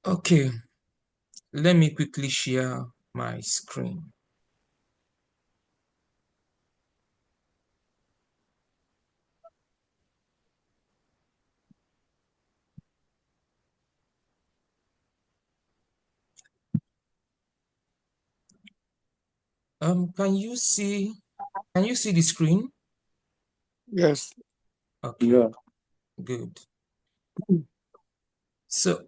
Okay, let me quickly share my screen. Can you see the screen? Yes. Okay, yeah, good. So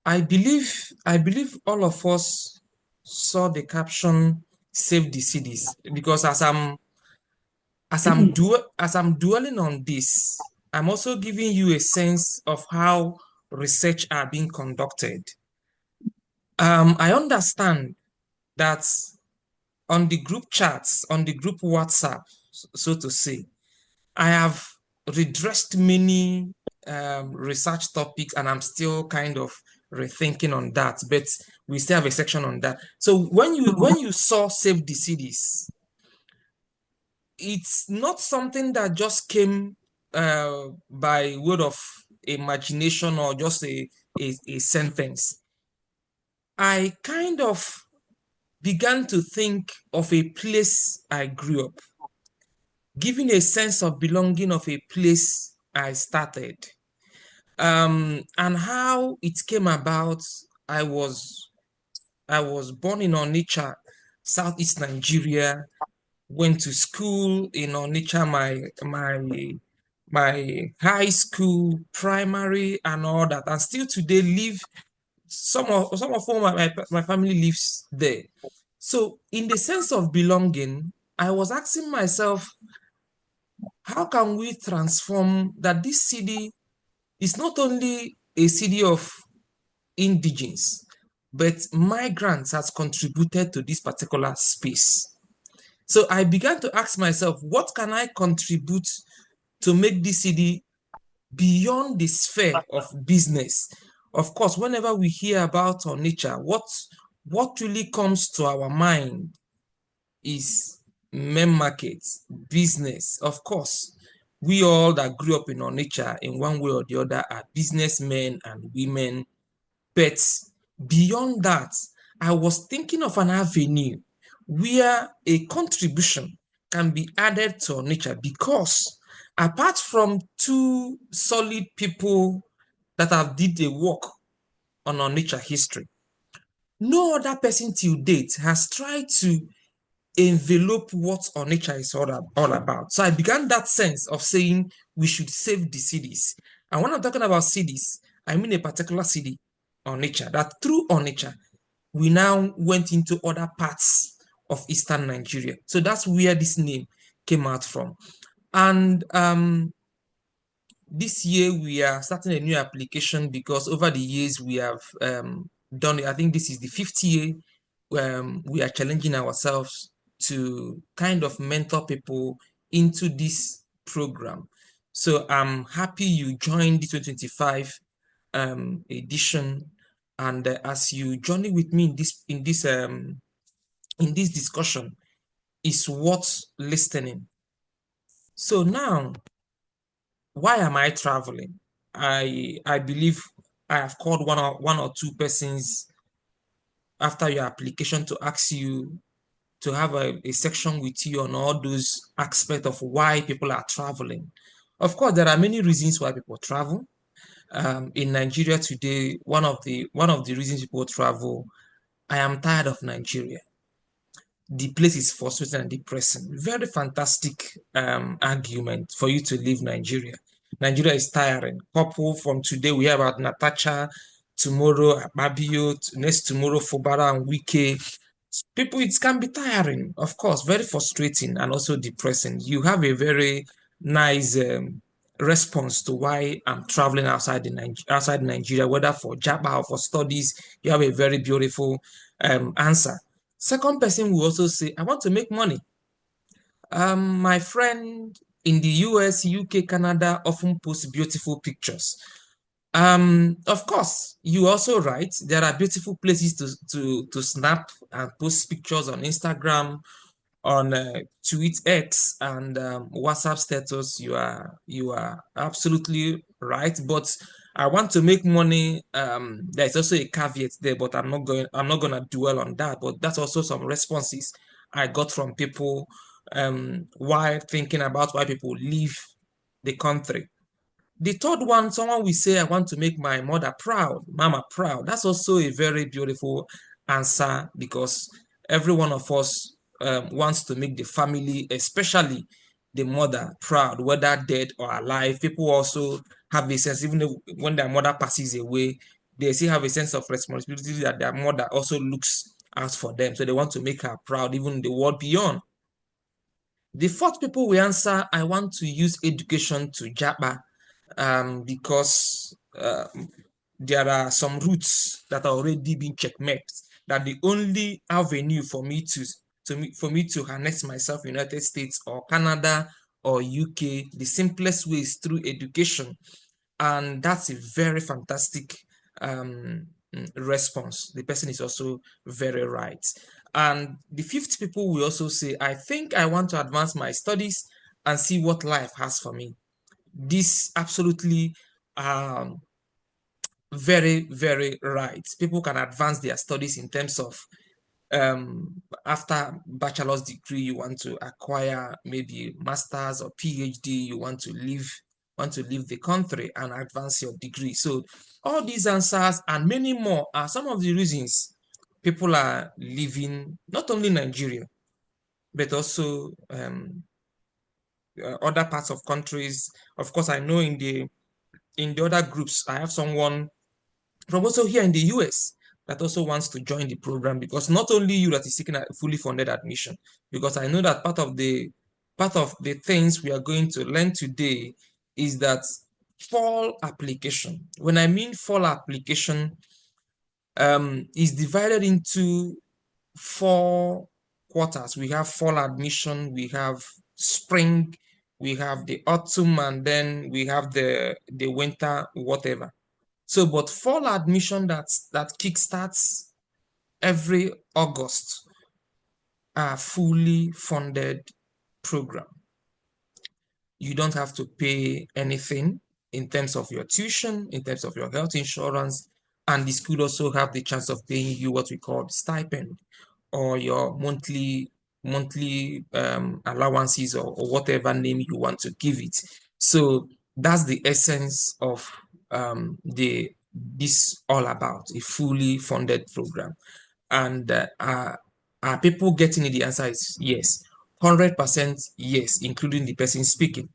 I believe all of us saw the caption "Save the cities" because as I'm dwelling on this, I'm also giving you a sense of how research are being conducted. I understand that on the group chats, on the group WhatsApp, so to say, I have redressed many research topics and I'm still kind of rethinking on that, but we still have a section on that. So when you saw Save the Cities, it's not something that just came by word of imagination or just a sentence. I kind of began to think of a place I grew up, giving a sense of belonging of a place I started. And how it came about. I was I was born in Onitsha, Southeast Nigeria. Went to school in Onitsha, my high school, primary, and all that. And still today live. Some of my family lives there. So, in the sense of belonging, I was asking myself, how can we transform that this city is not only a city of indigens, but migrants has contributed to this particular space. So I began to ask myself, what can I contribute to make this city beyond the sphere of business? Of course, whenever we hear about Onitsha, what really comes to our mind is main market, business. Of course, we all that grew up in Onitsha in one way or the other are businessmen and women. But beyond that, I was thinking of an avenue where a contribution can be added to Onitsha, because apart from two solid people that have did the work on Onitsha history, no other person till date has tried to envelope what Onitsha is all about. So I began that sense of saying we should save the cities. And when I'm talking about cities, I mean a particular city, Onitsha, that through Onitsha, we now went into other parts of Eastern Nigeria. So that's where this name came out from. And this year we are starting a new application because over the years we have done it. I think this is the fifth year. We are challenging ourselves to kind of mentor people into this program. So I'm happy you joined the 2025 edition, and as you journey with me in this discussion, is worth listening. So now, why am I traveling? I believe I have called one or two persons after your application to ask you to have a section with you on all those aspects of why people are traveling. Of course, there are many reasons why people travel. In Nigeria today, one of the reasons people travel, I am tired of Nigeria. The place is frustrating and depressing. Very fantastic argument for you to leave Nigeria. Nigeria is tiring. Couple from today, we have about Natacha, tomorrow Babio, next tomorrow Fubara and Wike. People, it can be tiring, of course, very frustrating and also depressing. You have a very nice response to why I'm traveling outside Nigeria, whether for job or for studies. You have a very beautiful answer. Second person will also say, I want to make money. My friend in the US, UK, Canada often post beautiful pictures. Of course, you also right. There are beautiful places to snap and post pictures on Instagram, on Tweet X, and WhatsApp status. You are absolutely right. But I want to make money. There's also a caveat there, but I'm not gonna dwell on that. But that's also some responses I got from people while thinking about why people leave the country. The third one, someone will say, I want to make my mother proud, mama proud. That's also a very beautiful answer because every one of us wants to make the family, especially the mother, proud, whether dead or alive. People also have a sense, even when their mother passes away, they still have a sense of responsibility that their mother also looks out for them. So they want to make her proud, even in the world beyond. The fourth people will answer, I want to use education to japa because there are some routes that are already being checkmate. That the only avenue for me to harness myself in United States or Canada or UK, the simplest way is through education, and that's a very fantastic response. The person is also very right. And the fifth people will also say, I think I want to advance my studies and see what life has for me. This absolutely very, very right. People can advance their studies in terms of after bachelor's degree, you want to acquire maybe master's or PhD, you want to leave the country and advance your degree. So all these answers and many more are some of the reasons people are leaving not only Nigeria, but also other parts of countries. Of course, I know in the other groups, I have someone from also here in the US that also wants to join the program because not only you that is seeking a fully funded admission, because I know that part of the things we are going to learn today is that fall application. When I mean fall application, is divided into 4 quarters. We have fall admission, we have spring, we have the autumn, and then we have the winter, whatever. So, but fall admission that kickstarts every August are fully funded program. You don't have to pay anything in terms of your tuition, in terms of your health insurance, and the school also have the chance of paying you what we call stipend or your monthly allowances or whatever name you want to give it. So that's the essence of the this all about a fully funded program. And are people getting it? The answer is yes, 100% yes, including the person speaking.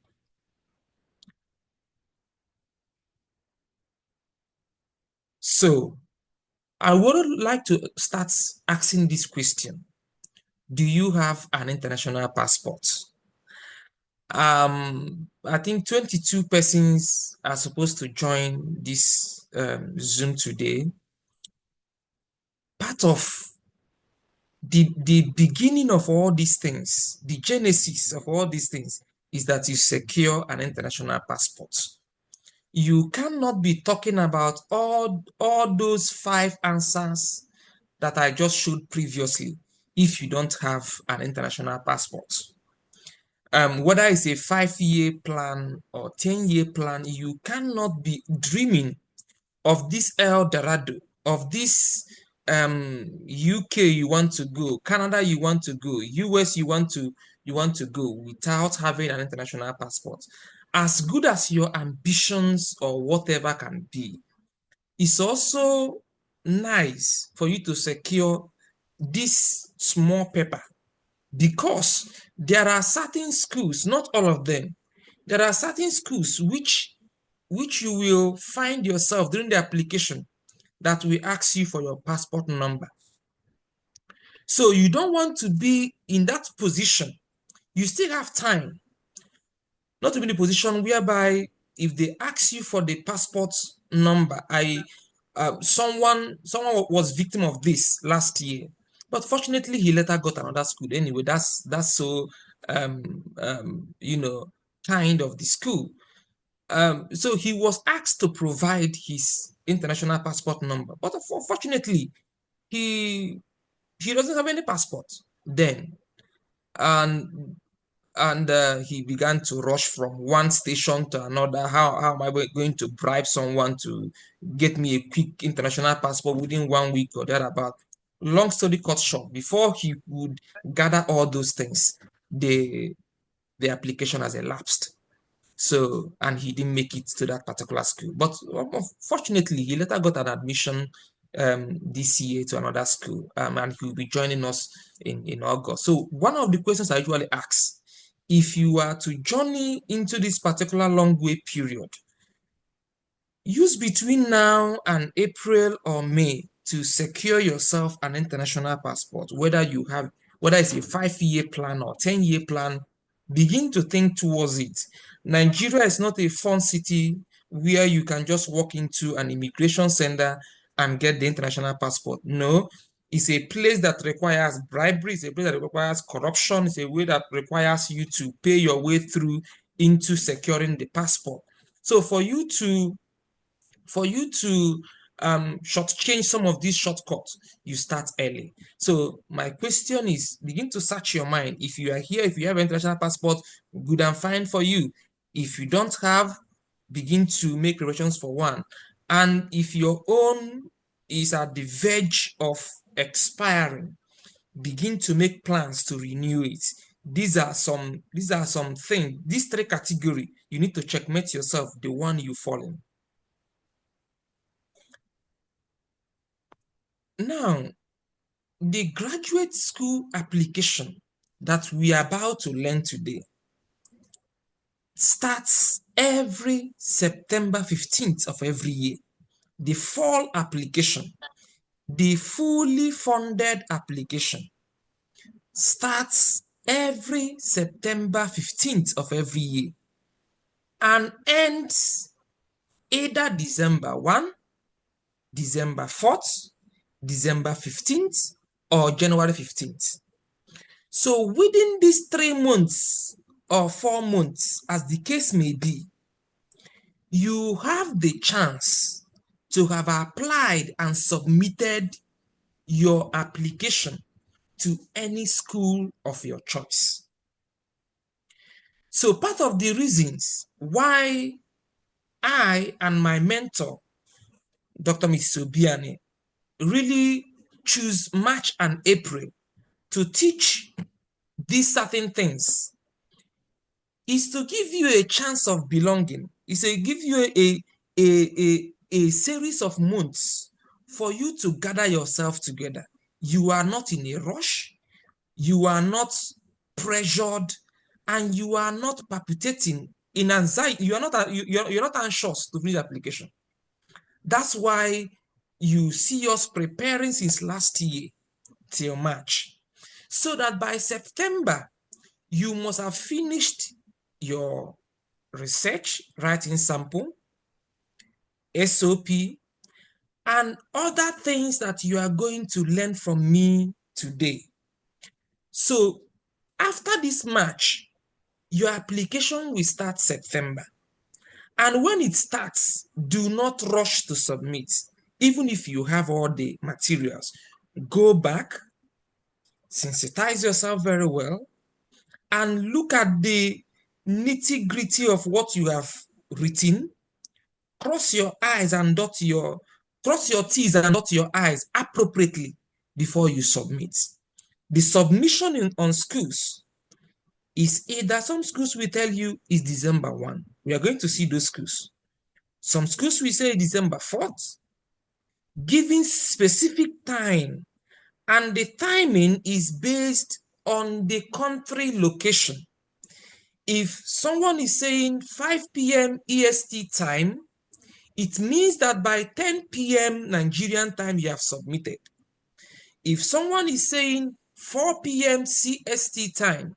So I would like to start asking this question. Do you have an international passport? I think 22 persons are supposed to join this Zoom today. Part of the beginning of all these things, the genesis of all these things, is that you secure an international passport. You cannot be talking about all those 5 answers that I just showed previously if you don't have an international passport. Whether it's a 5-year plan or 10-year plan, you cannot be dreaming of this El Dorado, of this UK you want to go, Canada you want to go, US you want to go without having an international passport. As good as your ambitions or whatever can be, it's also nice for you to secure this small paper because there are certain schools, not all of them, there are certain schools which you will find yourself during the application that will ask you for your passport number. So you don't want to be in that position. You still have time not to be in a position whereby if they ask you for the passport number, someone was victim of this last year, but fortunately he later got another school. Anyway, that's so you know, kind of the school. So he was asked to provide his international passport number, but unfortunately he he doesn't have any passport then, and And he began to rush from one station to another. How am I going to bribe someone to get me a quick international passport within 1 week or thereabout? Long story cut short, before he would gather all those things, the application has elapsed. So, and he didn't make it to that particular school. But fortunately, he later got an admission this year to another school, and he will be joining us in August. So, one of the questions I usually ask, if you are to journey into this particular long way period, use between now and April or May to secure yourself an international passport, whether it's a 5-year plan or 10-year plan. Begin to think towards it. Nigeria is not a fun city where you can just walk into an immigration center and get the international passport. No, it's a place that requires bribery, it's a place that requires corruption, it's a way that requires you to pay your way through into securing the passport. So for you to shortchange some of these shortcuts, you start early. So my question is, begin to search your mind. If you are here, if you have an international passport, good and fine for you. If you don't have, begin to make preparations for one. And if your own is at the verge of expiring, begin to make plans to renew it. These are some things, these 3 categories, you need to checkmate yourself, the one you fall in. Now, the graduate school application that we are about to learn today starts every September 15th of every year. The fall application, the fully funded application, starts every September 15th of every year and ends either December 1, December 4th, December 15th, or January 15th. So within these 3 months or 4 months, as the case may be, you have the chance to have applied and submitted your application to any school of your choice. So part of the reasons why I and my mentor, Dr. Mrs. Obiani, really choose March and April to teach these certain things is to give you a chance of belonging. It's to give you a series of months for you to gather yourself together. You are not in a rush, you are not pressured, and you are not palpitating in anxiety. You're not anxious to finish the application. That's why you see us preparing since last year till March, so that by September you must have finished your research, writing sample, SOP, and other things that you are going to learn from me today. So after this March, your application will start September. And when it starts, do not rush to submit. Even if you have all the materials, go back, sensitize yourself very well, and look at the nitty-gritty of what you have written. Cross your T's and dot your I's appropriately before you submit. The submission on schools is either, some schools will tell you is December 1. We are going to see those schools. Some schools will say December 4th, giving specific time, and the timing is based on the country location. If someone is saying 5 p.m. EST time, it means that by 10 p.m. Nigerian time you have submitted. If someone is saying 4 p.m. CST time,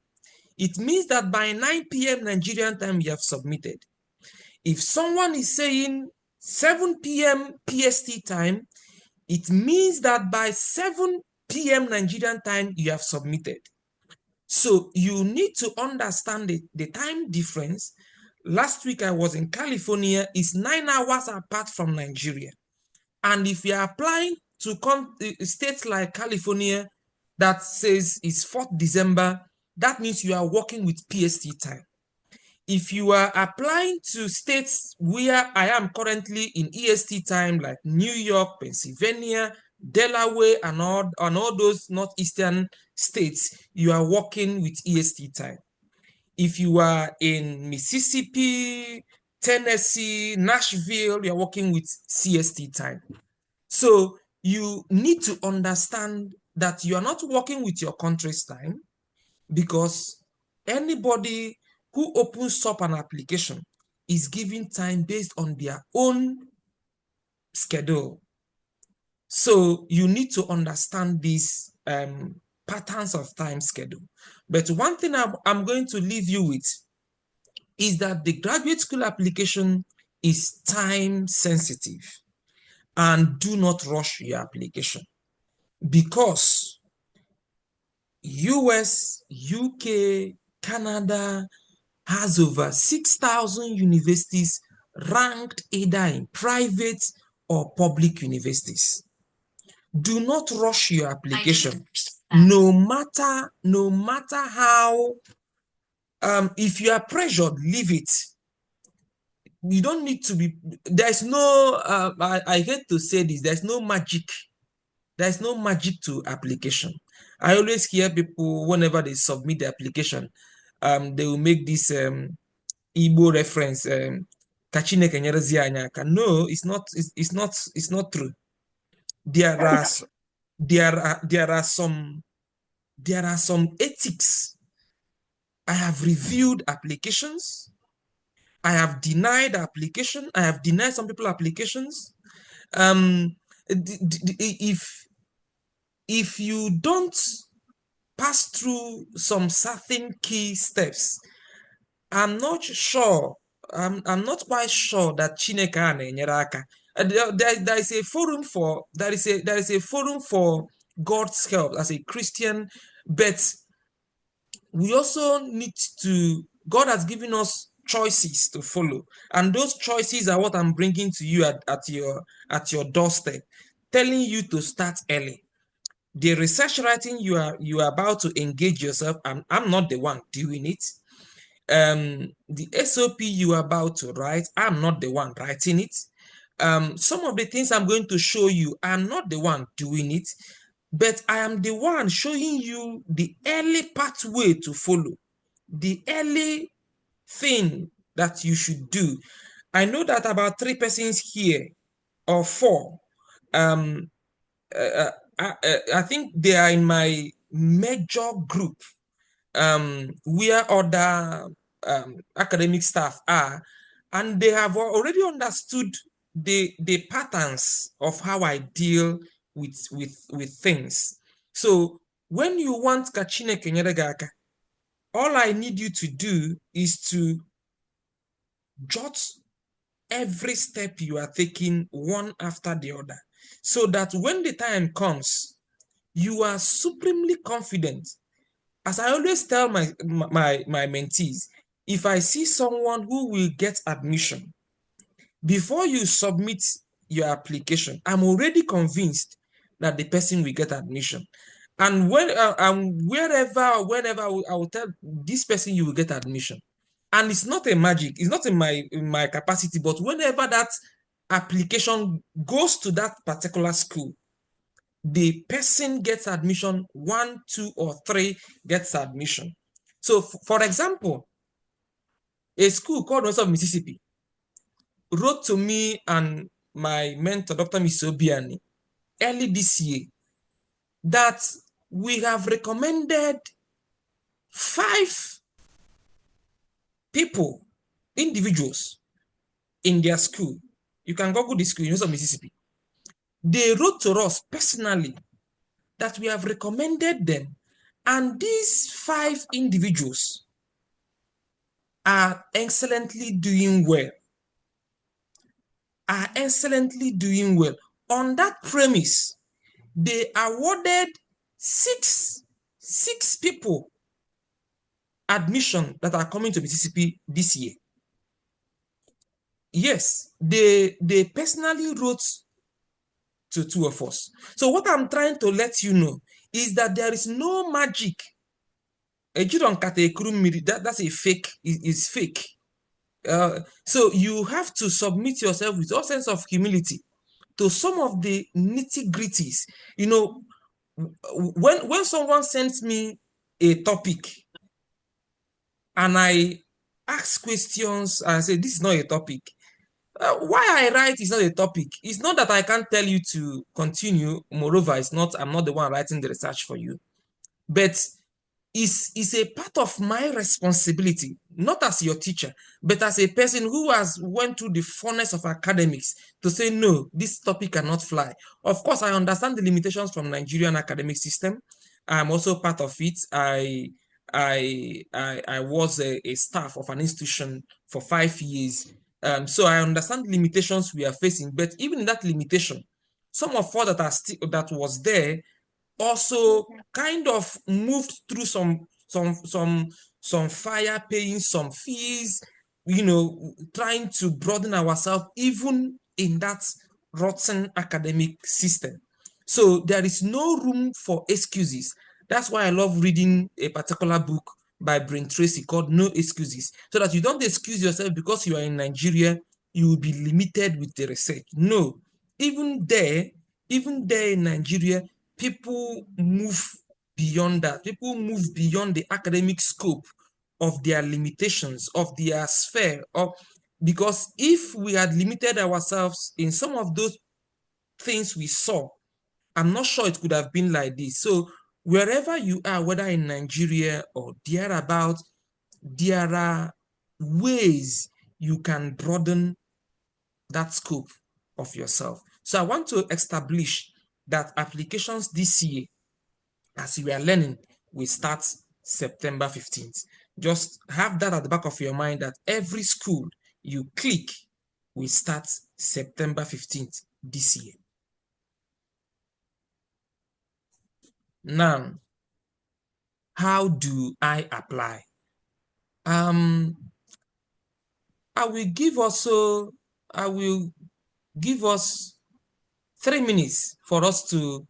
it means that by 9 p.m. Nigerian time you have submitted. If someone is saying 7 p.m. PST time, it means that by 7 p.m. Nigerian time you have submitted. So you need to understand the time difference. Last week I was in California. It's 9 hours apart from Nigeria. And if you are applying to states like California that says it's 4th December, that means you are working with PST time. If you are applying to states where I am currently in EST time, like New York, Pennsylvania, Delaware, and all those northeastern states, you are working with EST time. If you are in Mississippi, Tennessee, Nashville, you're working with CST time. So you need to understand that you are not working with your country's time, because anybody who opens up an application is given time based on their own schedule. So you need to understand these patterns of time schedule. But one thing I'm going to leave you with is that the graduate school application is time sensitive, and do not rush your application, because US, UK, Canada has over 6,000 universities ranked either in private or public universities. Do not rush your application. No matter how, if you are pressured, leave it. You don't need to be, there's no, I hate to say this, there's no magic. There's no magic to application. I always hear people, whenever they submit the application, they will make this Igbo reference, no, it's not, it's not true. There are some ethics. I have reviewed applications. I have denied application. I have denied some people applications. If you don't pass through some certain key steps, I'm not sure. I'm not quite sure that Chineke na-enyere aka. There is a forum for there is a forum for God's help as a Christian, but we also need to. God has given us choices to follow, and those choices are what I'm bringing to you at your doorstep, telling you to start early. The research writing you are about to engage yourself. I'm not the one doing it. The SOP you are about to write, I'm not the one writing it. Some of the things I'm going to show you, I'm not the one doing it, but I am the one showing you the early pathway to follow, the early thing that you should do. I know that about 3 persons here, or 4, I think they are in my major group, where other academic staff are, and they have already understood the patterns of how I deal with things. So when you want ka Chineke nyere gị aka, all I need you to do is to jot every step you are taking one after the other, so that when the time comes, you are supremely confident. As I always tell my mentees, if I see someone who will get admission, before you submit your application, I'm already convinced that the person will get admission. And whenever I will tell this person you will get admission. And it's not a magic, it's not in my capacity, but whenever that application goes to that particular school, the person gets admission, 1, 2, or 3 gets admission. So, for example, a school called University of Mississippi wrote to me and my mentor, Dr. Misobiani, early this year, that we have recommended 5 people, individuals, in their school. You can Google the school, University of Mississippi. They wrote to us personally that we have recommended them, and these 5 individuals are excellently doing well. On that premise, they awarded 6 people admission that are coming to Mississippi this year. Yes, they personally wrote to 2 of us. So what I'm trying to let you know is that there is no magic That's a fake, is fake. So you have to submit yourself with all sense of humility to some of the nitty-gritties. You know, when someone sends me a topic and I ask questions and say this is not a topic, why I write is not a topic. It's not that I can't tell you to continue. Moreover, I'm not the one writing the research for you. But is a part of my responsibility, not as your teacher, but as a person who has went through the furnace of academics to say, no, this topic cannot fly. Of course, I understand the limitations from Nigerian academic system. I'm also part of it. I was a staff of an institution for 5 years. So I understand the limitations we are facing, but even in that limitation, some of what that was there also kind of moved through some fire, paying some fees, trying to broaden ourselves even in that rotten academic system. So there is no room for excuses. That's why I love reading a particular book by Brain Tracy called No Excuses, so that you don't excuse yourself because you are in Nigeria, you will be limited with the research. No, even there, even there in Nigeria, people move beyond that. People move beyond the academic scope of their limitations, of their sphere. Because if we had limited ourselves in some of those things we saw, I'm not sure it could have been like this. So wherever you are, whether in Nigeria or thereabout, there are ways you can broaden that scope of yourself. So I want to establish that applications this year, as you are learning, will start September 15th. Just have that at the back of your mind that every school you click will start September 15th this year. Now, how do I apply? Um, I will give also, I will give us 3 minutes for us to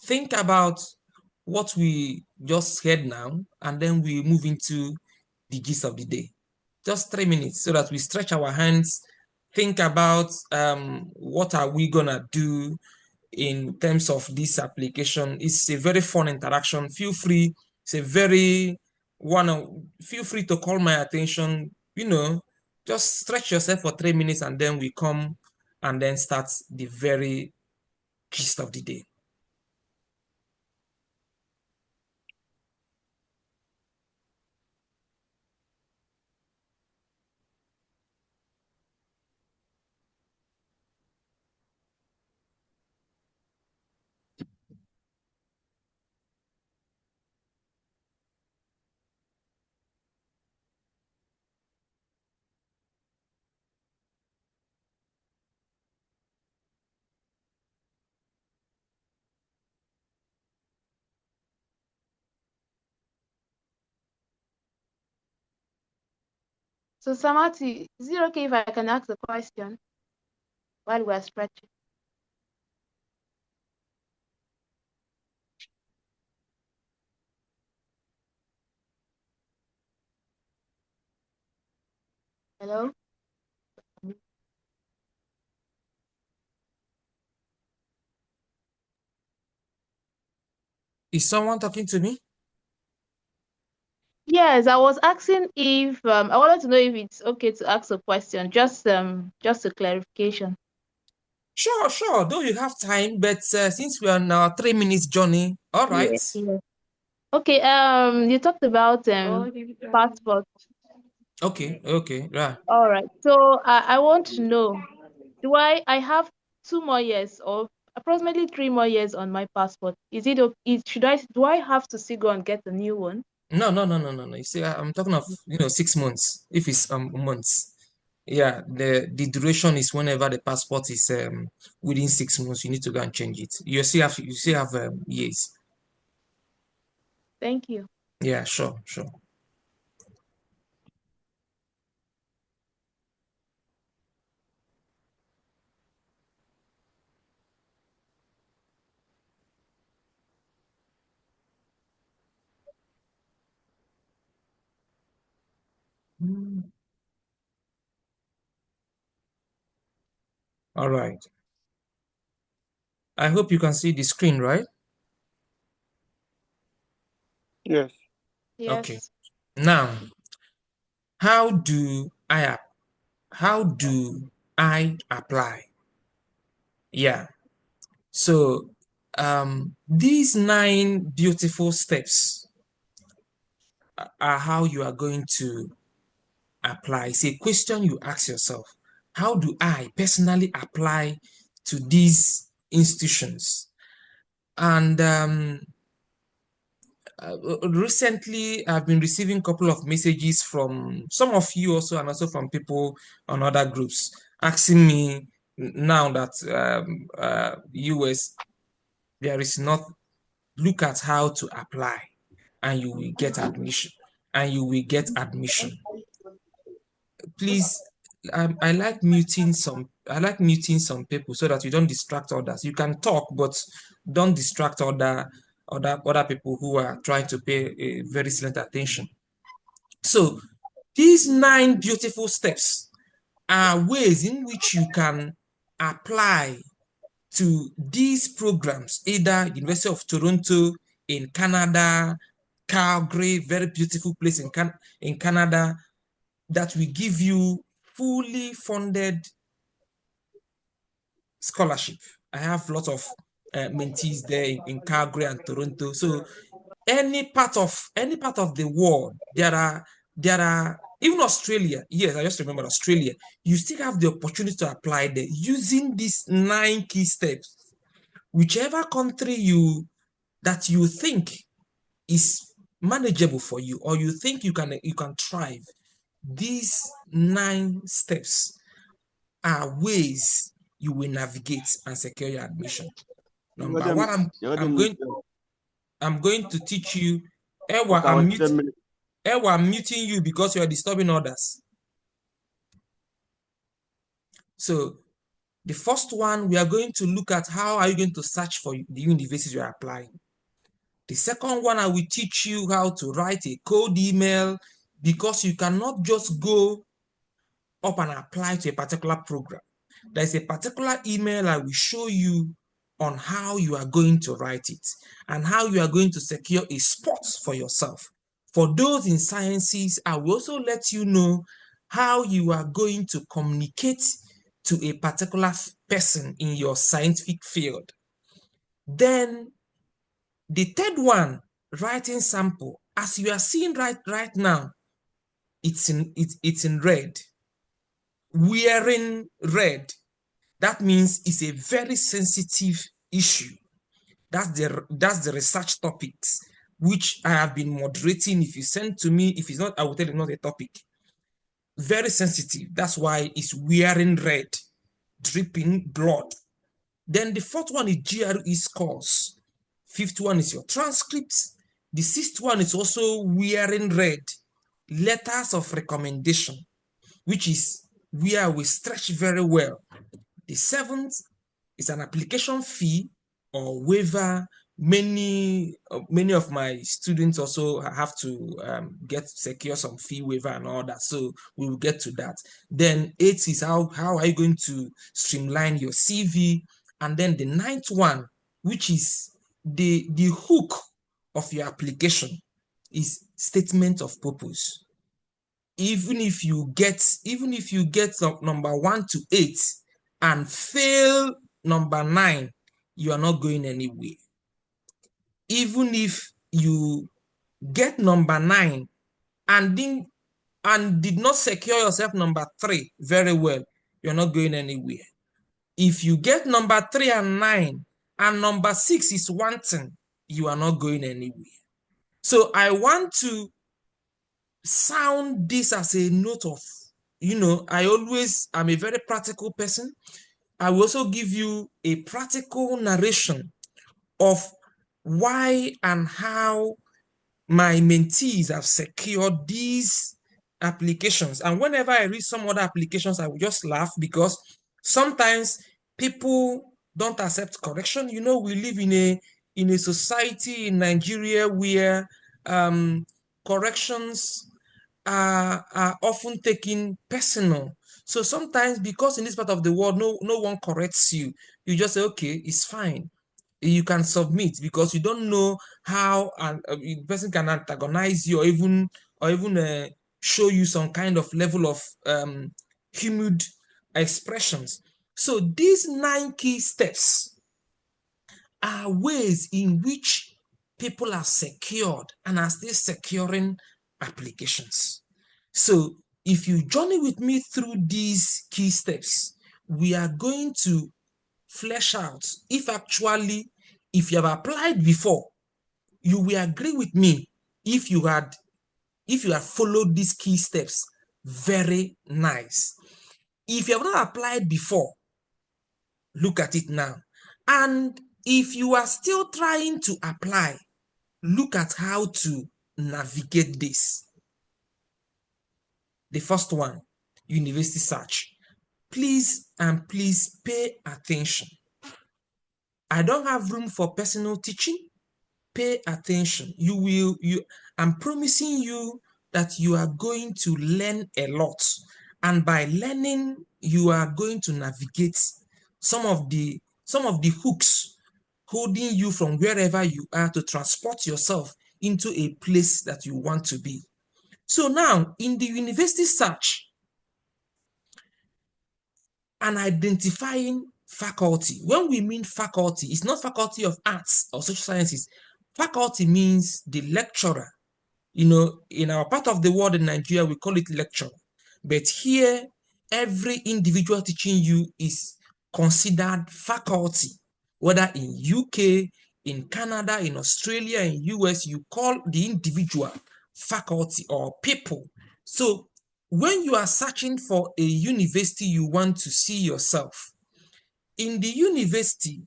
think about what we just heard now, and then we move into the gist of the day. Just 3 minutes so that we stretch our hands, think about what are we gonna do in terms of this application. It's a very fun interaction. Feel free. It's a very feel free to call my attention. Just stretch yourself for 3 minutes and then we come and then start the very gist of the day. So, Samati, is it okay if I can ask a question while we're stretching? Hello? Is someone talking to me? Yes, I was asking if I wanted to know if it's okay to ask a question, just a clarification. Sure, sure. Though you have time, but since we are on our 3 minutes journey, all right. Yeah, yeah. Okay, you talked about passport. Okay, okay, right. All right. So I want to know, I have 2 more years or approximately 3 more years on my passport. Is it okay? Do I have to still go and get a new one? No, no, no, no, no, no. You see, I'm talking of 6 months. If it's months, yeah, the duration is whenever the passport is within 6 months, you need to go and change it. You still have years. Thank you. Yeah, sure, sure. All right. I hope you can see the screen, right? Yes. Okay. Yes. Now, how do I apply? Yeah. So, these 9 beautiful steps are how you are going to apply. It's a question you ask yourself. How do I personally apply to these institutions? And recently, I've been receiving a couple of messages from some of you also, and also from people on other groups asking me now that US, there is not, look at how to apply and you will get admission. And you will get admission. Please, I like muting some people so that you don't distract others. You can talk, but don't distract other people who are trying to pay a very silent attention. So these 9 beautiful steps are ways in which you can apply to these programs, either University of Toronto in Canada, Calgary, very beautiful place in Canada, that will give you fully funded scholarship. I have a lot of mentees there in Calgary and Toronto. So any part of the world, there are even Australia. Yes, I just remember Australia. You still have the opportunity to apply there using these 9 key steps. Whichever country that you think is manageable for you, or you think you can thrive, these 9 steps are ways you will navigate and secure your admission. Number one, I'm going to teach you. Ewa, I'm muting you because you are disturbing others. So the first one, we are going to look at how are you going to search for the universities you are applying. The second one, I will teach you how to write a cold email, because you cannot just go up and apply to a particular program. There's a particular email I will show you on how you are going to write it and how you are going to secure a spot for yourself. For those in sciences, I will also let you know how you are going to communicate to a particular person in your scientific field. Then the third one, writing sample. As you are seeing right now, it's in red. Wearing red, that means it's a very sensitive issue. That's the research topics which I have been moderating. If you send to me, if it's not, I will tell you not a topic. Very sensitive. That's why it's wearing red, dripping blood. Then the fourth one is GRE scores. Fifth one is your transcripts. The sixth one is also wearing red, letters of recommendation, which is where we stretch very well. The seventh is an application fee or waiver. Many of my students also have to secure some fee waiver and all that. So we will get to that. Then 8 is how are you going to streamline your CV. And then the 9th one, which is the hook of your application, is statement of purpose. Even if you get number 1 to 8 and fail number 9, you are not going anywhere. Even if you get number 9 and did not secure yourself number 3 very well, you're not going anywhere. If you get number 3 and 9 and number 6 is wanting, you are not going anywhere. So I want to sound this as a note of, I'm a very practical person. I will also give you a practical narration of why and how my mentees have secured these applications. And whenever I read some other applications, I will just laugh, because sometimes people don't accept correction. We live in a society in Nigeria where corrections are often taken personal. So sometimes, because in this part of the world, no one corrects you, you just say, okay, it's fine. You can submit, because you don't know how a person can antagonize you, or even show you some kind of level of humid expressions. So these 9 key steps are ways in which people are secured and are still securing applications. So if you journey with me through these key steps, we are going to flesh out if you have applied before, you will agree with me if you have followed these key steps. Very nice. If you have not applied before, look at it now. And if you are still trying to apply, look at how to navigate this. The first one, university search. Please pay attention. I don't have room for personal teaching. Pay attention. I'm promising you that you are going to learn a lot. And by learning, you are going to navigate some of the hooks holding you from wherever you are to transport yourself into a place that you want to be. So now, in the university search and identifying faculty, when we mean faculty, it's not faculty of arts or social sciences. Faculty means the lecturer. In our part of the world in Nigeria, we call it lecturer. But here, every individual teaching you is considered faculty. Whether in UK, in Canada, in Australia, in US, you call the individual faculty or people. So when you are searching for a university you want to see yourself, in the university,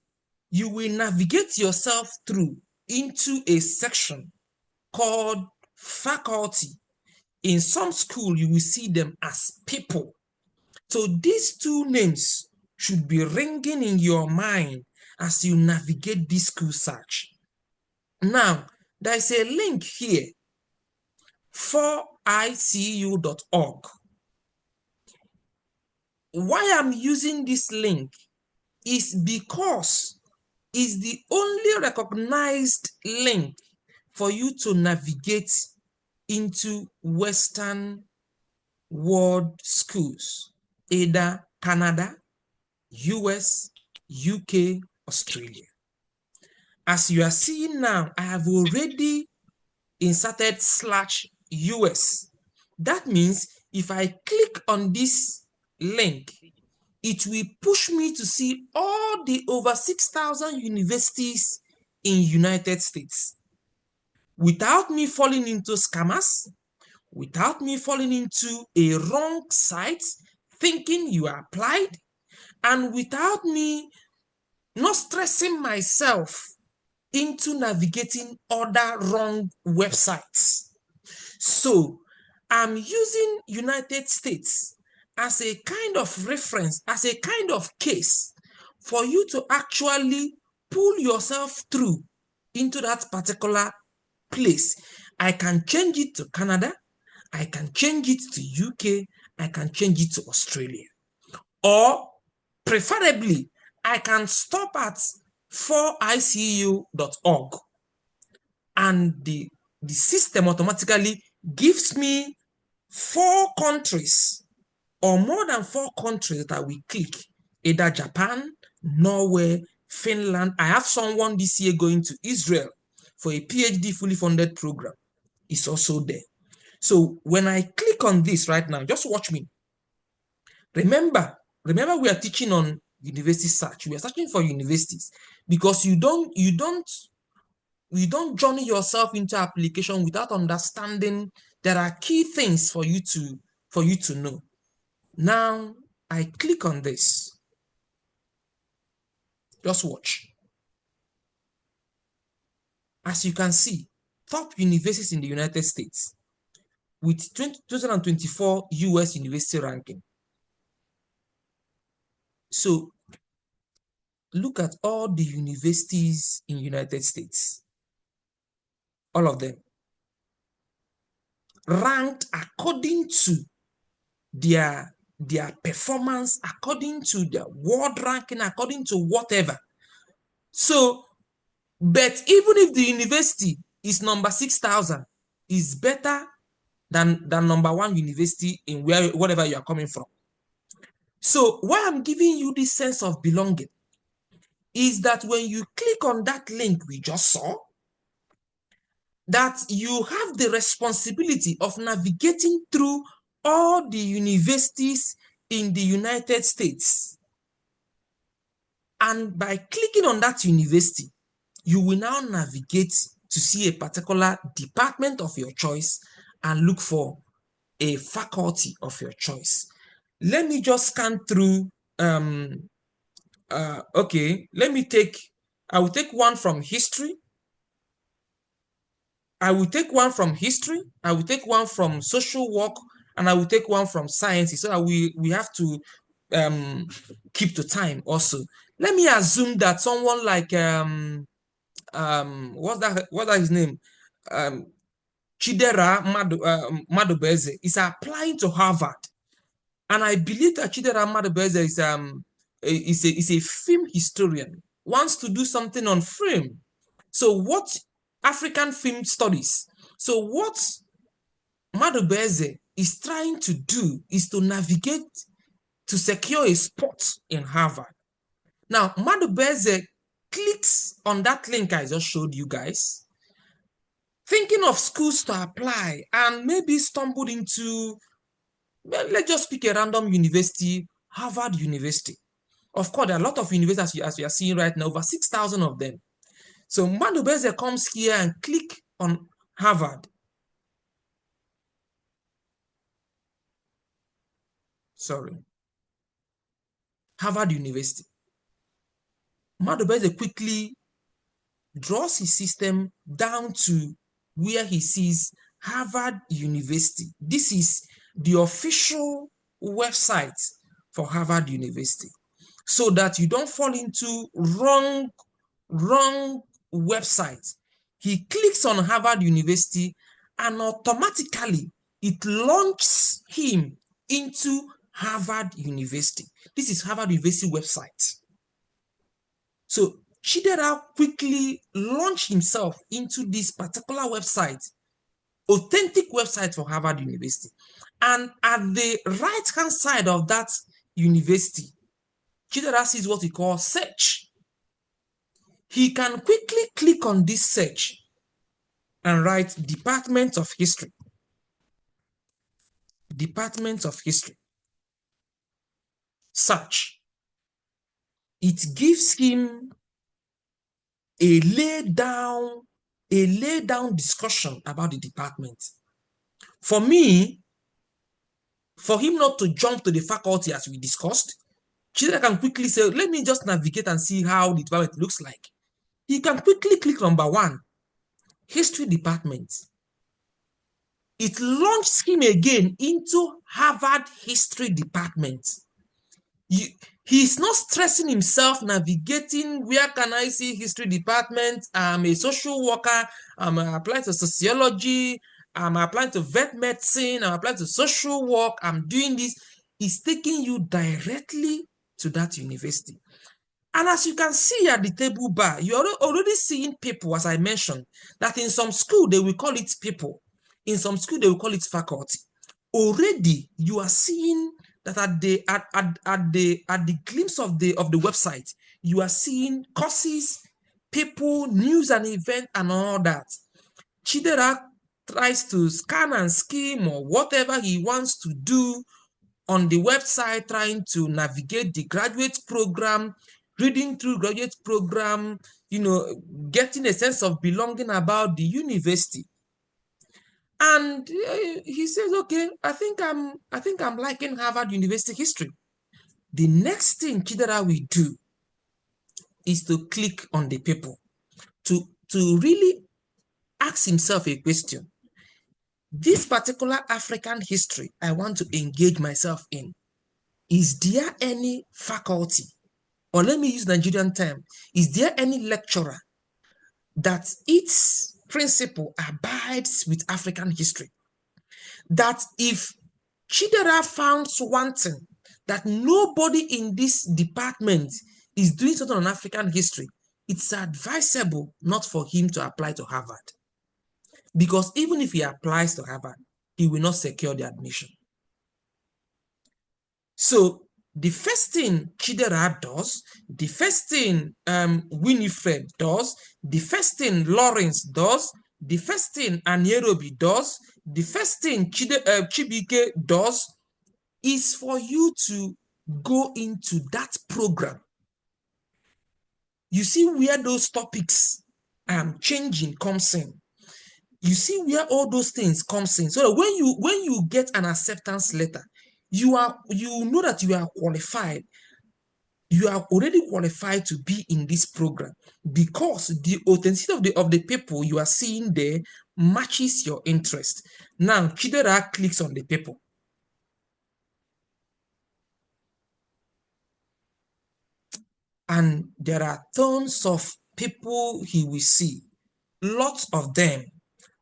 you will navigate yourself through into a section called faculty. In some school, you will see them as people. So these two names should be ringing in your mind as you navigate this school search. Now, there's a link here, 4icu.org. Why I'm using this link is because it's the only recognized link for you to navigate into Western world schools, either Canada, US, UK, Australia. As you are seeing now, I have already inserted /US. That means if I click on this link, it will push me to see all the over 6,000 universities in United States. Without me falling into scammers, without me falling into a wrong site, thinking you applied, and without me not stressing myself into navigating other wrong websites. So I'm using United States as a kind of reference, as a kind of case for you to actually pull yourself through into that particular place. I can change it to Canada, I can change it to UK, I can change it to Australia. Or preferably, I can stop at 4icu.org and the system automatically gives me 4 countries or more than 4 countries that I will click, either Japan, Norway, Finland. I have someone this year going to Israel for a PhD fully funded program. It's also there. So when I click on this right now, just watch me. Remember we are teaching on university search. We are searching for universities because you don't journey yourself into application without understanding there are key things for you to know. Now I click on this. Just watch. As you can see, top universities in the United States with 2024 US university ranking. So look at all the universities in United States. All of them. ranked according to their performance, according to their world ranking, according to whatever. So, but even if the university is number 6,000, is better than number one university in wherever you are coming from. So why I'm giving you this sense of belonging is that when you click on that link we just saw, that you have the responsibility of navigating through all the universities in the United States. And by clicking on that university, you will now navigate to see a particular department of your choice and look for a faculty of your choice. Let me just scan through. Okay, I will take one from history. I will take one from history. I will take one from social work, and I will take one from science, so that we have to keep to time also. Let me assume that someone like what's that his name? Chidera Madubeze is applying to Harvard. And I believe that Chidera Madubeze is a film historian, wants to do something on film. So what African film studies? So what Madubeze is trying to do is to navigate to secure a spot in Harvard. Now, Madubeze clicks on that link I just showed you guys, thinking of schools to apply, and maybe stumbled into, well, let's just pick a random university, Harvard University. Of course, there are a lot of universities, as we are seeing right now, over 6,000 of them. So Madubeze comes here and click on Harvard. Sorry. Harvard University. Madubeze quickly draws his system down to where he sees Harvard University. This is the official website for Harvard University, so that you don't fall into wrong website. He clicks on Harvard University and automatically it launches him into Harvard University. This is Harvard University website. So Chidera quickly launched himself into this particular website, authentic website for Harvard University. And at the right-hand side of that university, Chidera sees what we call search. He can quickly click on this search and write Department of History. Department of History. Search. It gives him a lay down discussion about the department. For me, for him not to jump to the faculty as we discussed, Chidera can quickly say, let me just navigate and see how the department looks like. He can quickly click number 1, History Department. It launched him again into Harvard History Department. He's not stressing himself navigating, where can I see history department? I'm a social worker. I'm applying to sociology. I'm applying to vet medicine. I'm applying to social work. I'm doing this. It's taking you directly to that university. And as you can see at the table bar, you're already seeing people, as I mentioned, that in some school they will call it people. In some school they will call it faculty. Already you are seeing that at the glimpse of the website, you are seeing courses, people, news and event, and all that. Chidera tries to scan and skim or whatever he wants to do on the website, trying to navigate the graduate program, reading through graduate program, getting a sense of belonging about the university. And he says, okay, I think I'm liking Harvard University history. The next thing Chidera will do is to click on the people, to really ask himself a question. This particular African history I want to engage myself in, is there any faculty, or let me use Nigerian term, is there any lecturer that its principle abides with African history? that if Chidera found one thing that nobody in this department is doing something on African history, it's advisable not for him to apply to Harvard. Because even if he applies to Harvard, he will not secure the admission. So the first thing Chidera does, the first thing Winifred does, the first thing Lawrence does, the first thing Anierobi does, the first thing Chibike does is for you to go into that program. You see where those topics changing comes in. You see where all those things comes in. So that when you get an acceptance letter, you know that you are qualified. You are already qualified to be in this program because the authenticity of the people you are seeing there matches your interest. Now, Chidera clicks on the paper. And there are tons of people he will see, lots of them,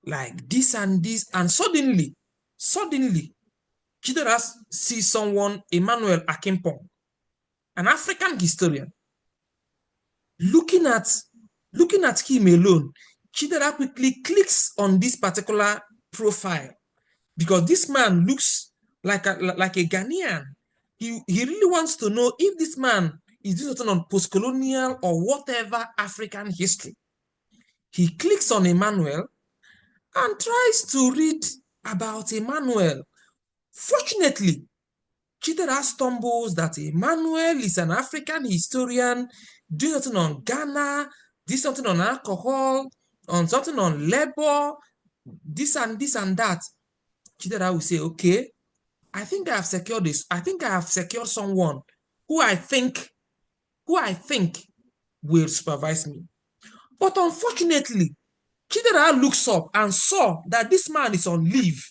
like this and this, and suddenly, Chidera sees someone, Emmanuel Akinpong, an African historian. Looking at him alone, Chidera quickly clicks on this particular profile because this man looks like a Ghanaian. He really wants to know if this man is doing something on post-colonial or whatever African history. He clicks on Emmanuel and tries to read about Emmanuel. Fortunately, Chidera stumbles that Emmanuel is an African historian doing something on Ghana, doing something on alcohol, on something on labor, this and that. Chidera will say, okay, I think I have secured this. I think I have secured someone who I think will supervise me. But unfortunately, Chidera looks up and saw that this man is on leave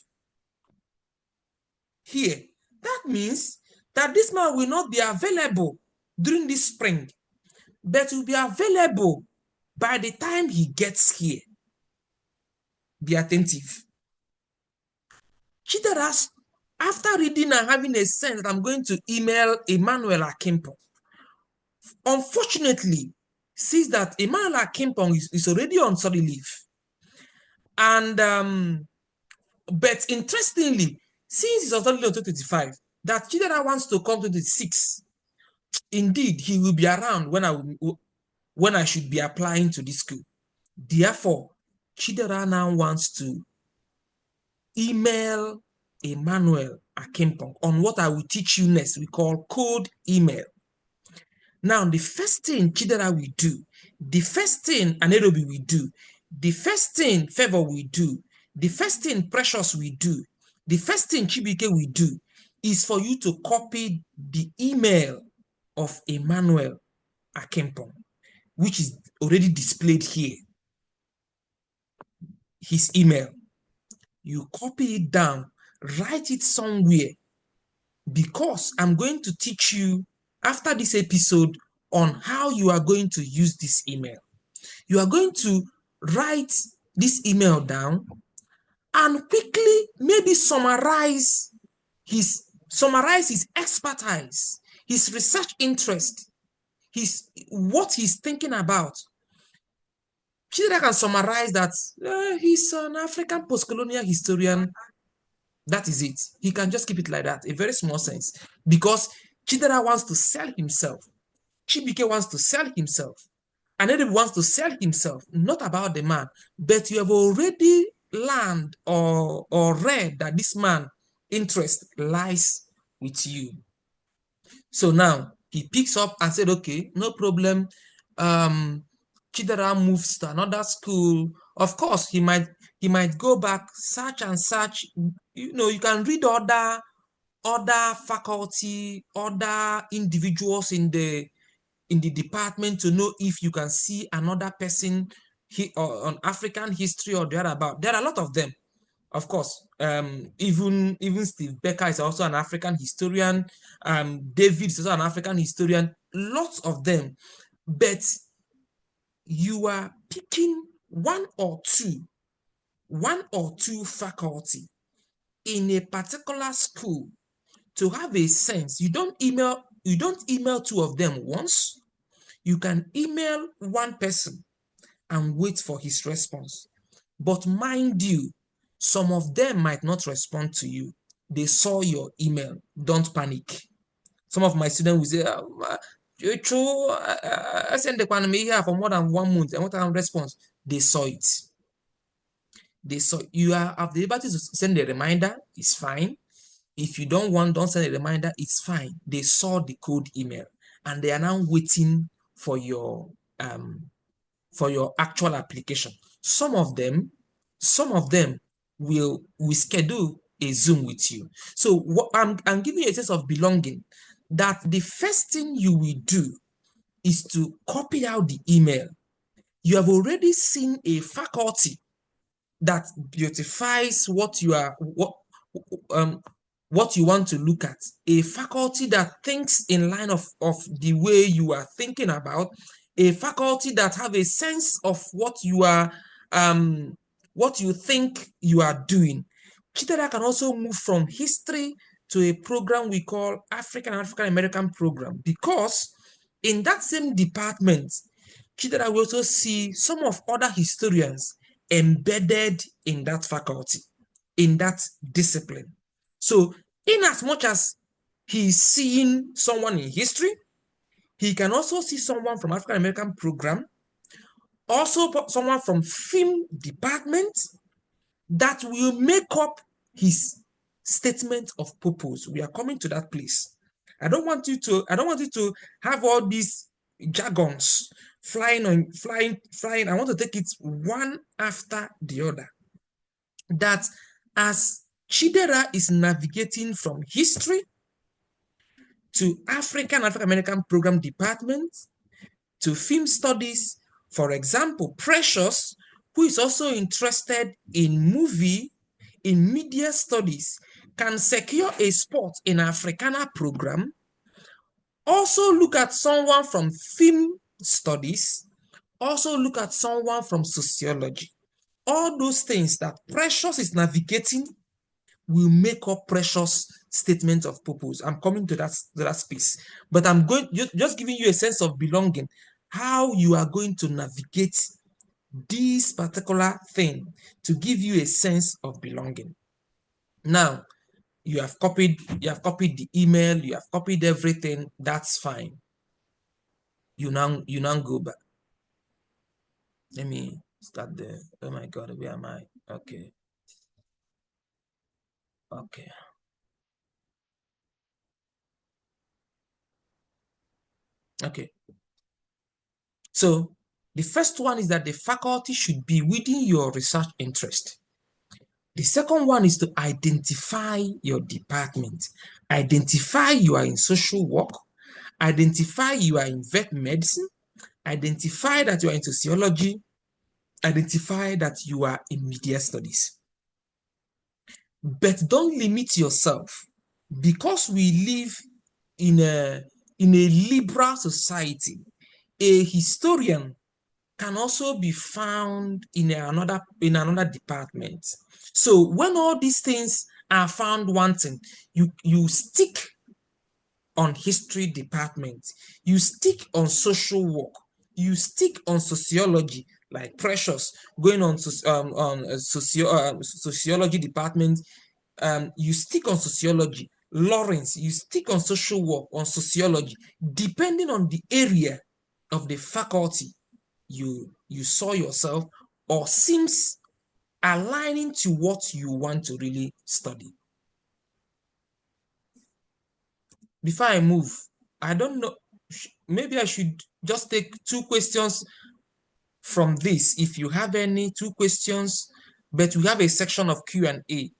here. That means that this man will not be available during this spring, but will be available by the time he gets here. Be attentive. Chidera, after reading and having a sense that I'm going to email Emmanuel Akinpong, unfortunately, sees that Emmanuel Akinpong is already on study leave. And but interestingly, since he's on study leave on 2025, that Chidera wants to come to the 6th. Indeed, he will be around when I should be applying to this school. Therefore, Chidera now wants to email Emmanuel Akinpong on what I will teach you next. We call code email. Now, the first thing Chidera will do, the first thing Anierobi will do, the first thing Favor will do, the first thing Precious will do, the first thing Chibike will do is for you to copy the email of Emmanuel Akinpong, which is already displayed here. His email. You copy it down, write it somewhere, because I'm going to teach you after this episode on how you are going to use this email. You are going to write this email down and quickly maybe summarize his expertise, his research interest, what he's thinking about. Chidera can summarize that he's an African post-colonial historian. That is it. He can just keep it like that, a very small sense, because Chidera wants to sell himself. Chibike wants to sell himself. Anierobi wants to sell himself, not about the man, but you have already learned or read that this man's interest lies with you. So now he picks up and said, okay, no problem. Chidera moves to another school. Of course, he might go back, search and search. You know, you can read other faculty, other individuals in the department to know if you can see another person on African history or thereabout. There are a lot of them, of course. Even Steve Becker is also an African historian. David is also an African historian. Lots of them, but you are picking one or two faculty in a particular school to have a sense. You don't email two of them once. You can email one person and wait for his response. But mind you, some of them might not respond to you. They saw your email. Don't panic. Some of my students will say, true, I sent the pandemic here for more than 1 month. I want a response. They saw it. They saw you have the ability to send a reminder, it's fine. If you don't send a reminder, it's fine. They saw the code email and they are now waiting for your actual application. Some of them will schedule a Zoom with you. So what I'm giving you a sense of belonging, that the first thing you will do is to copy out the email. You have already seen a faculty that beautifies what you want to look at, a faculty that thinks in line of the way you are thinking about, a faculty that have a sense of what you think you are doing. Chidera can also move from history to a program we call African American program, because in that same department, Chidera will also see some of other historians embedded in that faculty, in that discipline. So in as much as he's seeing someone in history, he can also see someone from African American program, also someone from film department, that will make up his statement of purpose. We are coming to that place. I don't want you to have all these jargons flying. I want to take it one after the other. That as Chidera is navigating from history to African American program department to film studies, for example, Precious, who is also interested in media studies, can secure a spot in Africana program. Also look at someone from film studies, also look at someone from sociology. All those things that Precious is navigating will make up Precious statement of purpose. I'm coming to that space, but I'm going just giving you a sense of belonging, how you are going to navigate this particular thing to give you a sense of belonging. Now, you have copied the email, you have copied everything, that's fine. You now go back. Let me start there. Oh my God, where am I? Okay. So the first one is that the faculty should be within your research interest. The second one is to identify your department. Identify you are in social work. Identify you are in vet medicine. Identify that you are in sociology. Identify that you are in media studies. But don't limit yourself, because we live in a liberal society. A historian can also be found in another department. So when all these things are found wanting, you stick on history department, you stick on social work, you stick on sociology, like Precious going on sociology department. You stick on sociology. Lawrence, you stick on social work, on sociology, depending on the area of the faculty you saw yourself or seems aligning to what you want to really study. Before I move, I don't know, maybe I should just take 2 questions from this. If you have any 2 questions, but we have a section of Q&A.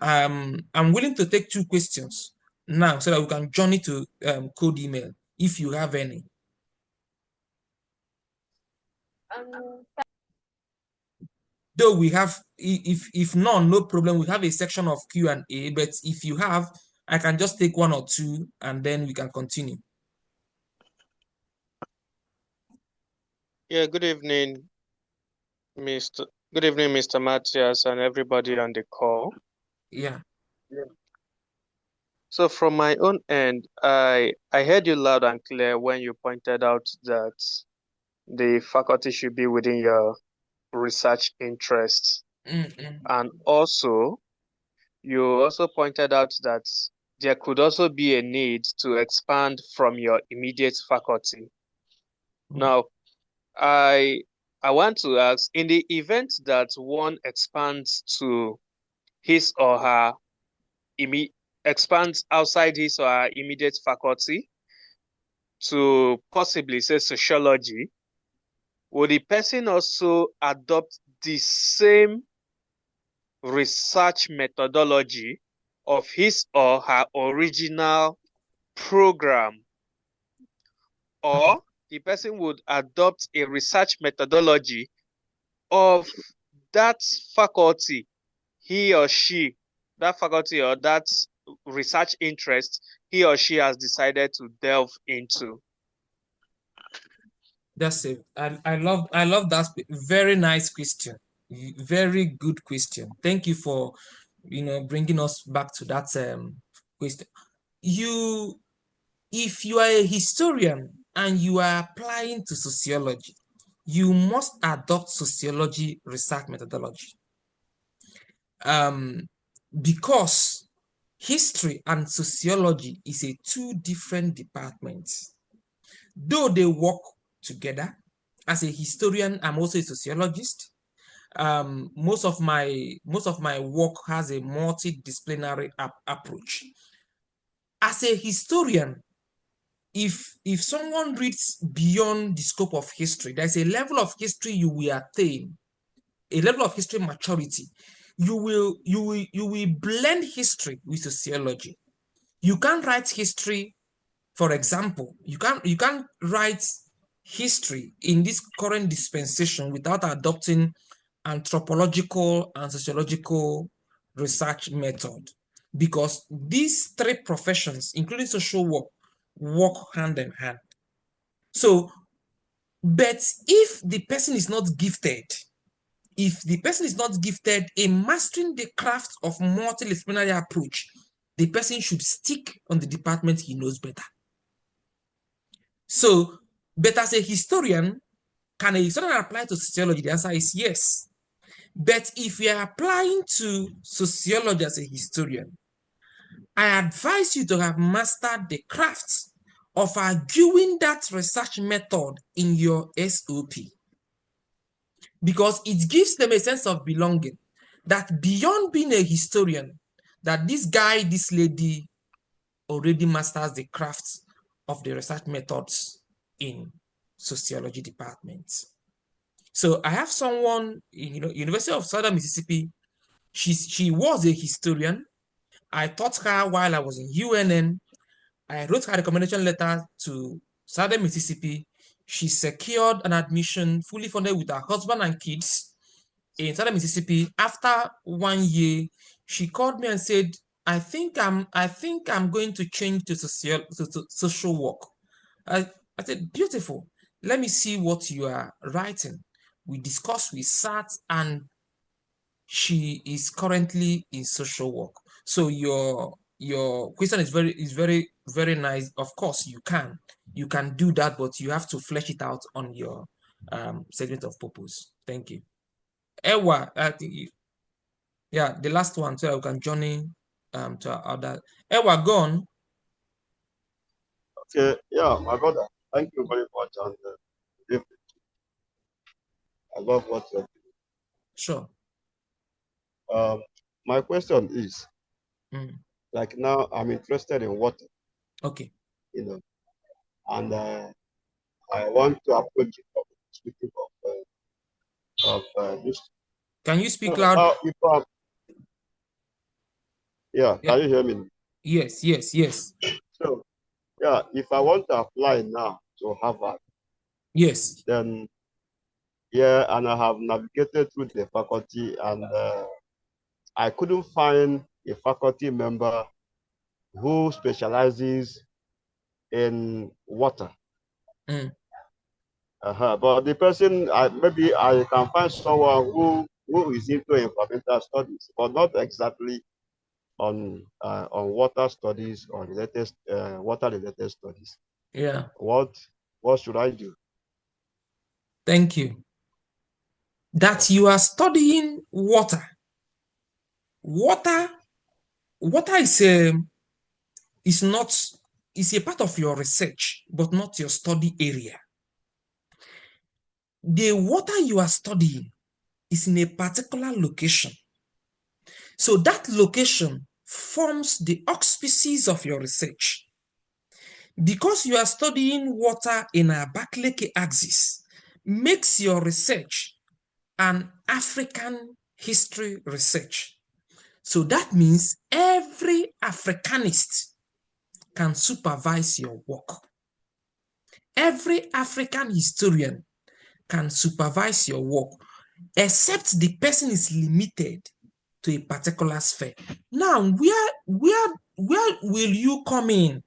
I'm willing to take 2 questions now so that we can journey to code email if you have any. Though we have, if none, no problem. We have a section of Q&A, but if you have, I can just take 1 or 2 and then we can continue. Yeah, good evening, Mr. Matthias and everybody on the call. Yeah. So from my own end, I heard you loud and clear when you pointed out that the faculty should be within your research interests. And also, you also pointed out that there could also be a need to expand from your immediate faculty. Now, I want to ask, in the event that one expands to his or her expands outside his or her immediate faculty to possibly say sociology, would the person also adopt the same research methodology of his or her original program, or the person would adopt a research methodology of that faculty that faculty or that research interest he or she has decided to delve into? That's it. I love that. Very nice question. Very good question. Thank you for bringing us back to that question. If you are a historian and you are applying to sociology, you must adopt sociology research methodology. Because history and sociology is a two different departments, though they work together. As a historian, I'm also a sociologist. Most of my work has a multidisciplinary approach. As a historian, if someone reads beyond the scope of history, there's a level of history you will attain, a level of history maturity. You will blend history with sociology. You can't write history, for example, you can't write history in this current dispensation without adopting anthropological and sociological research method, because these three professions, including social work hand in hand. So, but if the person is not gifted, in mastering the craft of multidisciplinary approach, the person should stick on the department he knows better. So, but as a historian, can a historian apply to sociology? The answer is yes. But if you are applying to sociology as a historian, I advise you to have mastered the craft of arguing that research method in your SOP, because it gives them a sense of belonging, that beyond being a historian, that this guy, this lady already masters the craft of the research methods in sociology departments. So I have someone, University of Southern Mississippi. She was a historian. I taught her while I was in UNN. I wrote her recommendation letter to Southern Mississippi. She secured an admission fully funded with her husband and kids in Southern Mississippi. After 1 year, she called me and said, I think I'm going to change to social work. I said, beautiful. Let me see what you are writing. We discussed, we sat, and she is currently in social work. So your question is very, very nice. Of course, you can do that, but you have to flesh it out on your segment of purpose. Thank you. Ewa, I think yeah, the last one, so I can journey to our other. Ewa, go on. Okay, yeah, my brother, thank you very much. And I love what you're doing. Sure. My question is, Mm. like now I'm interested in water, Okay. And I want to approach it from the perspective of this. Can you speak So loud? now, yeah, can you hear me? Yes. So, yeah, if I want to apply now to Harvard, yes, then yeah, and I have navigated through the faculty, and I couldn't find a faculty member who specializes in water. Mm. But the person, maybe I can find someone who is into environmental studies, but not exactly on water studies or related water related studies. Yeah. What should I do? Thank you. That you are studying water. Water is a part of your research, but not your study area. The water you are studying is in a particular location. So that location forms the auspices of your research. Because you are studying water in a Abakaliki axis, makes your research an African history research. So that means every Africanist can supervise your work. Every African historian can supervise your work, except the person is limited to a particular sphere. Now, where will you come in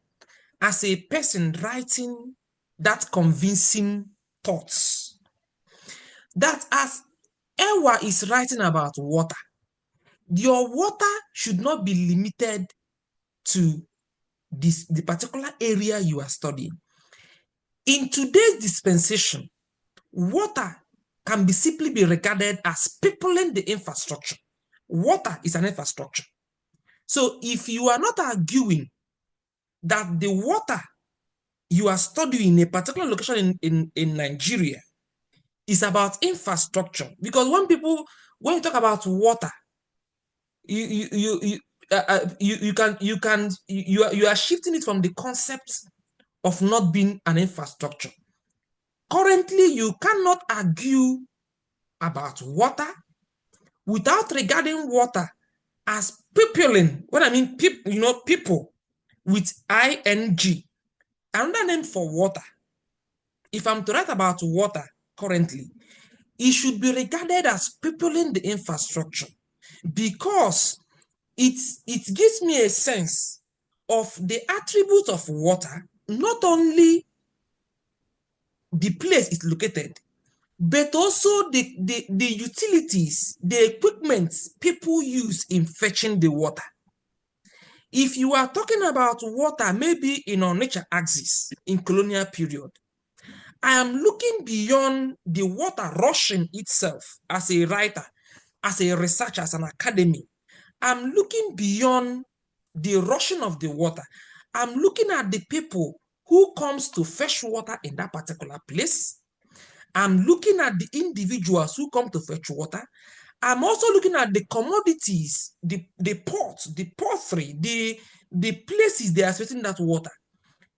as a person writing that convincing thoughts? That as Ewa is writing about water, your water should not be limited to the particular area you are studying. In today's dispensation, water can simply be regarded as peopling the infrastructure. Water is an infrastructure. So if you are not arguing that the water you are studying in a particular location in Nigeria is about infrastructure, because when you talk about water, you are shifting it from the concept of not being an infrastructure. Currently, you cannot argue about water without regarding water as peopling. What I mean, people with ing. Another name for water. If I'm to write about water currently, it should be regarded as peopling the infrastructure, because it gives me a sense of the attributes of water, not only the place it's located, but also the utilities, the equipment people use in fetching the water. If you are talking about water, maybe in our nature axis in colonial period, I am looking beyond the water rushing itself as a writer, as a researcher, as an academy. I'm looking beyond the rushing of the water. I'm looking at the people who comes to fetch water in that particular place. I'm looking at the individuals who come to fetch water. I'm also looking at the commodities, the ports, the porphyry, the places they are fetching that water.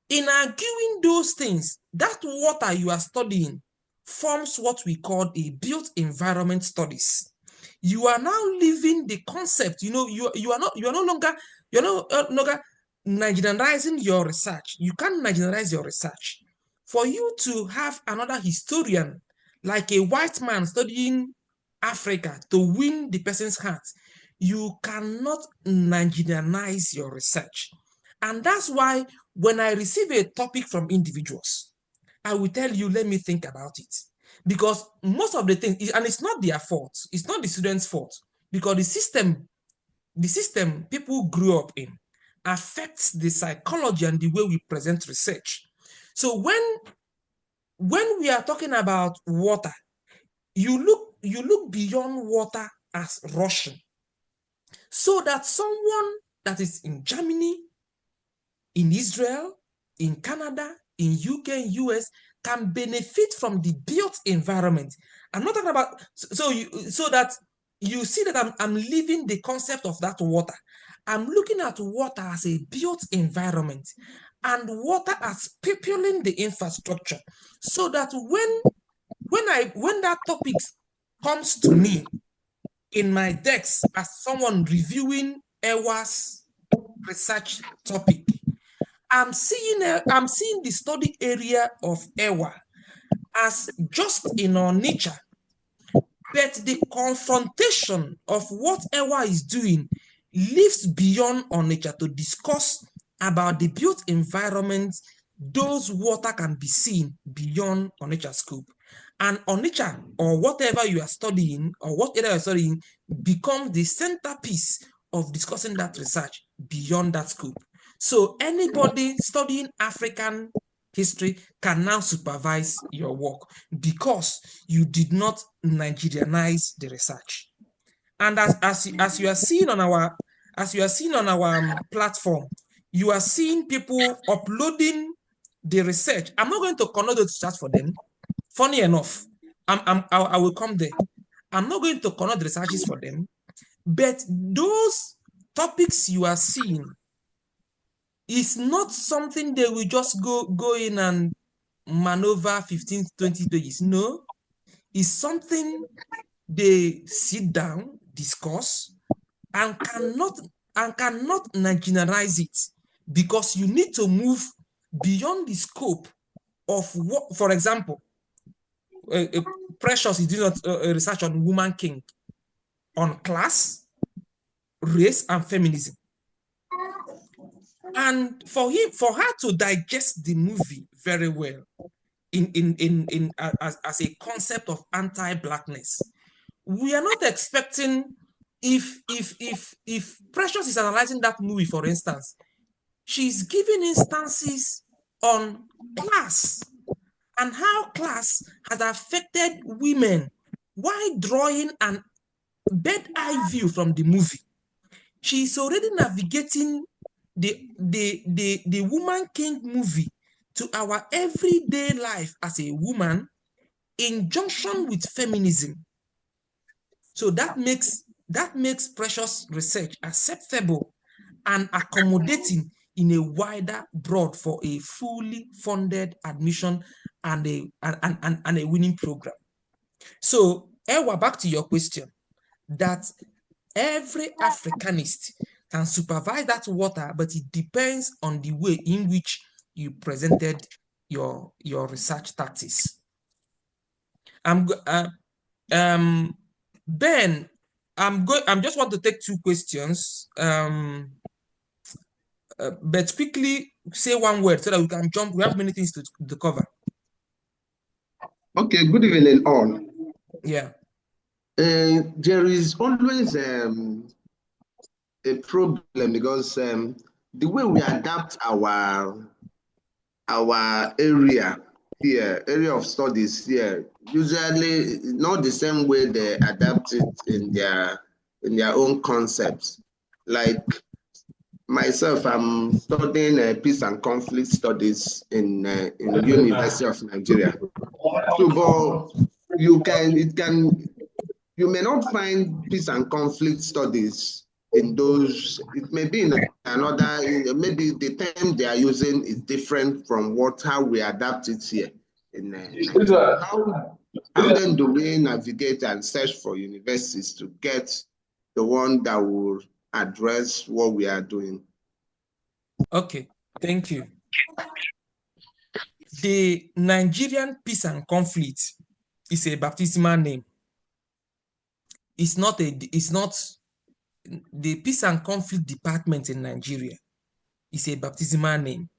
In arguing those things, that water you are studying forms what we call a built environment studies. You are now living the concept. You are no longer Nigerianizing your research. You can't Nigerianize your research. For you to have another historian, like a white man studying Africa, to win the person's heart, you cannot Nigerianize your research. And that's why when I receive a topic from individuals, I will tell you, let me think about it. Because most of the things, and it's not their fault, it's not the students' fault, because the system people grew up in affects the psychology and the way we present research. So when we are talking about water, you look beyond water as rushing, so that someone that is in Germany, in Israel, in Canada, in UK, in US can benefit from the built environment. I'm not talking about so that you see that I'm living the concept of that water. I'm looking at water as a built environment and water as peopling the infrastructure, so that when that topic comes to me in my decks as someone reviewing Ewa's research topic, I'm seeing the study area of Ewa as just in our nature, but the confrontation of what Ewa is doing lives beyond our nature to discuss about the built environment. Those water can be seen beyond our nature scope, and our nature, or whatever you are studying, or whatever you're studying, becomes the centerpiece of discussing that research beyond that scope. So anybody studying African history can now supervise your work because you did not Nigerianize the research. And as you are seeing on our platform, you are seeing people uploading the research. I'm not going to connote the research for them. Funny enough, I will come there. I'm not going to connote the researches for them, but those topics you are seeing is not something they will just go in and maneuver 15, 20 pages. No, it's something they sit down, discuss, and cannot Nigerianize it, because you need to move beyond the scope of what, for example, Precious is doing a research on Woman King, on class, race, and feminism. And for her to digest the movie very well as a concept of anti-blackness, we are not expecting, if Precious is analyzing that movie, for instance, she's giving instances on class and how class has affected women while drawing an bird-eye view from the movie. She's already navigating the Woman King movie to our everyday life as a woman in junction with feminism. So that makes Precious research acceptable and accommodating in a wider broad for a fully funded admission and a winning program. So, Ewa, back to your question, that every Africanist can supervise that water, but it depends on the way in which you presented your research tactics. Ben, I'm just want to take two questions. But quickly say one word so that we can jump. We have many things to cover. Okay, good evening all. Yeah. There is always a problem because the way we adapt our area of studies here, usually not the same way they adapt it in their own concepts. Like myself, I'm studying peace and conflict studies in University of Nigeria. So, but you may not find peace and conflict studies in those. It may be in another. Maybe the term they are using is different from how we adapt it here. How then do we navigate and search for universities to get the one that will address what we are doing? Okay, thank you. The Nigerian Peace and Conflict is a baptismal name. It's not the Peace and Conflict Department in Nigeria. It's a baptismal name.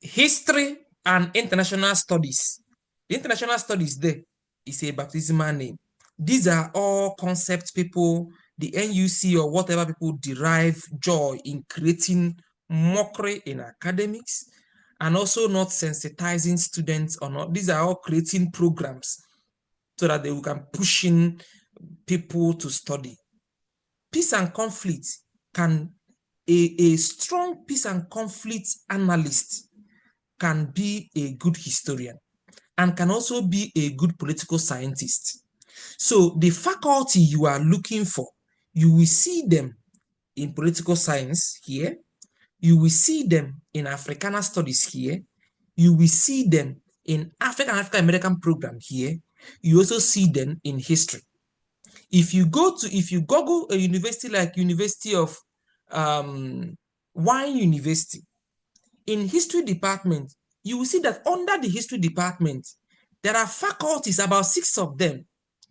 History and International Studies. The International Studies there is a baptismal name. These are all concepts people, the NUC or whatever people derive joy in creating mockery in academics, and also not sensitizing students or not. These are all creating programs so that they can push in people to study. Peace and conflict can, a strong peace and conflict analyst can be a good historian and can also be a good political scientist. So the faculty you are looking for, you will see them in political science here. You will see them in Africana studies here. You will see them in African-American program here. You also see them in history. If you Google a university like University of Wine University, in history department, you will see that under the history department, there are faculties, about 6 of them,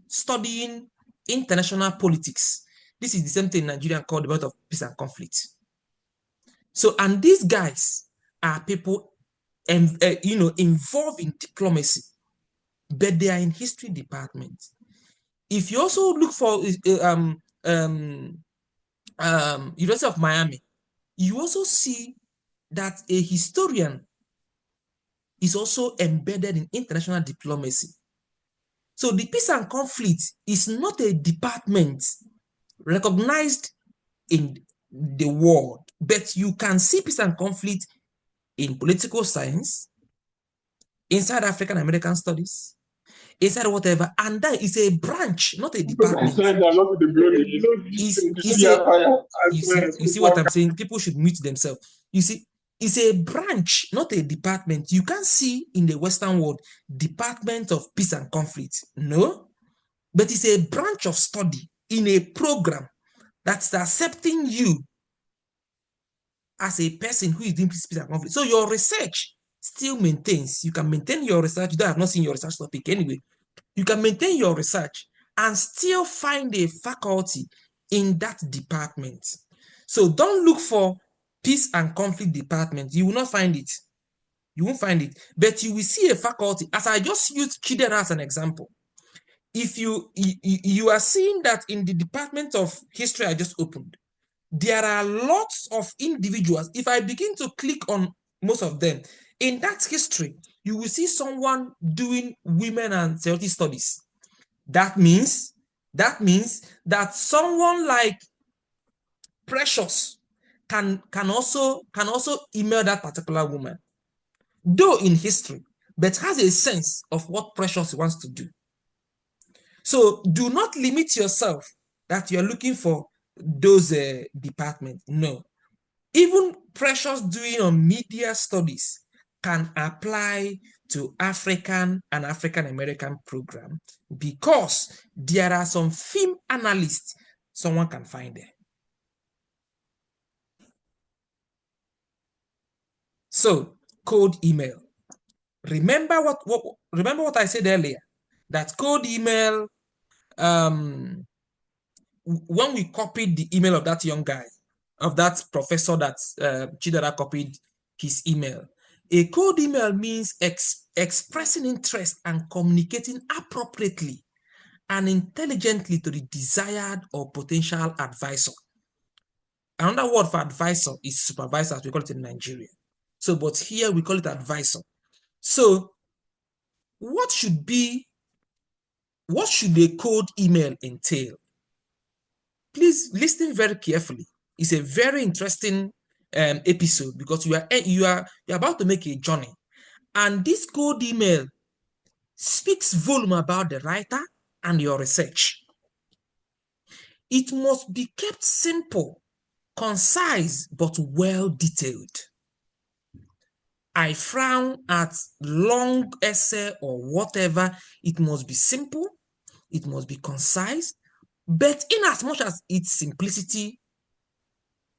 studying international politics. This is the same thing in Nigeria called Department of Peace and Conflict. So, and these guys are people, involved in diplomacy, but they are in history department. If you also look for University of Miami, you also see that a historian is also embedded in international diplomacy. So the peace and conflict is not a department recognized in the world, but you can see peace and conflict in political science, inside African American studies, inside whatever, and that is a branch, not a department. You see what I'm saying? People should mute themselves. You see, it's a branch, not a department. You can't see in the Western world Department of Peace and Conflict. No, but it's a branch of study in a program that's accepting you as a person who is doing peace and conflict. So your research still maintains. You can maintain your research. Though I have not seen your research topic anyway. You can maintain your research and still find a faculty in that department. So don't look for peace and conflict department. You will not find it. You won't find it. But you will see a faculty. As I just used Chidera as an example. If you are seeing that in the Department of History I just opened, there are lots of individuals. If I begin to click on most of them, in that history, you will see someone doing women and sexuality studies. That means that someone like Precious can also email that particular woman, though in history, but has a sense of what Precious wants to do. So do not limit yourself that you're looking for those departments. No. Even Precious doing on media studies can apply to African and African American program because there are some film analysts someone can find there. So cold email. Remember what I said earlier, that cold email, when we copied the email of that young guy, of that professor that Chidera copied his email. A cold email means expressing interest and communicating appropriately and intelligently to the desired or potential advisor. Another word for advisor is supervisor, as we call it in Nigeria. So, but here we call it advisor. So, what should a cold email entail? Please listen very carefully. It's a very interesting episode because you're about to make a journey, and this cold email speaks volume about the writer and your research. It must be kept simple, concise, but well detailed. I frown at long essay or whatever. It must be simple, it must be concise, but in as much as its simplicity,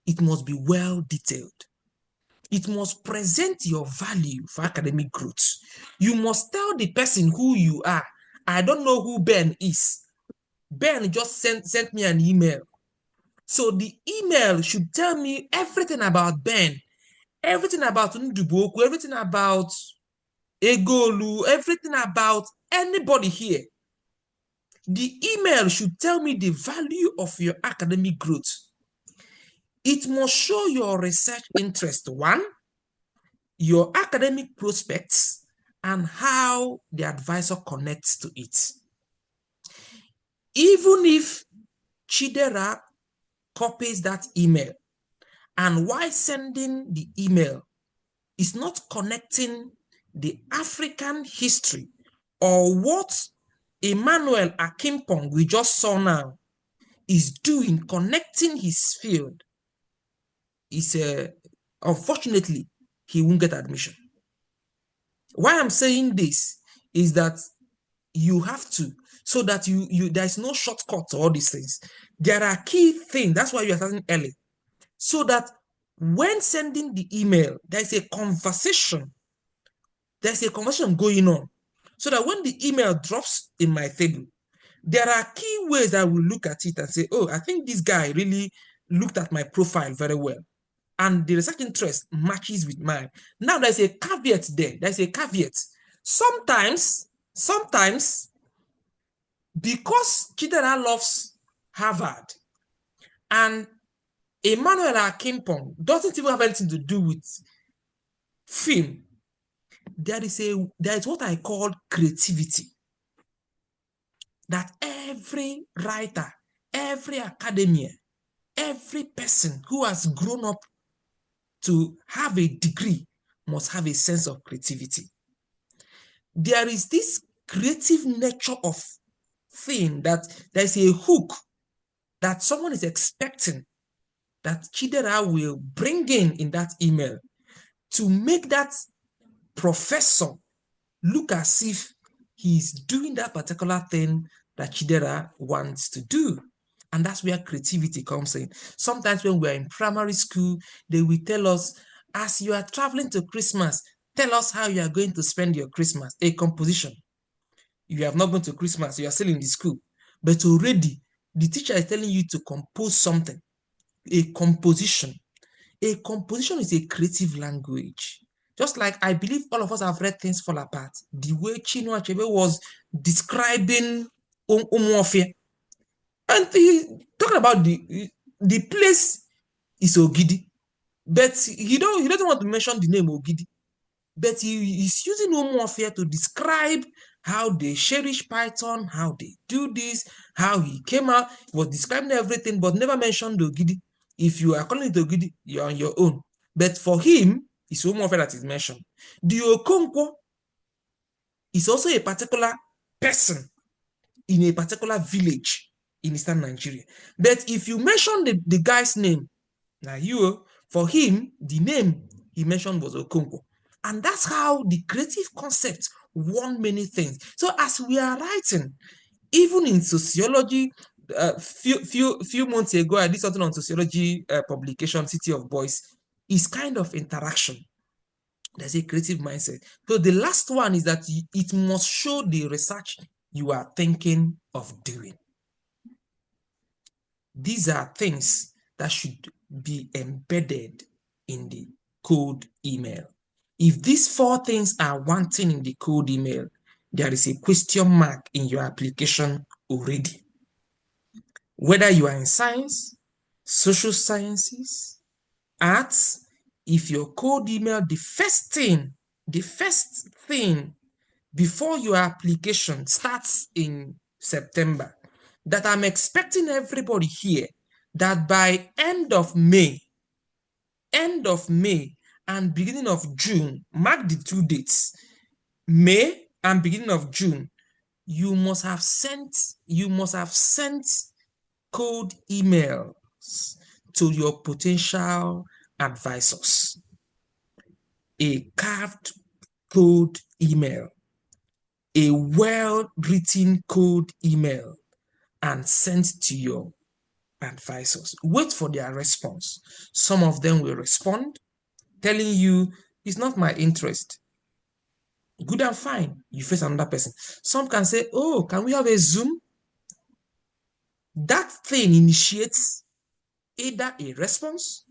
it must be well detailed. It must present your value for academic growth. You must tell the person who you are. I don't know who Ben is. Ben just sent me an email. So the email should tell me everything about Ben, everything about Ndubuoku, everything about Egolu, everything about anybody here. The email should tell me the value of your academic growth. It must show your research interest, one, your academic prospects, and how the advisor connects to it. Even if Chidera copies that email, and while sending the email is not connecting the African history or what Emmanuel Akimpong we just saw now is doing, connecting his field, is unfortunately he won't get admission. Why I'm saying this is that you have to, so that there's no shortcut to all these things. There are key things. That's why you are starting early, so that when sending the email, there's a conversation. There's a conversation going on, so that when the email drops in my table, there are key ways I will look at it and say, oh, I think this guy really looked at my profile very well, and the research interest matches with mine. Now, there's a caveat there. There's a caveat. Sometimes, because Chidera loves Harvard, and Emmanuel Akinpong doesn't even have anything to do with film. There is what I call creativity. That every writer, every academia, every person who has grown up to have a degree must have a sense of creativity. There is this creative nature of thing that there's a hook that someone is expecting that Chidera will bring in that email to make that professor look as if he's doing that particular thing that Chidera wants to do. And that's where creativity comes in. Sometimes when we're in primary school, they will tell us, as you are traveling to Christmas, tell us how you are going to spend your Christmas. A composition. You have not gone to Christmas, you are still in the school. But already, the teacher is telling you to compose something. A composition. A composition is a creative language. Just like I believe all of us have read Things Fall Apart. The way Chinua Achebe was describing Umuofia. And talking about the place is Ogidi. But he doesn't want to mention the name Ogidi. But he is using Umuofia to describe how they cherish Python, how they do this, how he came out. He was describing everything, but never mentioned Ogidi. If you are calling it Ogidi, you're on your own. But for him, it's Umuofia that is mentioned. The Okonkwo is also a particular person in a particular village in Eastern Nigeria. But if you mention the guy's name, now for him, the name he mentioned was Okonkwo. And that's how the creative concept won many things. So as we are writing, even in sociology, few months ago, I did something on sociology publication, City of Boys, is kind of interaction. There's a creative mindset. So the last one is that it must show the research you are thinking of doing. These are things that should be embedded in the cold email. If these 4 things are wanting in the cold email, there is a question mark in your application already. Whether you are in science, social sciences, arts, if your cold email, the first thing before your application starts in September, that I'm expecting everybody here that by end of May and beginning of June, mark the 2 dates, May and beginning of June, you must have sent cold emails to your potential advisors. A carved cold email, a well-written cold email, and sent to your advisors. Wait for their response. Some of them will respond, telling you, it's not my interest. Good and fine. You face another person. Some can say, oh, can we have a Zoom? That thing initiates either a response,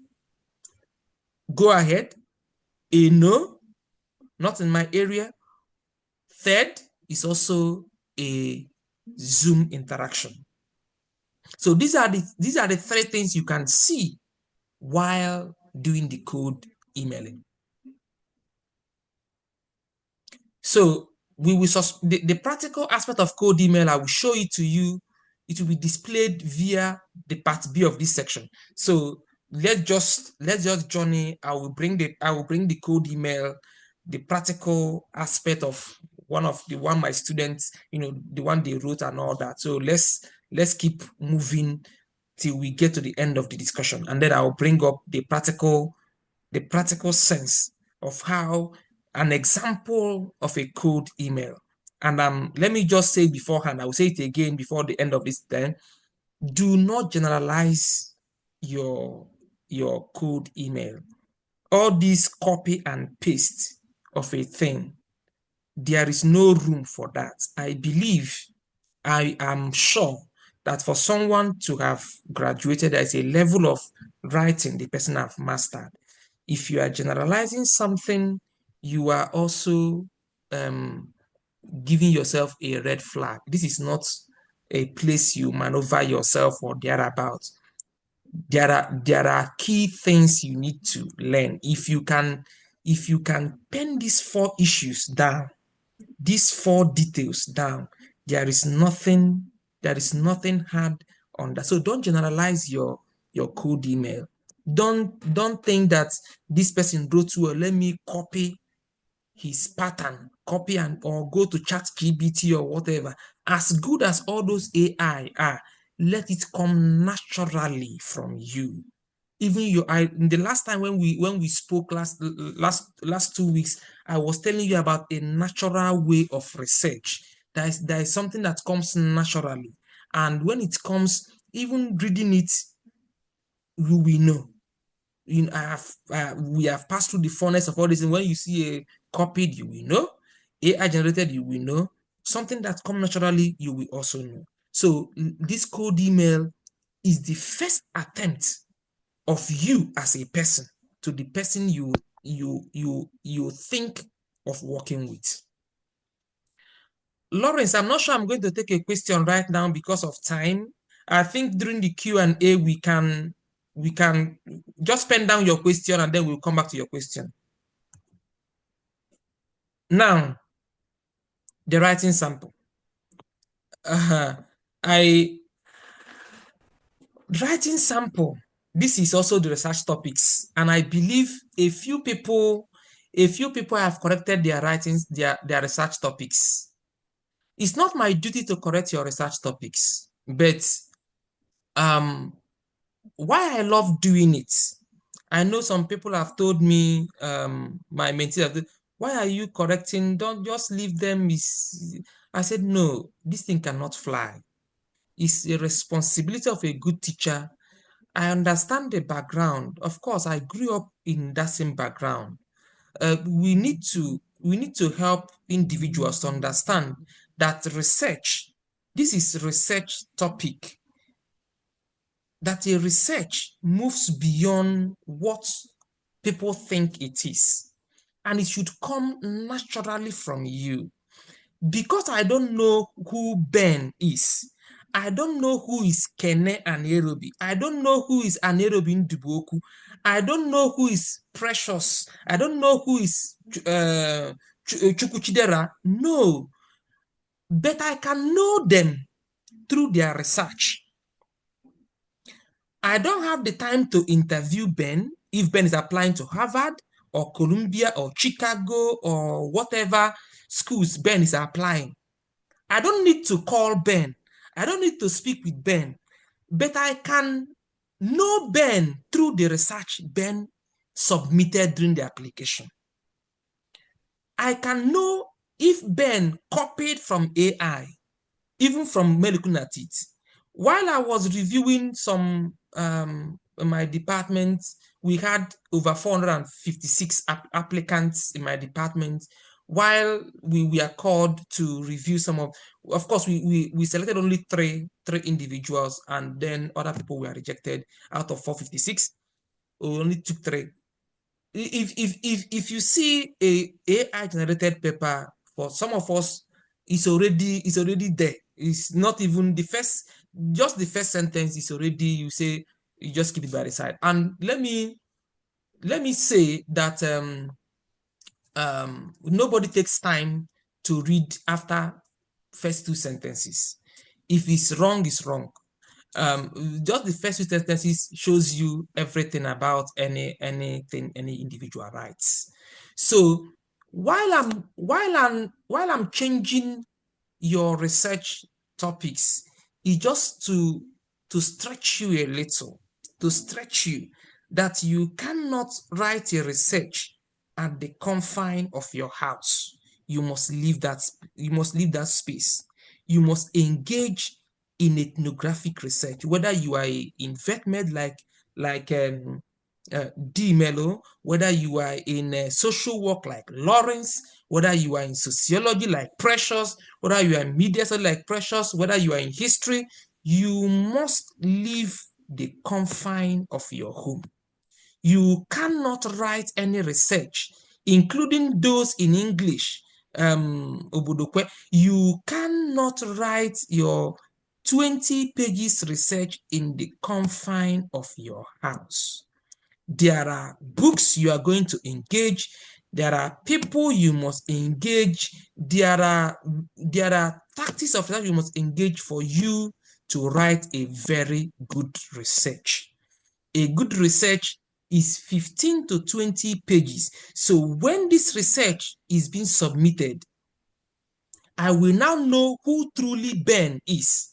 go ahead, a no, not in my area. Third is also a Zoom interaction. So these are the 3 things you can see while doing the cold emailing. So we will the practical aspect of cold email, I will show it to you. It will be displayed via the part B of this section. So let's just journey. I will bring the cold email, the practical aspect of one my students, the one they wrote and all that. So let's keep moving till we get to the end of the discussion, and then I'll bring up the practical sense of how an example of a cold email. And let me just say beforehand, I will say it again before the end of this then, do not generalize your cold email. All this copy and paste of a thing, there is no room for that. I am sure that for someone to have graduated, there is a level of writing the person have mastered. If you are generalizing something, you are also giving yourself a red flag. This is not a place you maneuver yourself or thereabouts. there are key things you need to learn. If you can pen these 4 issues down, these 4 details down, there is nothing hard on that. So don't generalize your cold email. Don't think that this person wrote well, let me copy his pattern, copy or go to ChatGPT or whatever. As good as all those AI are, let it come naturally from you. Even the last time when we spoke last 2 weeks, I was telling you about a natural way of research. There is something that comes naturally, and when it comes, even reading it, you will know. We have passed through the furnace of all this, and when you see a copied, you will know. AI generated, you will know. Something that comes naturally, you will also know. So this cold email is the first attempt of you as a person to the person you think of working with. Lawrence, I'm not sure I'm going to take a question right now because of time. I think during the Q&A we can just pen down your question and then we'll come back to your question. Now, the writing sample. Writing sample, this is also the research topics, and I believe a few people have corrected their writings, their research topics. It's not my duty to correct your research topics, but why I love doing it. I know some people have told me, my mentees, why are you correcting? Don't just leave them. I said, no, this thing cannot fly. It's a responsibility of a good teacher. I understand the background. Of course, I grew up in that same background. We need to help individuals to understand that research, this is a research topic, that a research moves beyond what people think it is, and it should come naturally from you. Because I don't know who Ben is, I don't know who is Kene Anerobi, I don't know who is Anerobi Ndubuoku, I don't know who is Precious, I don't know who is Chukwuchidera. No, but I can know them through their research. I don't have the time to interview Ben if Ben is applying to Harvard or Columbia or Chicago or whatever schools Ben is applying. I don't need to call Ben. I don't need to speak with Ben, but I can know Ben through the research Ben submitted during the application. I can know if Ben copied from AI, even from Melikunatit. While I was reviewing some, in my department, we had over 456 applicants in my department. While we were called to review some of course, we selected only three individuals, and then other people were rejected out of 456. We only took 3. If you see a AI generated paper, for some of us, it's already there. It's not even the first, just the first sentence is already, you say, you just keep it by the side. And let me say that nobody takes time to read after first 2 sentences. If it's wrong, it's wrong. Just the first 2 sentences shows you everything about anything any individual writes. So while I'm changing your research topics, is just to stretch you a little, to stretch you that you cannot write a research at the confine of your house. You must leave that space. You must engage in ethnographic research, whether you are in VetMed like D. Mello, whether you are in social work like Lawrence, whether you are in sociology like Precious, whether you are in media studies like Precious, whether you are in history, you must leave the confine of your home. You cannot write any research, including those in English, Obudokwe. You cannot write your 20 pages research in the confine of your house. There are books you are going to engage. There are people you must engage. There are tactics of that you must engage for you to write a very good research. A good research is 15 to 20 pages. So when this research is being submitted, I will now know who truly Ben is.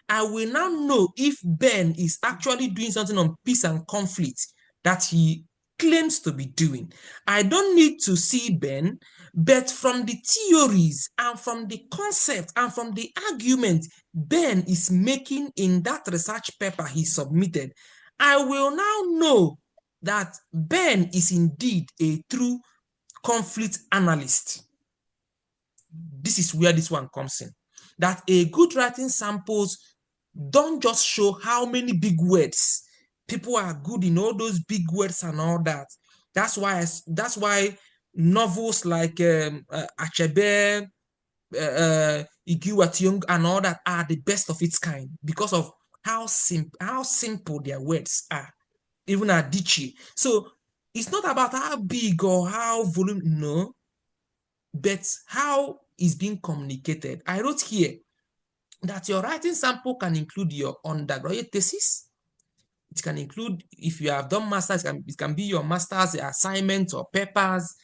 I will now know if Ben is actually doing something on peace and conflict that he claims to be doing. I don't need to see Ben, but from the theories and from the concept and from the argument Ben is making in that research paper he submitted, I will now know that Ben is indeed a true conflict analyst. This is where this one comes in. That a good writing samples don't just show how many big words. People are good in all those big words and all that. That's why novels like Achebe, Iguationg and all that are the best of its kind because of how simple their words are. Even Adichie. So it's not about how big or how volume, no, but how is being communicated. I wrote here that your writing sample can include your undergraduate thesis. It can include, if you have done masters, it can be your master's assignments or papers,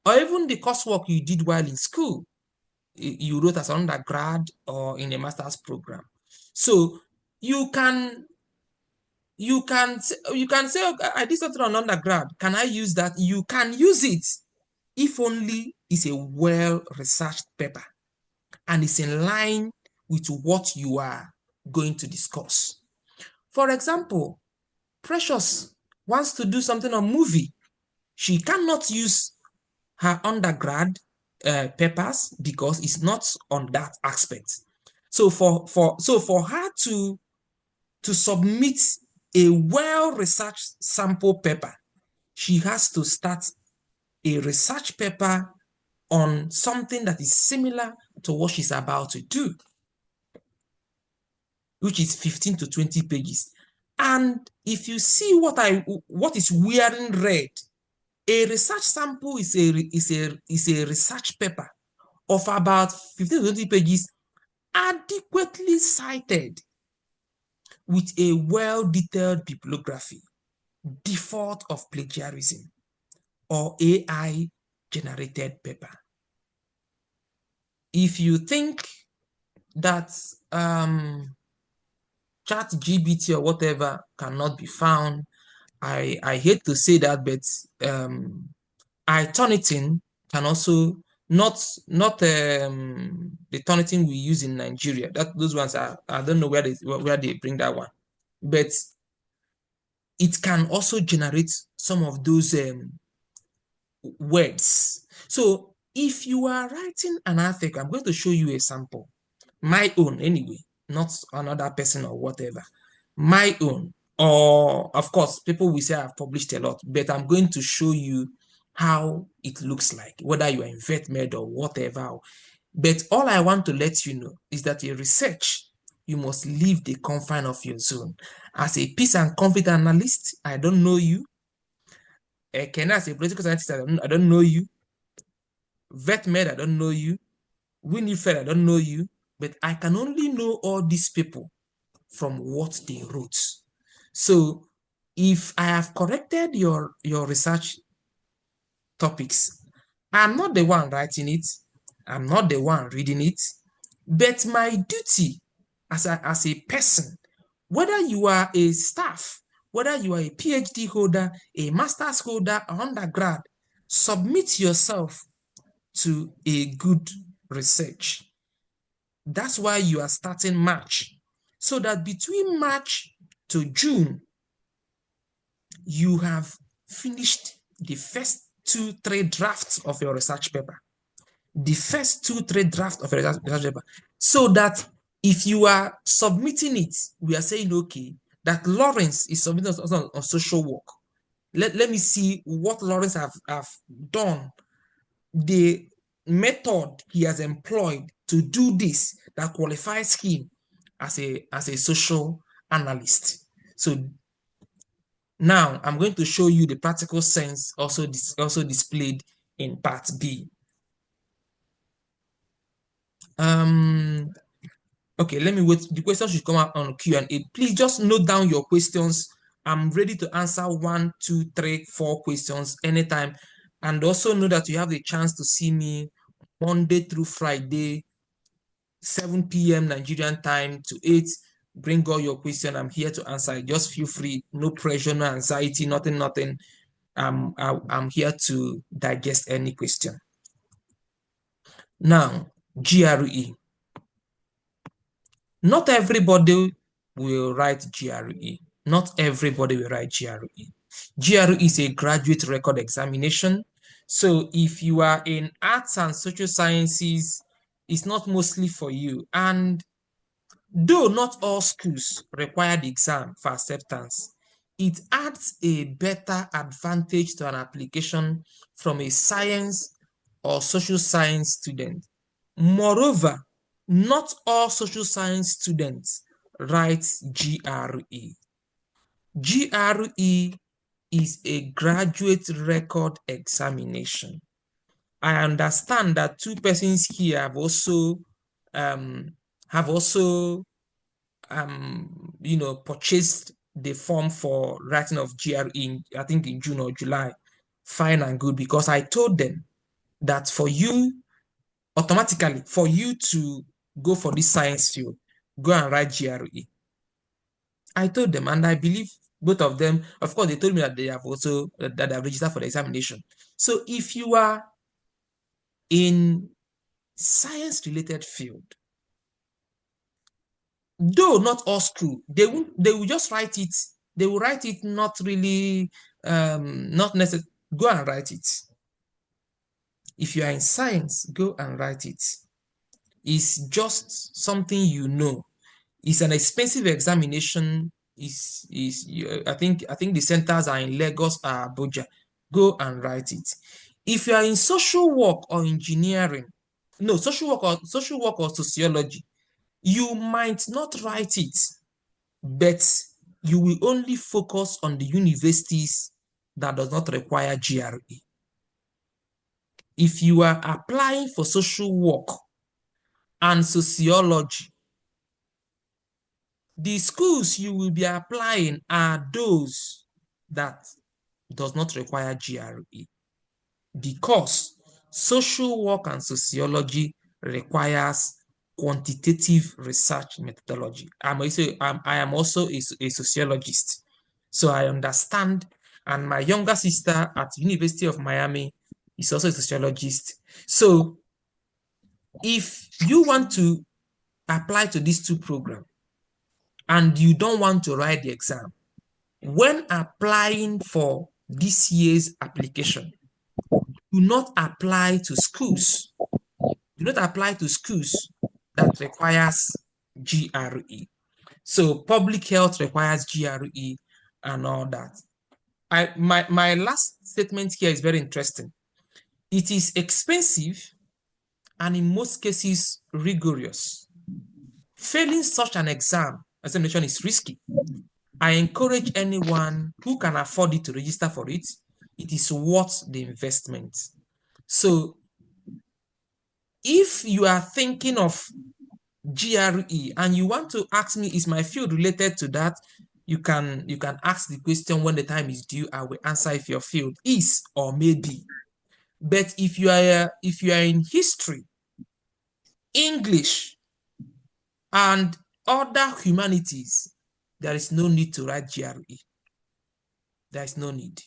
or even the coursework you did while in school. You wrote as an undergrad or in a master's program. So you can say, okay, I did something on undergrad. Can I use that? You can use it if only it's a well-researched paper and it's in line with what you are going to discuss. For example, Precious wants to do something on movie. She cannot use her undergrad papers because it's not on that aspect. So for her to submit a well-researched sample paper, she has to start a research paper on something that is similar to what she's about to do, which is 15 to 20 pages. And if you see what is wearing red, a research sample is a research paper of about 15 to 20 pages, adequately cited with a well-detailed bibliography, default of plagiarism, or AI-generated paper. If you think that ChatGPT or whatever cannot be found, I hate to say that, but iTurnitin can also not the Turnitin we use in Nigeria. Those ones are, I don't know where they bring that one, but it can also generate some of those words. So if you are writing an article, I'm going to show you a sample, my own anyway, not another person or whatever, my own. Or of course, people will say I've published a lot, but I'm going to show you how it looks like, whether you are in VetMed or whatever. But all I want to let you know is that in research, you must leave the confine of your zone. As a peace and conflict analyst, I don't know you. Ken, as a political scientist, I don't know you. VetMed, I don't know you. Winifred, I don't know you. But I can only know all these people from what they wrote. So if I have corrected your research topics, I'm not the one writing it, I'm not the one reading it, but my duty as a person, whether you are a staff, whether you are a PhD holder, a master's holder, or undergrad, submit yourself to a good research. That's why you are starting March, so that between March to June, you have finished the first 2-3 drafts of your research paper. The first 2-3 drafts of your research paper. So that if you are submitting it, we are saying, okay, that Lawrence is submitting on social work. Let me see what Lawrence have done, the method he has employed to do this that qualifies him as a social analyst. So now I'm going to show you the practical sense also displayed in part B. Okay, let me wait. The questions should come out on Q&A. Please just note down your questions. I'm ready to answer 1, 2, 3, 4 questions anytime. And also know that you have the chance to see me Monday through Friday, 7 p.m. Nigerian time to 8. Bring all your question. I'm here to answer. Just feel free. No pressure, no anxiety, nothing. I'm here to digest any question. Now, GRE. Not everybody will write GRE. Not everybody will write GRE. GRE is a graduate record examination. So if you are in arts and social sciences, it's not mostly for you. And though not all schools require the exam for acceptance, it adds a better advantage to an application from a science or social science student. Moreover, not all social science students write GRE. GRE is a graduate record examination. I understand that 2 persons here have also purchased the form for writing of GRE I think in June or July. Fine and good, because I told them that for you, automatically, for you to go for this science field, go and write GRE. I told them, and I believe both of them, of course, they told me that they have also that they have registered for the examination. So if you are in science-related field, though not all school, they will just write it. They will write it not really, not necessary. Go and write it. If you are in science, go and write it. It's just something you know. It's an expensive examination. I think the centers are in Lagos or Abuja. Go and write it. If you are in social work or engineering, no, social work or sociology, you might not write it, but you will only focus on the universities that does not require GRE. If you are applying for social work and sociology, the schools you will be applying are those that does not require GRE, because social work and sociology requires quantitative research methodology. I am also a sociologist, so I understand. And my younger sister at University of Miami is also a sociologist. So if you want to apply to these 2 programs and you don't want to write the exam, when applying for this year's application, do not apply to schools. Do not apply to schools that requires GRE. So public health requires GRE and all that. My last statement here is very interesting. It is expensive and in most cases rigorous. Failing such an examination is risky. I encourage anyone who can afford it to register for it. It is worth the investment. So if you are thinking of GRE and you want to ask me, is my field related to that? You can ask the question when the time is due. I will answer if your field is or maybe. But if you are in history, English, and other humanities, there is no need to write GRE. There is no need.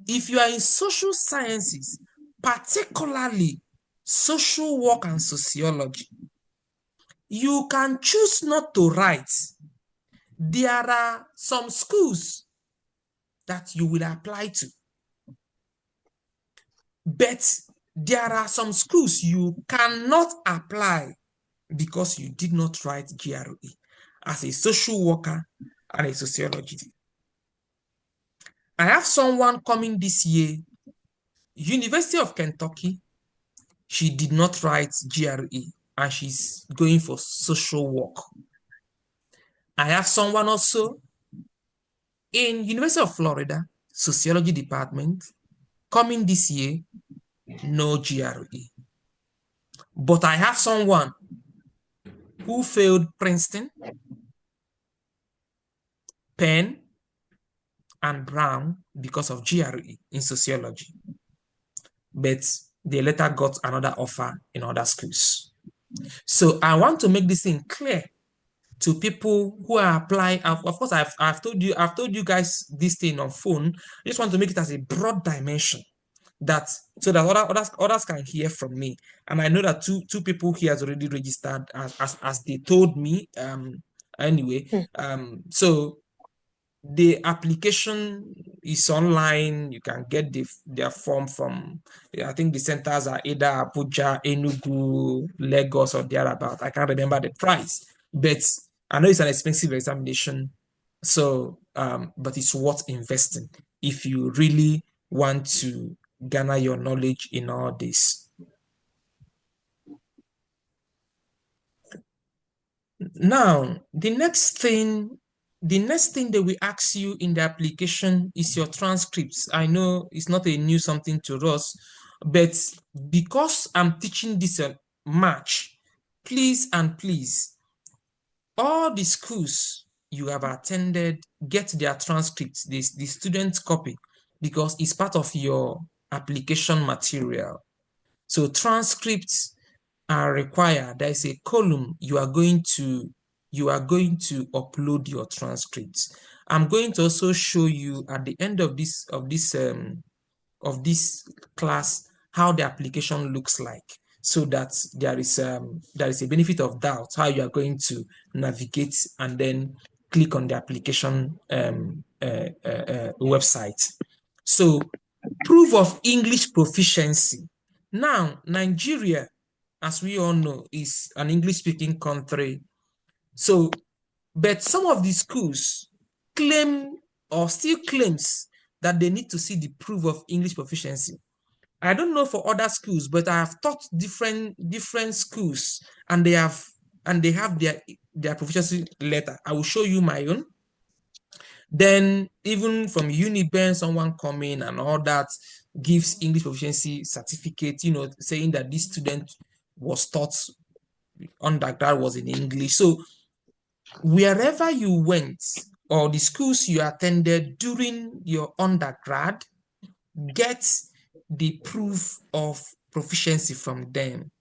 If you are in social sciences, particularly social work and sociology, you can choose not to write. There are some schools that you will apply to, but there are some schools you cannot apply because you did not write GRE as a social worker and a sociologist. I have someone coming this year, University of Kentucky. She did not write GRE and she's going for social work. I have someone also in University of Florida, sociology department, coming this year, no GRE. But I have someone who failed Princeton, Penn, and Brown because of GRE in sociology. But they later got another offer in other schools. So I want to make this thing clear to people who are applying. Of course, I've told you guys this thing on phone. I just want to make it as a broad dimension, that so that others can hear from me. And I know that two people here has already registered as they told me. Anyway, so the application is online. You can get their form from, I think the centers are either Abuja, Enugu, Lagos, or thereabout. I can't remember the price, but I know it's an expensive examination. So, but it's worth investing if you really want to garner your knowledge in all this. Now, the next thing that we ask you in the application is your transcripts. I know it's not a new something to us, but because I'm teaching this March, please, all the schools you have attended, get their transcripts, the student copy, because it's part of your application material. So transcripts are required. There is a column you are going to upload your transcripts. I'm going to also show you at the end of this class how the application looks like, so that there is a benefit of doubt how you are going to navigate and then click on the application website. So, proof of English proficiency. Now, Nigeria, as we all know, is an English-speaking country. So, but some of the schools claim or still claims that they need to see the proof of English proficiency. I don't know for other schools, but I have taught different schools, and they have their proficiency letter. I will show you my own. Then even from Uniben, someone coming and all that gives English proficiency certificate, saying that this student was taught undergrad was in English. So wherever you went or the schools you attended during your undergrad, get the proof of proficiency from them.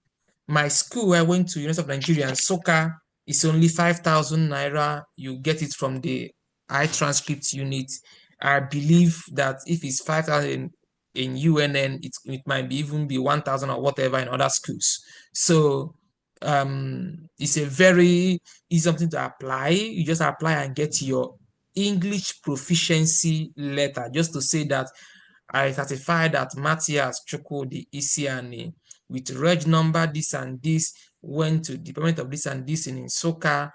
My school, I went to University of Nigeria, Nsukka, it's only 5,000 naira. You get it from the iTranscript unit. I believe that if it's 5,000 in UNN, it might even be 1,000 or whatever in other schools. So it's a very easy something to apply. You just apply and get your English proficiency letter, just to say that I certify that Matthias Chukwudi Isiani with reg number this and this went to department of this and this in Nsukka,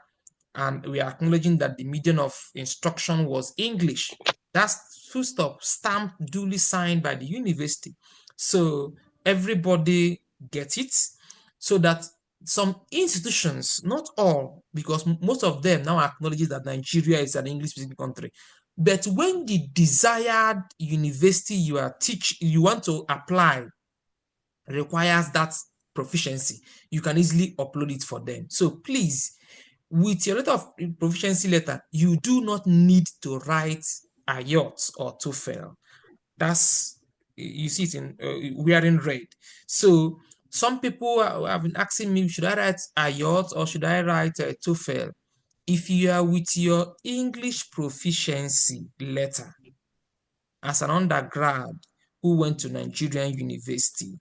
and we are acknowledging that the medium of instruction was English. That's full stop, stamped, duly signed by the university. So everybody gets it, so that some institutions, not all, because most of them now acknowledge that Nigeria is an English-speaking country. But when the desired university you want to apply requires that proficiency, you can easily upload it for them. So please, with your letter of proficiency letter, you do not need to write IELTS or TOEFL. That's, you see it in we are in red. So some people have been asking me, should I write IELTS or should I write TOEFL? If you are with your English proficiency letter as an undergrad who went to Nigerian university,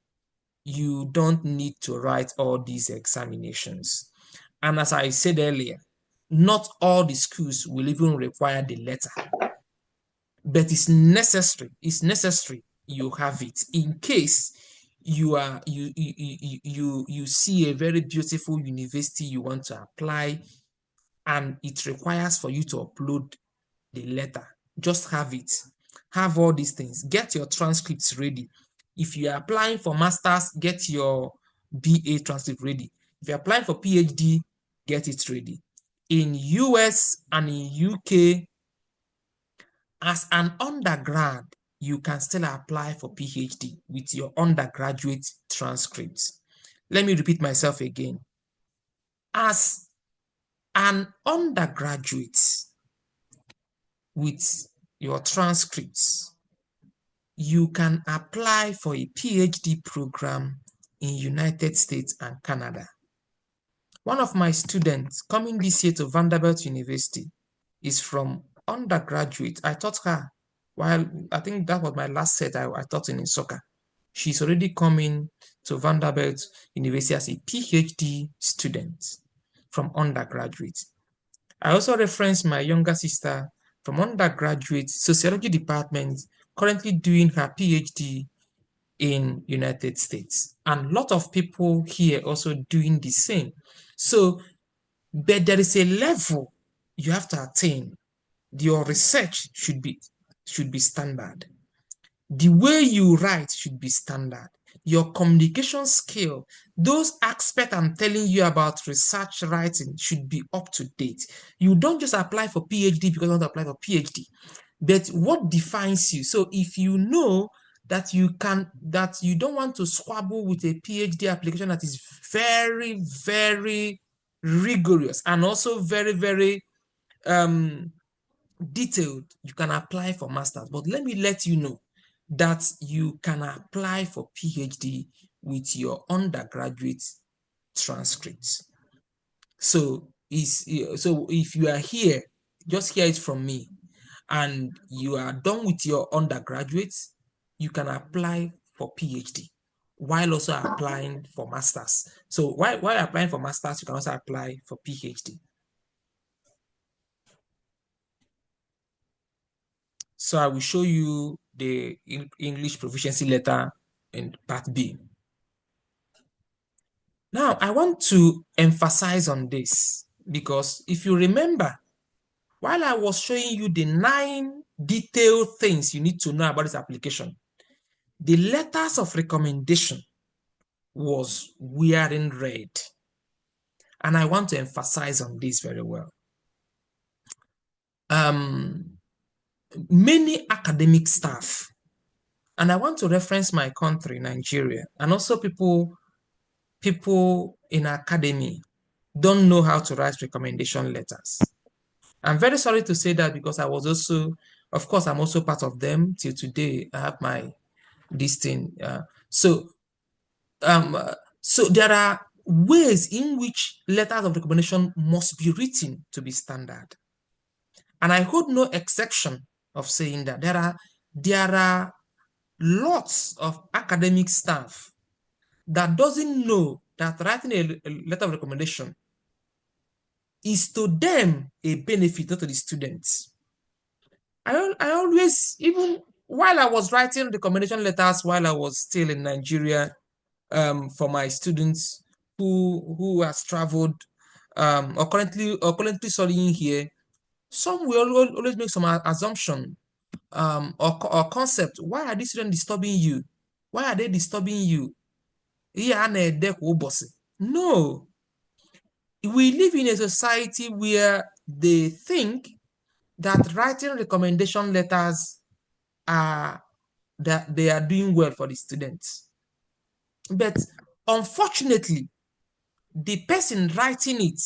you don't need to write all these examinations. And as I said earlier, not all the schools will even require the letter, but it's necessary. It's necessary you have it in case you see a very beautiful university you want to apply, and it requires for you to upload the letter. Just have it. Have all these things. Get your transcripts ready. If you are applying for masters, get your BA transcript ready. If you're applying for PhD, get it ready. In US and in UK, as an undergrad, you can still apply for PhD with your undergraduate transcripts. Let me repeat myself again. As an undergraduate with your transcripts, you can apply for a PhD program in United States and Canada. One of my students coming this year to Vanderbilt University is from undergraduate. I taught her while I think that was my last set I taught in soccer. She's already coming to Vanderbilt University as a PhD student from undergraduate. I also referenced my younger sister from undergraduate sociology department, currently doing her PhD in United States. And a lot of people here also doing the same. So, but there is a level you have to attain. Your research should be standard. The way you write should be standard. Your communication skill, those aspects I'm telling you about research writing should be up to date. You don't just apply for PhD because you want to apply for PhD, but what defines you? So if you know that you don't want to squabble with a PhD application that is very, very rigorous and also very, very detailed, you can apply for masters. But let me let you know that you can apply for PhD with your undergraduate transcripts. So if you are here, just hear it from me, and you are done with your undergraduates, you can apply for PhD while also applying for masters. So while applying for masters, you can also apply for PhD. So I will show you the English proficiency letter in part B. Now, I want to emphasize on this because if you remember, while I was showing you the 9 detailed things you need to know about this application, the letters of recommendation was wearing red. And I want to emphasize on this very well. Many academic staff, and I want to reference my country, Nigeria, and also people in academy don't know how to write recommendation letters. I'm very sorry to say that because I was also, of course, I'm also part of them till today. I have this thing. So there are ways in which letters of recommendation must be written to be standard. And I hold no exception of saying that there are lots of academic staff that doesn't know that writing a letter of recommendation is to them a benefit, not to the students. I always, even while I was writing recommendation letters while I was still in Nigeria, for my students who has traveled or currently studying here, some will always make some assumption or concept. Why are these students disturbing you? Why are they disturbing you? No. We live in a society where they think that writing recommendation letters that they are doing well for the students. But unfortunately, the person writing it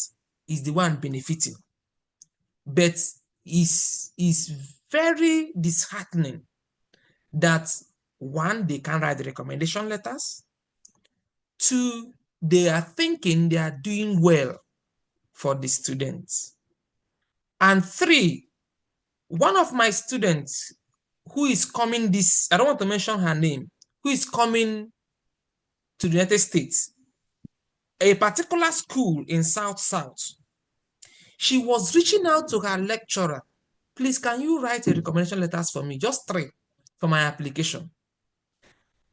is the one benefiting. But is very disheartening that 1, they can't write the recommendation letters. 2, they are thinking they are doing well for the students. And 3, one of my students who is coming this, I don't want to mention her name, who is coming to the United States, a particular school in South, she was reaching out to her lecturer, please, can you write a recommendation letters for me, just 3 for my application?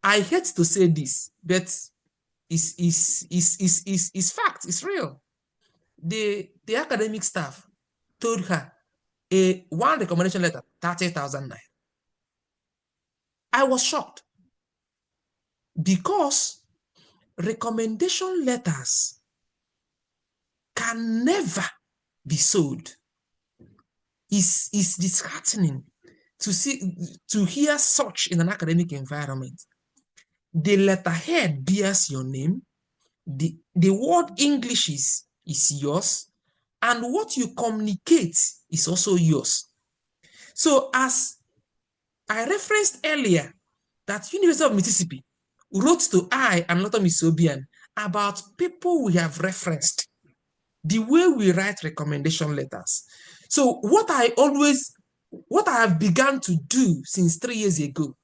I hate to say this, but it's fact, it's real. The academic staff told her one recommendation letter, 30,000 naira. I was shocked because recommendation letters can never be sold. It's disheartening to hear such in an academic environment. The letterhead bears your name, the word English is yours, and what you communicate is also yours. So as I referenced earlier, that University of Mississippi wrote to I and Lotomi Sobian about people we have referenced, the way we write recommendation letters. So what I have begun to do since 3 years ago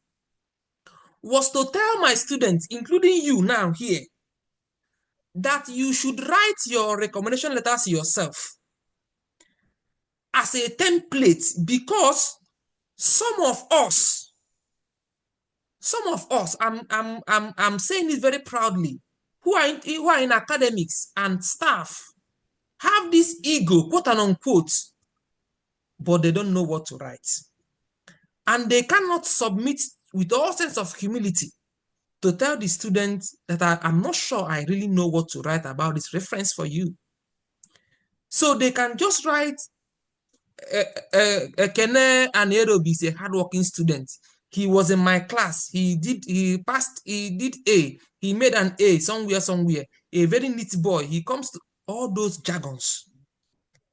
was to tell my students, including you now here, that you should write your recommendation letters yourself as a template, because some of us, I'm saying it very proudly, who are in academics and staff, have this ego, quote and unquote, but they don't know what to write. And they cannot submit with all sense of humility to tell the student that I'm not sure I really know what to write about this reference for you. So they can just write, Ekene Anierobi is a hardworking student. He was in my class. He did A. He made an A somewhere. A very neat boy. He comes to all those jargons.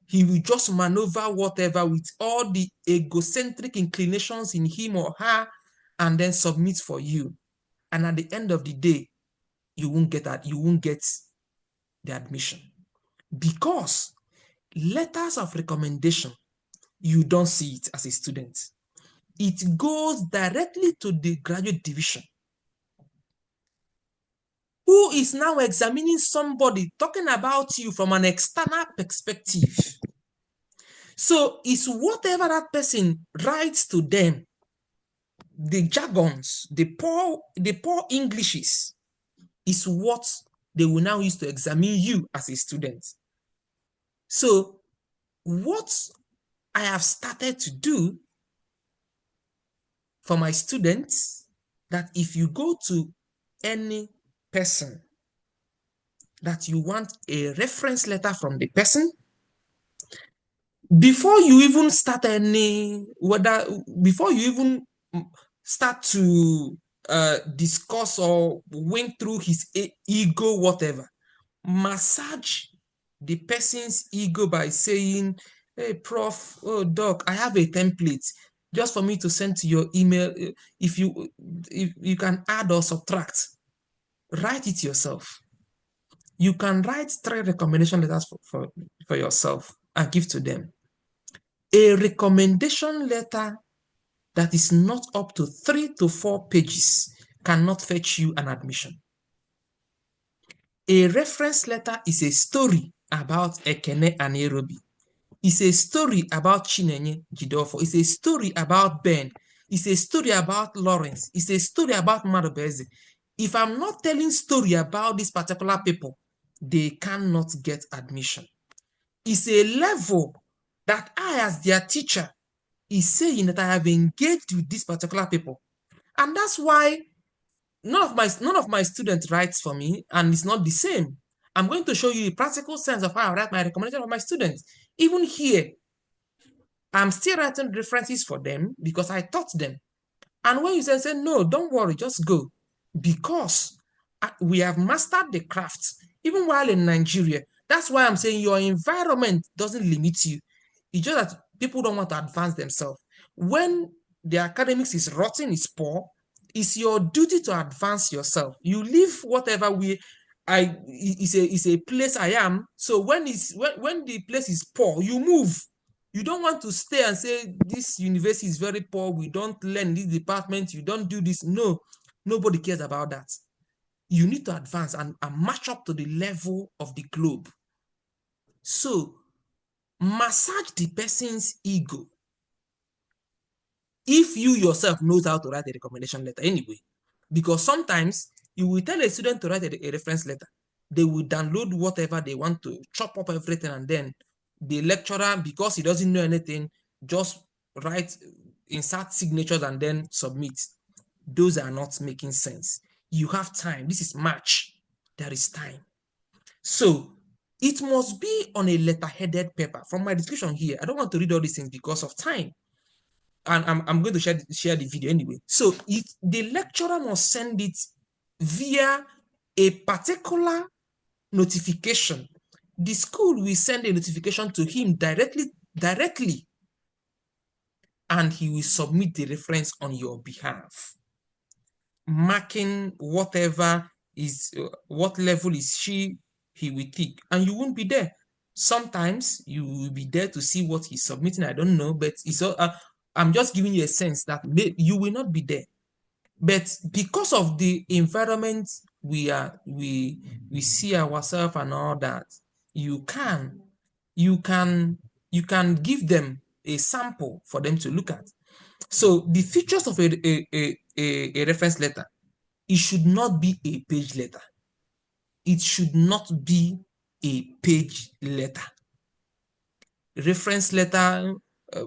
He will just maneuver whatever with all the egocentric inclinations in him or her, and then submit for you. And at the end of the day, you won't get that. You won't get the admission, because letters of recommendation, you don't see it as a student. It goes directly to the graduate division, who is now examining somebody, talking about you from an external perspective. So it's whatever that person writes to them, the jargons, the poor Englishes, is what they will now use to examine you as a student. So what I have started to do for my students, that if you go to any person that you want a reference letter from the person, before you even start before you even start to discuss or went through his ego, whatever, massage the person's ego by saying, hey, Prof, oh, Doc, I have a template just for me to send to your email. If you can add or subtract, write it yourself. You can write 3 recommendation letters for yourself and give to them. A recommendation letter that is not up to 3 to 4 pages cannot fetch you an admission. A reference letter is a story about Ekene Anierobi. It's a story about Chinenye Jidofo. It's a story about Ben. It's a story about Lawrence. It's a story about Madubeze. If I'm not telling story about these particular people, they cannot get admission. It's a level that I, as their teacher, is saying that I have engaged with these particular people. And that's why none of my students writes for me, and it's not the same. I'm going to show you the practical sense of how I write my recommendation for my students. Even here, I'm still writing references for them because I taught them. And when you say no, don't worry, just go. Because we have mastered the craft, even while in Nigeria. That's why I'm saying your environment doesn't limit you. It's just that people don't want to advance themselves. When the academics is rotten, is poor, it's your duty to advance yourself. You leave whatever is a place I am. So when the place is poor, you move. You don't want to stay and say this university is very poor. We don't learn this department. You don't do this. No, nobody cares about that. You need to advance and match up to the level of the globe. So massage the person's ego. If you yourself knows how to write a recommendation letter anyway, because sometimes you will tell a student to write a reference letter. They will download whatever they want to, chop up everything, and then the lecturer, because he doesn't know anything, just insert signatures and then submit. Those are not making sense. You have time. This is March. There is time. So It must be on a letter-headed paper. From my description here, I don't want to read all these things because of time. And I'm going to share the video anyway. So the lecturer must send it via a particular notification. The school will send a notification to him directly, and he will submit the reference on your behalf, marking whatever is, what level is he will take, and you won't be there. Sometimes you will be there to see what he's submitting. I don't know, but it's I'm just giving you a sense that you will not be there. But because of the environment we see ourselves and all that, you can give them a sample for them to look at. So the features of a reference letter, it should not be a page letter. It should not be a page letter. Reference letter,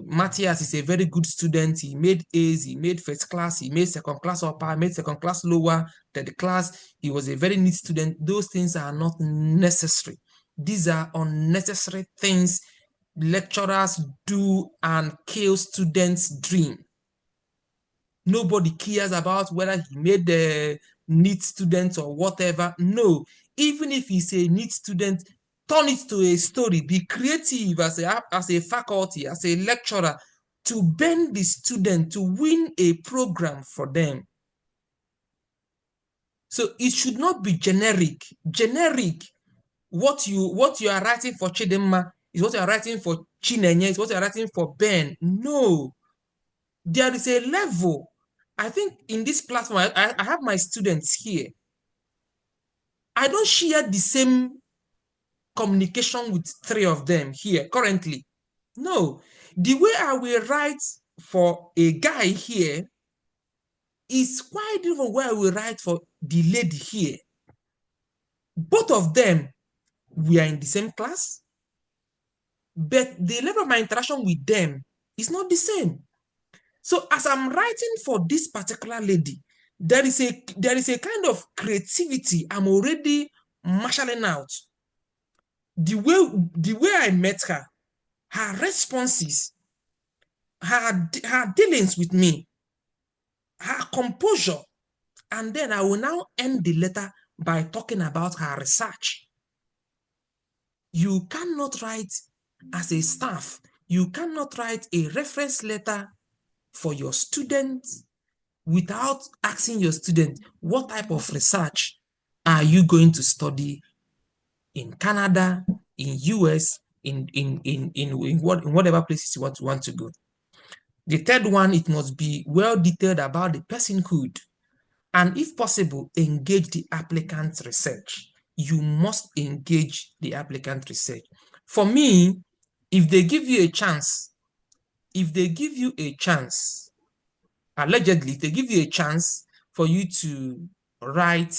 Matthias is a very good student. He made A's, he made first class, he made second class upper, made second class lower, third class. He was a very neat student. Those things are not necessary. These are unnecessary things lecturers do and kill students' dream. Nobody cares about whether he made the neat student or whatever. No, even if he's a neat student, turn it to a story. Be creative as a faculty, as a lecturer, to bend the student to win a program for them. So it should not be generic. Generic. What you are writing for Chidinma is what you are writing for Chinenye, is what you are writing for Ben. No, there is a level. I think in this platform, I have my students here. I don't share the same communication with 3 of them here currently. No, the way I will write for a guy here is quite different where I will write for the lady here. Both of them, we are in the same class, but the level of my interaction with them is not the same. So as I'm writing for this particular lady, there is a kind of creativity I'm already marshalling out. The way I met her responses, her dealings with me, her composure, and then I will now end the letter by talking about her research. You cannot write as a staff, you cannot write a reference letter for your student without asking your student, what type of research are you going to study in Canada, in US, in whatever places you want to go. The third one, it must be well detailed about the personhood, and if possible, engage the applicant's research. You must engage the applicant research. For me, if they give you a chance, allegedly, if they give you a chance for you to write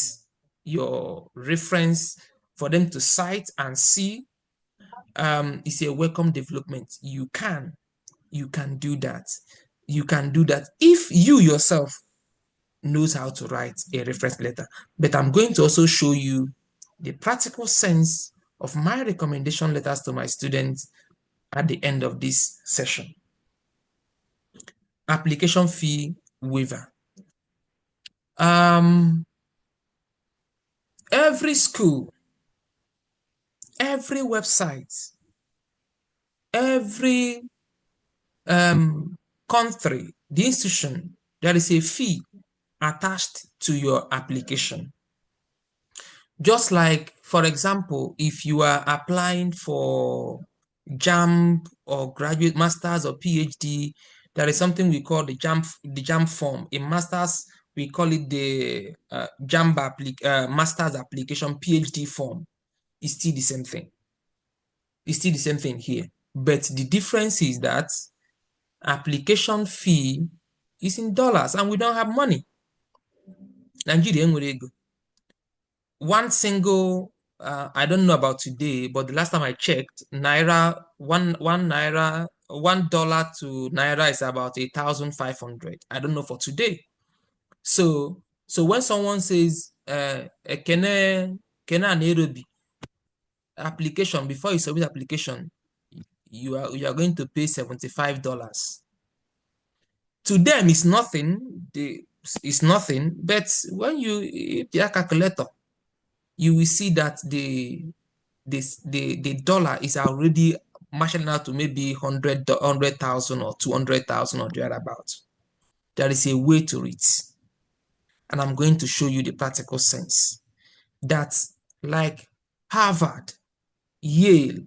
your reference for them to cite and see, it's a welcome development. You can do that. You can do that if you yourself knows how to write a reference letter. But I'm going to also show you the practical sense of my recommendation letters to my students at the end of this session. Application fee waiver. Every school, every website, every country, the institution, there is a fee attached to your application. Just like, for example, if you are applying for JAMB or graduate masters or PhD, there is something we call the JAMB form. In masters, we call it the JAMB masters application PhD form. It's still the same thing. It's still the same thing here. But the difference is that application fee is in dollars and we don't have money. Nigeria, one single, I don't know about today, but the last time I checked, Naira, $1 to Naira is about 1,500. I don't know for today. So when someone says, Kene Nairobi, application, before you submit application, you are going to pay $75. To them, it's nothing. It's nothing. But when you their calculator, you will see that the dollar is already marginal out to maybe 100,000 or 200,000 or thereabouts. There is a way to it. And I'm going to show you the practical sense. That like Harvard, Yale,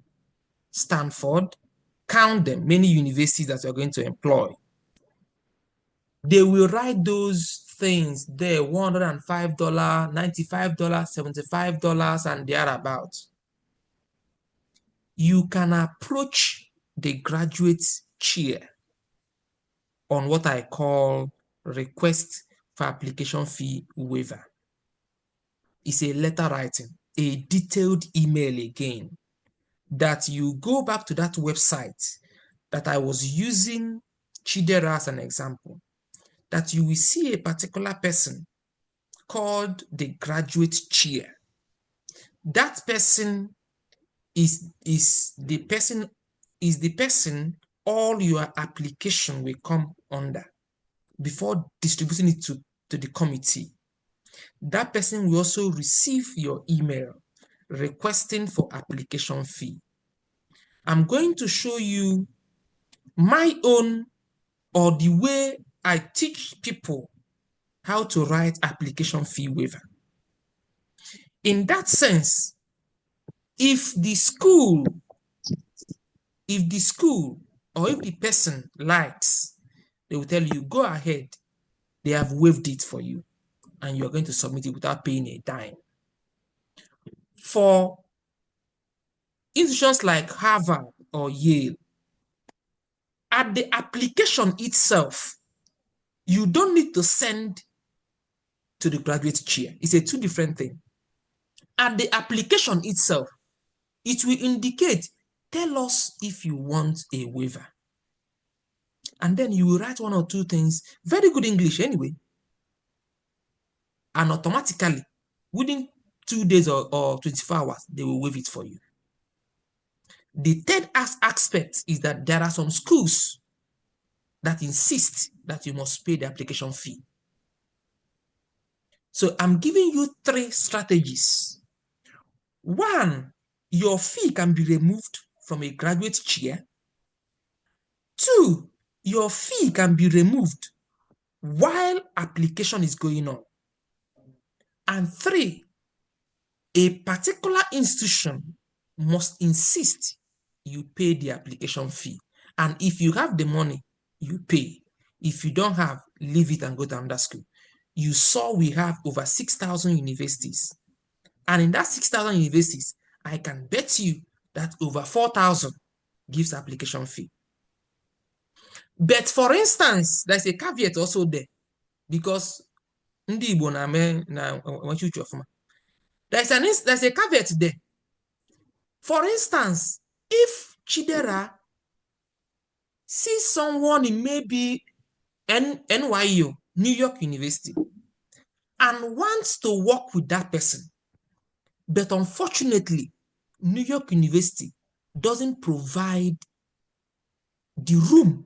Stanford, count them, many universities that you're going to employ. They will write those things there, $105, $95, $75, and thereabouts. You can approach the graduate chair on what I call request for application fee waiver. It's a letter writing, a detailed email again, that you go back to that website that I was using Chidera as an example, that you will see a particular person called the graduate chair. That person is the person all your application will come under before distributing it to the committee. That person will also receive your email requesting for application fee. I'm going to show you my own, or the way I teach people how to write application fee waiver. In that sense, if the school or if the person likes, they will tell you, go ahead, they have waived it for you, and you're going to submit it without paying a dime. For institutions like Harvard or Yale, at the application itself, you don't need to send to the graduate chair. It's a two different thing. At the application itself, it will indicate, tell us if you want a waiver. And then you will write one or two things, very good English anyway. And automatically, within 2 days or 24 hours, they will waive it for you. The third aspect is that there are some schools that insist that you must pay the application fee. So I'm giving you 3 strategies. 1, your fee can be removed from a graduate chair. 2, your fee can be removed while application is going on. And 3, a particular institution must insist you pay the application fee. And if you have the money, you pay. If you don't have, leave it and go to another school. You saw we have over 6,000 universities. And in that 6,000 universities, I can bet you that over 4,000 gives application fee. But for instance, there's a caveat also there, because there's a caveat there. For instance, if Chidera sees someone in maybe NYU, New York University, and wants to work with that person, but unfortunately, New York University doesn't provide the room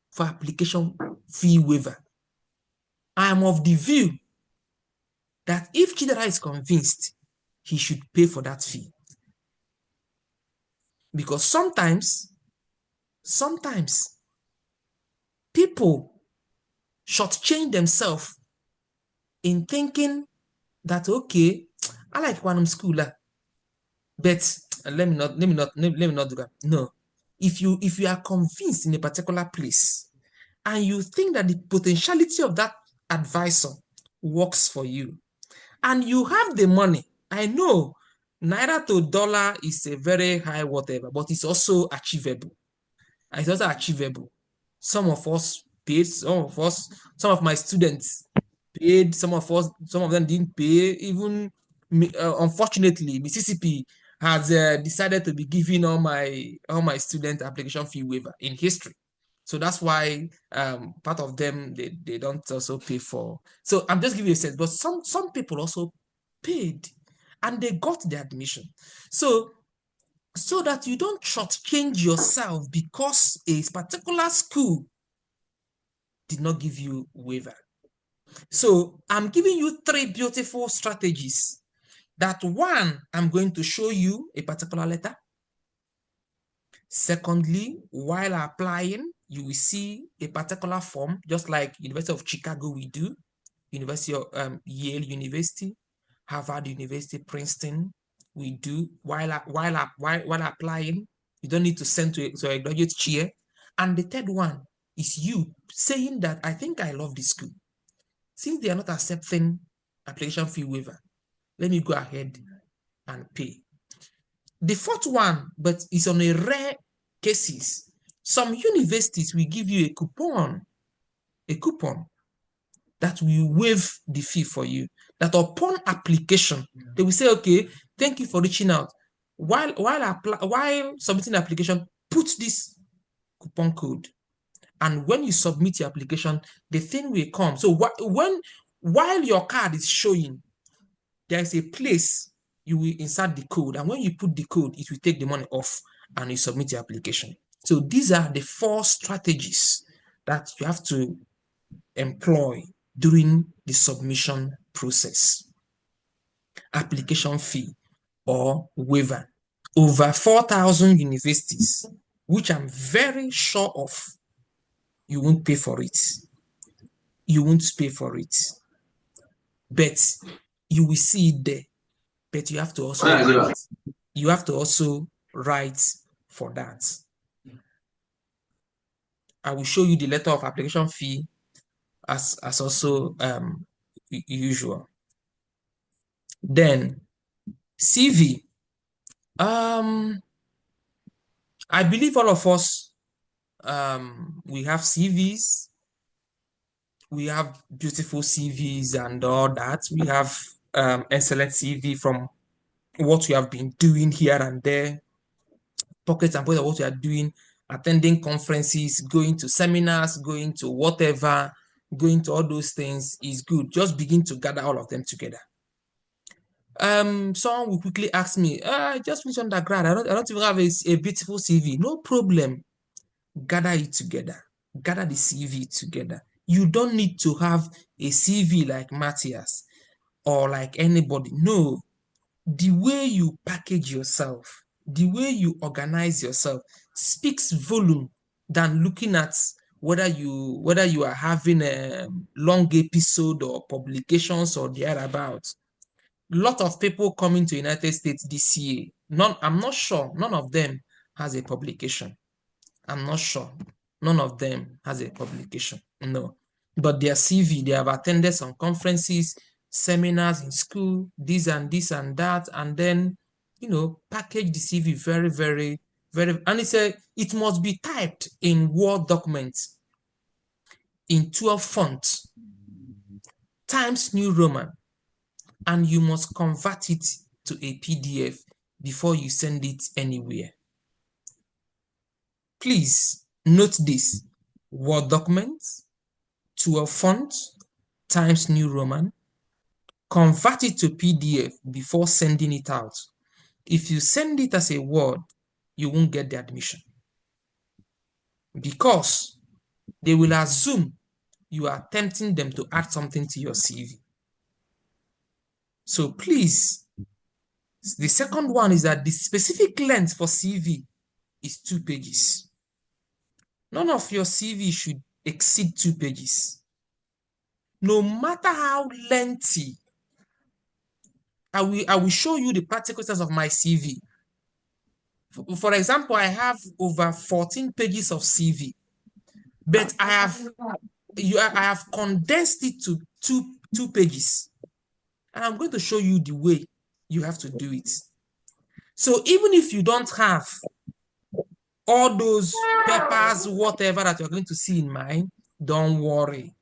for application fee waiver, I am of the view that if Chidera is convinced, he should pay for that fee. Because sometimes people shortchange themselves in thinking that, okay, I like Quantum Schooler, but let me not do that. No. If you are convinced in a particular place and you think that the potentiality of that advisor works for you and you have the money, I know Naira to dollar is a very high whatever, but it's also achievable. It's also achievable. Some of us paid, some of my students paid, some of them didn't pay. Even unfortunately, Mississippi has decided to be giving all my student application fee waiver in history. So that's why part of them they don't also pay for. So I'm just giving you a sense, but some people also paid and they got the admission. So so that you don't shortchange yourself because a particular school did not give you waiver. So I'm giving you 3 beautiful strategies. That one, I'm going to show you a particular letter. Secondly, while applying, you will see a particular form, just like University of Chicago we do, University of Yale University, Harvard University, Princeton, we do. While applying, you don't need to send to a graduate chair. And the third one is you saying that I think I love this school. Since they are not accepting application fee waiver, let me go ahead and pay. The fourth one, but it's on a rare cases. Some universities will give you a coupon that will waive the fee for you. That upon application, they will say, okay, thank you for reaching out. While submitting the application, put this coupon code. And when you submit your application, the thing will come. So while your card is showing, there is a place you will insert the code. And when you put the code, it will take the money off and you submit your application. So these are the 4 strategies that you have to employ during the submission process. Application fee or waiver. Over 4,000 universities, which I'm very sure of, you won't pay for it. You won't pay for it. But you will see it there. But you have to also write for that. I will show you the letter of application fee as also usual. Then CV. I believe all of us we have CVs. We have beautiful CVs and all that. We have excellent CV from what we have been doing here and there, pockets and pockets of what we are doing, attending conferences, going to seminars, going to whatever, going to all those things is good. Just begin to gather all of them together. Someone will quickly ask me, I just finished undergrad. I don't even have a beautiful CV. No problem. Gather it together. Gather the CV together. You don't need to have a CV like Matthias or like anybody. No. The way you package yourself, the way you organize yourself speaks volume than looking at whether you are having a long episode or publications or thereabouts. A lot of people coming to United States this year, I'm not sure none of them has a publication. I'm not sure none of them has a publication. No. But their CV, they have attended some conferences, seminars in school, this and that, and then, package the CV very, very, very, and it must be typed in Word documents in 12 fonts, Times New Roman, and you must convert it to a PDF before you send it anywhere. Please note this: Word documents, 12 fonts, Times New Roman, convert it to PDF before sending it out. If you send it as a Word, you won't get the admission, because they will assume you are tempting them to add something to your CV. So please, the second one is that the specific length for CV is 2 pages. None of your CV should exceed 2 pages. No matter how lengthy. I will show you the practical sense of my CV. For example, I have over 14 pages of CV, but I have condensed it to two pages. And I'm going to show you the way you have to do it. So even if you don't have all those papers, whatever that you're going to see in mine, don't worry.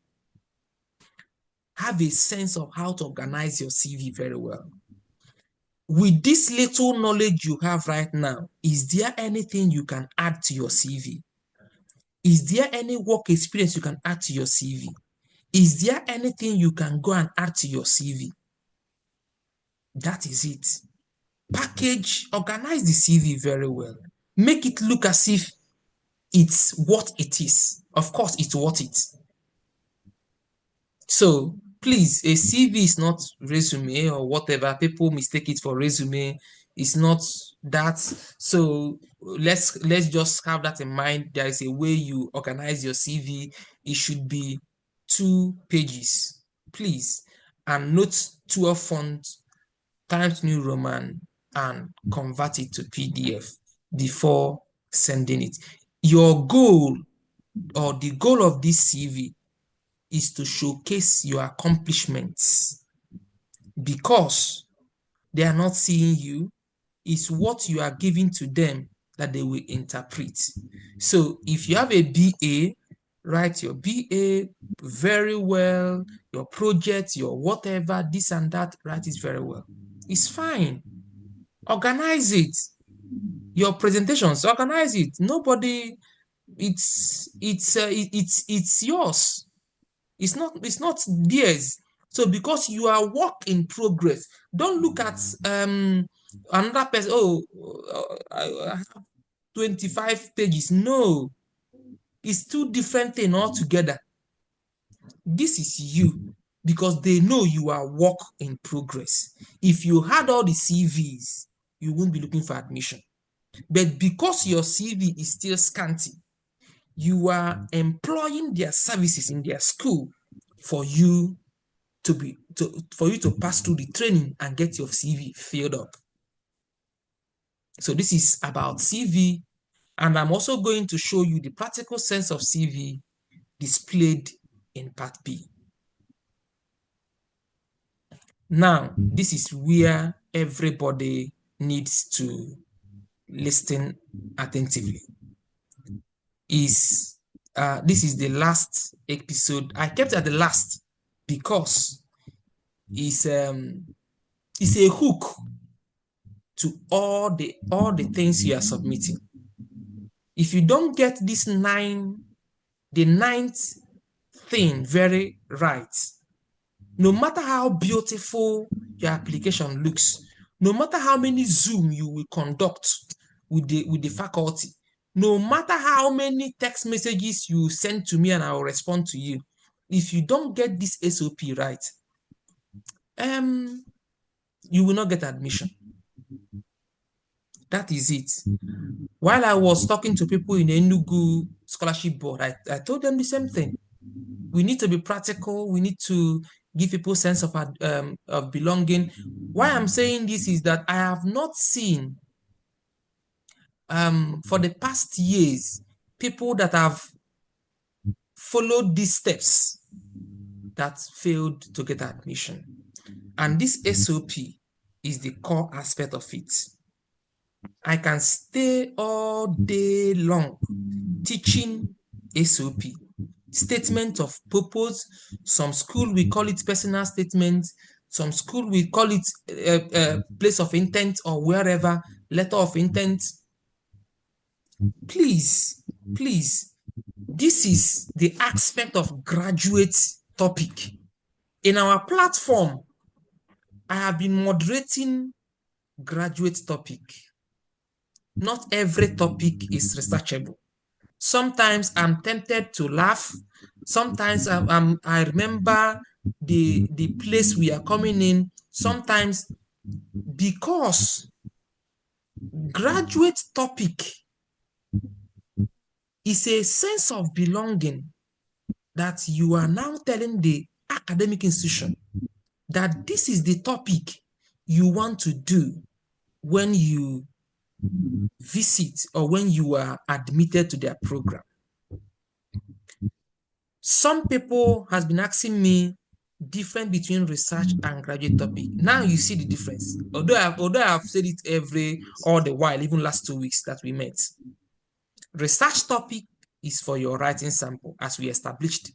Have a sense of how to organize your CV very well. With this little knowledge you have right now, is there anything you can add to your CV? Is there any work experience you can add to your CV? Is there anything you can go and add to your CV? That is it. organize the CV very well. Make it look as if it's what it is. Of course, it's what it is. So please, a CV is not resume or whatever. People mistake it for resume. It's not that. So let's just have that in mind. There is a way you organize your CV. It should be 2 pages, please, and note 12 font, Times New Roman, and convert it to PDF before sending it. Your goal, or the goal of this CV, is to showcase your accomplishments, because they are not seeing you. It's what you are giving to them that they will interpret. So if you have a BA, write your BA very well, your project, your whatever, this and that, write it very well. It's fine. Organize it. Your presentations, organize it. Nobody, it's yours. It's not theirs. So because you are work in progress, don't look at another person. Oh, I have 25 pages. No, it's 2 different things altogether. This is you, because they know you are work in progress. If you had all the CVs, you wouldn't be looking for admission. But because your CV is still scanty, you are employing their services in their school for you to pass through the training and get your CV filled up. So this is about CV, and I'm also going to show you the practical sense of CV displayed in part B. Now, this is where everybody needs to listen attentively. This is the last episode. I kept it at the last because it's a hook to all the things you are submitting. If you don't get the 9th thing very right, no matter how beautiful your application looks, no matter how many Zoom you will conduct with the faculty, no matter how many text messages you send to me and I will respond to you, if you don't get this SOP right, you will not get admission. That is it. While I was talking to people in the Enugu Scholarship Board, I told them the same thing. We need to be practical. We need to give people a sense of belonging. Why I'm saying this is that I have not seen for the past years people that have followed these steps that failed to get admission. And this SOP is the core aspect of it. I can stay all day long teaching SOP. Statement of purpose. Some school we call it personal statement. Some school we call it place of intent, or wherever, letter of intent. Please, this is the aspect of graduate topic. In our platform, I have been moderating graduate topic. Not every topic is researchable. Sometimes I'm tempted to laugh. Sometimes I remember the place we are coming in. Sometimes, because graduate topic is a sense of belonging that you are now telling the academic institution that this is the topic you want to do when you visit or when you are admitted to their program. Some people has been asking me difference between research and graduate topic. Now you see the difference. Although I've said it all the while, even last 2 weeks that we met. Research topic is for your writing sample, as we established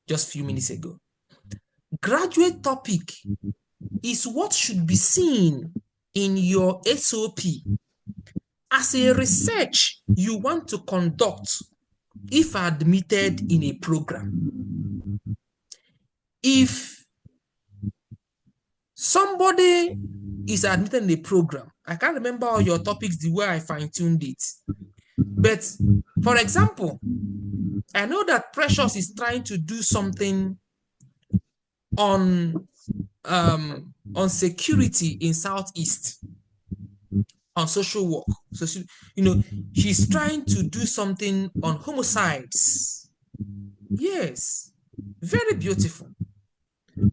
just a few minutes ago. Graduate topic is what should be seen in your SOP as a research you want to conduct if admitted in a program. If Somebody is admitted in the program. I can't remember all your topics the way I fine-tuned it. But for example, I know that Precious is trying to do something on security in Southeast, on social work. So she's trying to do something on homicides. Yes, very beautiful.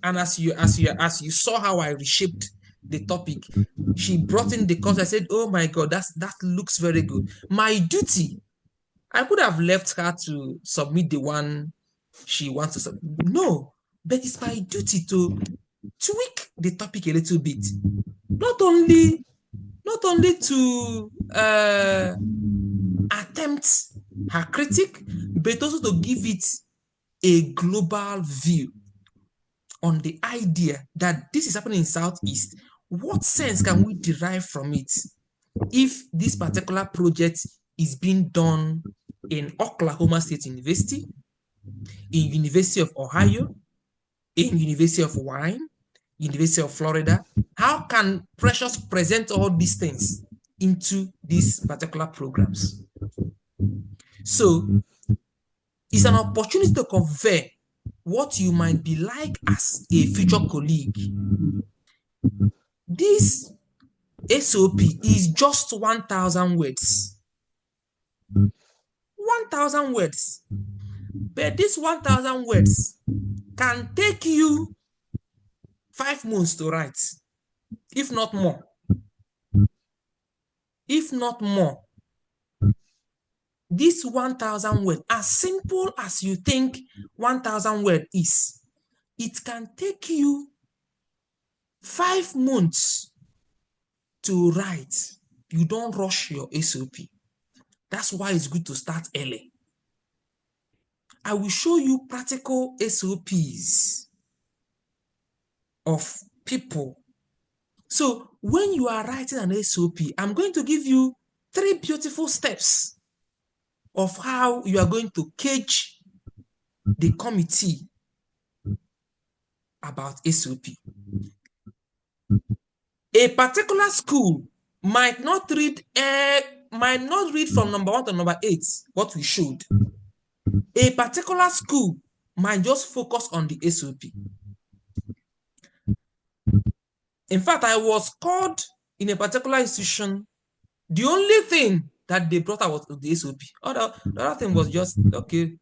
And as you saw how I reshaped the topic, she brought in the concept. I said, "Oh my God, that looks very good." My duty, I could have left her to submit the one she wants to submit. No, but it's my duty to tweak the topic a little bit. Not only to attempt her critique, but also to give it a global view on the idea that this is happening in Southeast. What sense can we derive from it if this particular project is being done in Oklahoma State University, in University of Ohio, in University of Wine, University of Florida? How can Precious present all these things into these particular programs? So it's an opportunity to convey what you might be like as a future colleague. This SOP is just 1,000 words. 1,000 words. But this 1,000 words can take you 5 months to write, if not more. If not more. This 1,000 words, as simple as you think 1,000 words is, it can take you 5 months to write. You don't rush your SOP. That's why it's good to start early. I will show you practical SOPs of people. So when you are writing an SOP, I'm going to give you 3 beautiful steps of how you are going to cage the committee about SOP. A particular school might not read from number 1 to number 8 what we showed. A particular school might just focus on the SOP. In fact, I was called in a particular institution. The only thing that they brought out was the SOP. The other thing was just, okay,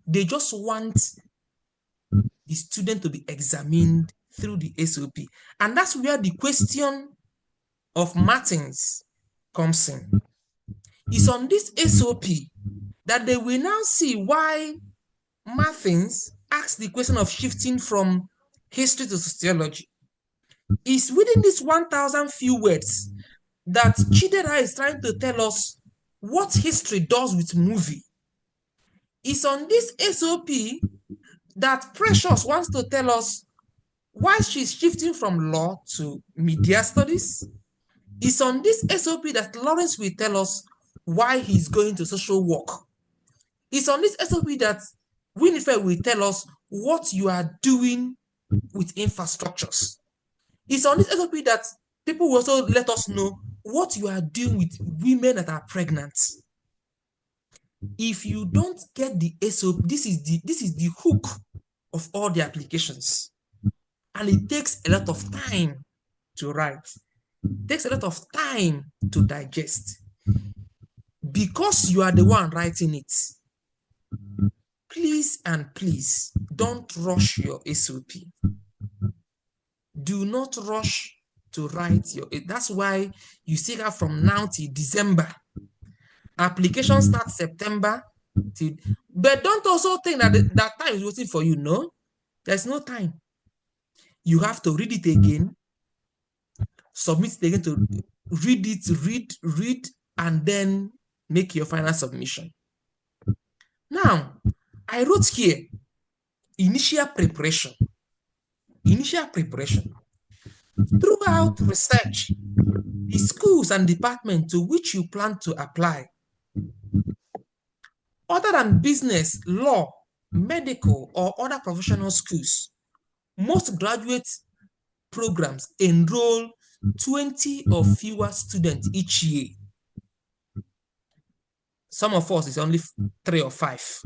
they just want the student to be examined through the SOP. And that's where the question of Martins comes in. It's on this SOP that they will now see why Martins asked the question of shifting from history to sociology. It's within these 1,000 few words that Chidera is trying to tell us what history does with movie. It's on this SOP that Precious wants to tell us why she's shifting from law to media studies. It's on this SOP that Lawrence will tell us why he's going to social work. It's on this SOP that Winifred will tell us what you are doing with infrastructures. It's on this SOP that people will also let us know what you are doing with women that are pregnant. If you don't get the SOP, this is the hook of all the applications. And it takes a lot of time to write. It takes a lot of time to digest. Because you are the one writing it, please and please don't rush your SOP. Do not rush to write your. That's why you see that from now till December. Application starts September. But don't also think that that time is waiting for you. No, there's no time. You have to read it again, submit it again to read it, read, and then make your final submission. Now, I wrote here, initial preparation. Initial preparation. Throughout research, the schools and departments to which you plan to apply, other than business, law, medical, or other professional schools, most graduates programs enroll 20 or fewer students each year. Some of us is only 3 or 5.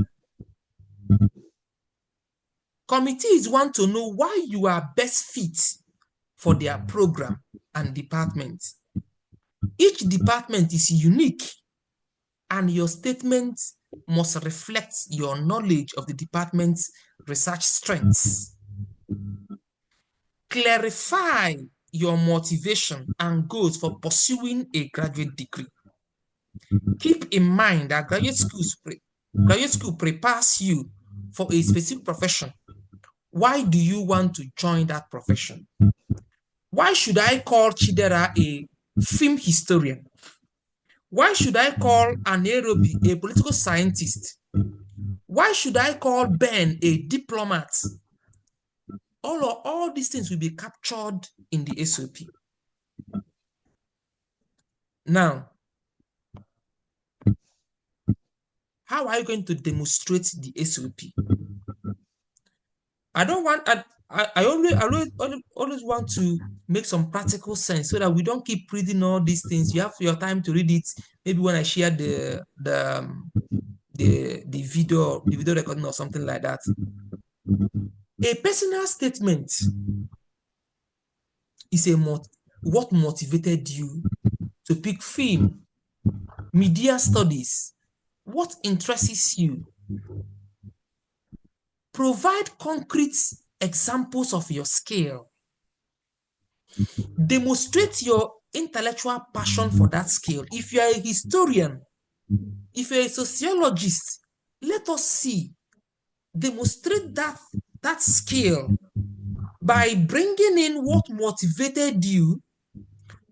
Committees want to know why you are best fit for their program and department. Each department is unique, and your statement must reflect your knowledge of the department's research strengths. Clarify your motivation and goals for pursuing a graduate degree. Keep in mind that graduate school prepares you for a specific profession. Why do you want to join that profession? Why should I call Chidera a film historian? Why should I call Nairobi a political scientist? Why should I call Ben a diplomat? All these things will be captured in the SOP. Now, how are you going to demonstrate the SOP? I always want to make some practical sense so that we don't keep reading all these things. You have your time to read it. Maybe when I share the video recording or something like that. A personal statement is what motivated you to pick film, media studies, what interests you. Provide concrete examples of your skill. Demonstrate your intellectual passion for that skill. If you are a historian, if you're a sociologist, let us see. Demonstrate that skill by bringing in what motivated you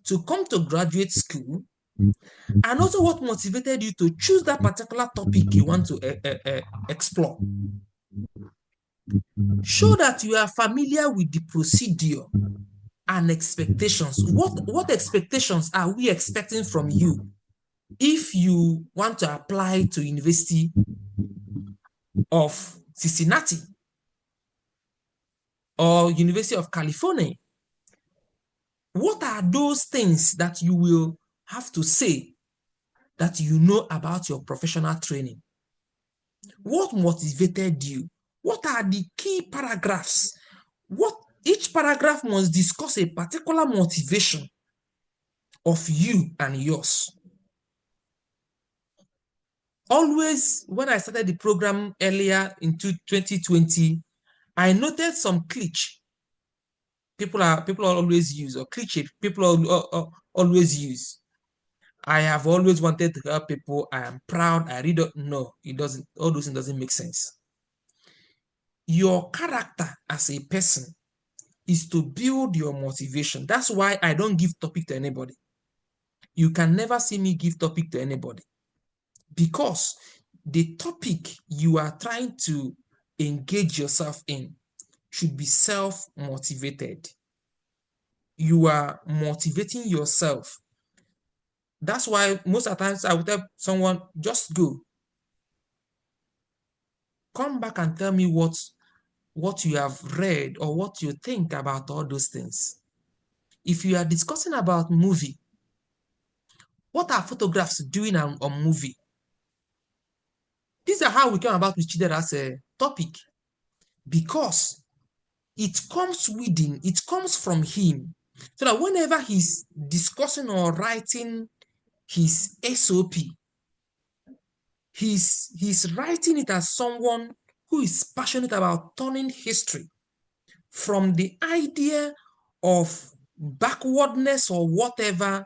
to come to graduate school, and also what motivated you to choose that particular topic you want to explore. Show that you are familiar with the procedure and expectations. What expectations are we expecting from you if you want to apply to University of Cincinnati or University of California? What are those things that you will have to say that you know about your professional training? What motivated you? What are the key paragraphs? Each paragraph must discuss a particular motivation of you and yours. Always, when I started the program earlier in 2020, I noted some cliché people always use, or cliché people always use. I have always wanted to help people. I am proud. I read. No, it doesn't. All those things doesn't make sense. Your character as a person is to build your motivation. That's why I don't give topic to anybody. You can never see me give topic to anybody, because the topic you are trying to engage yourself in should be self-motivated. You are motivating yourself. That's why most of the times I would tell someone, just go. Come back and tell me what you have read or what you think about all those things. If you are discussing about movie, what are photographs doing on movie? These are how we came about with Chidera as a topic, because it comes within, it comes from him, so that whenever he's discussing or writing his SOP, he's writing it as someone who is passionate about turning history from the idea of backwardness or whatever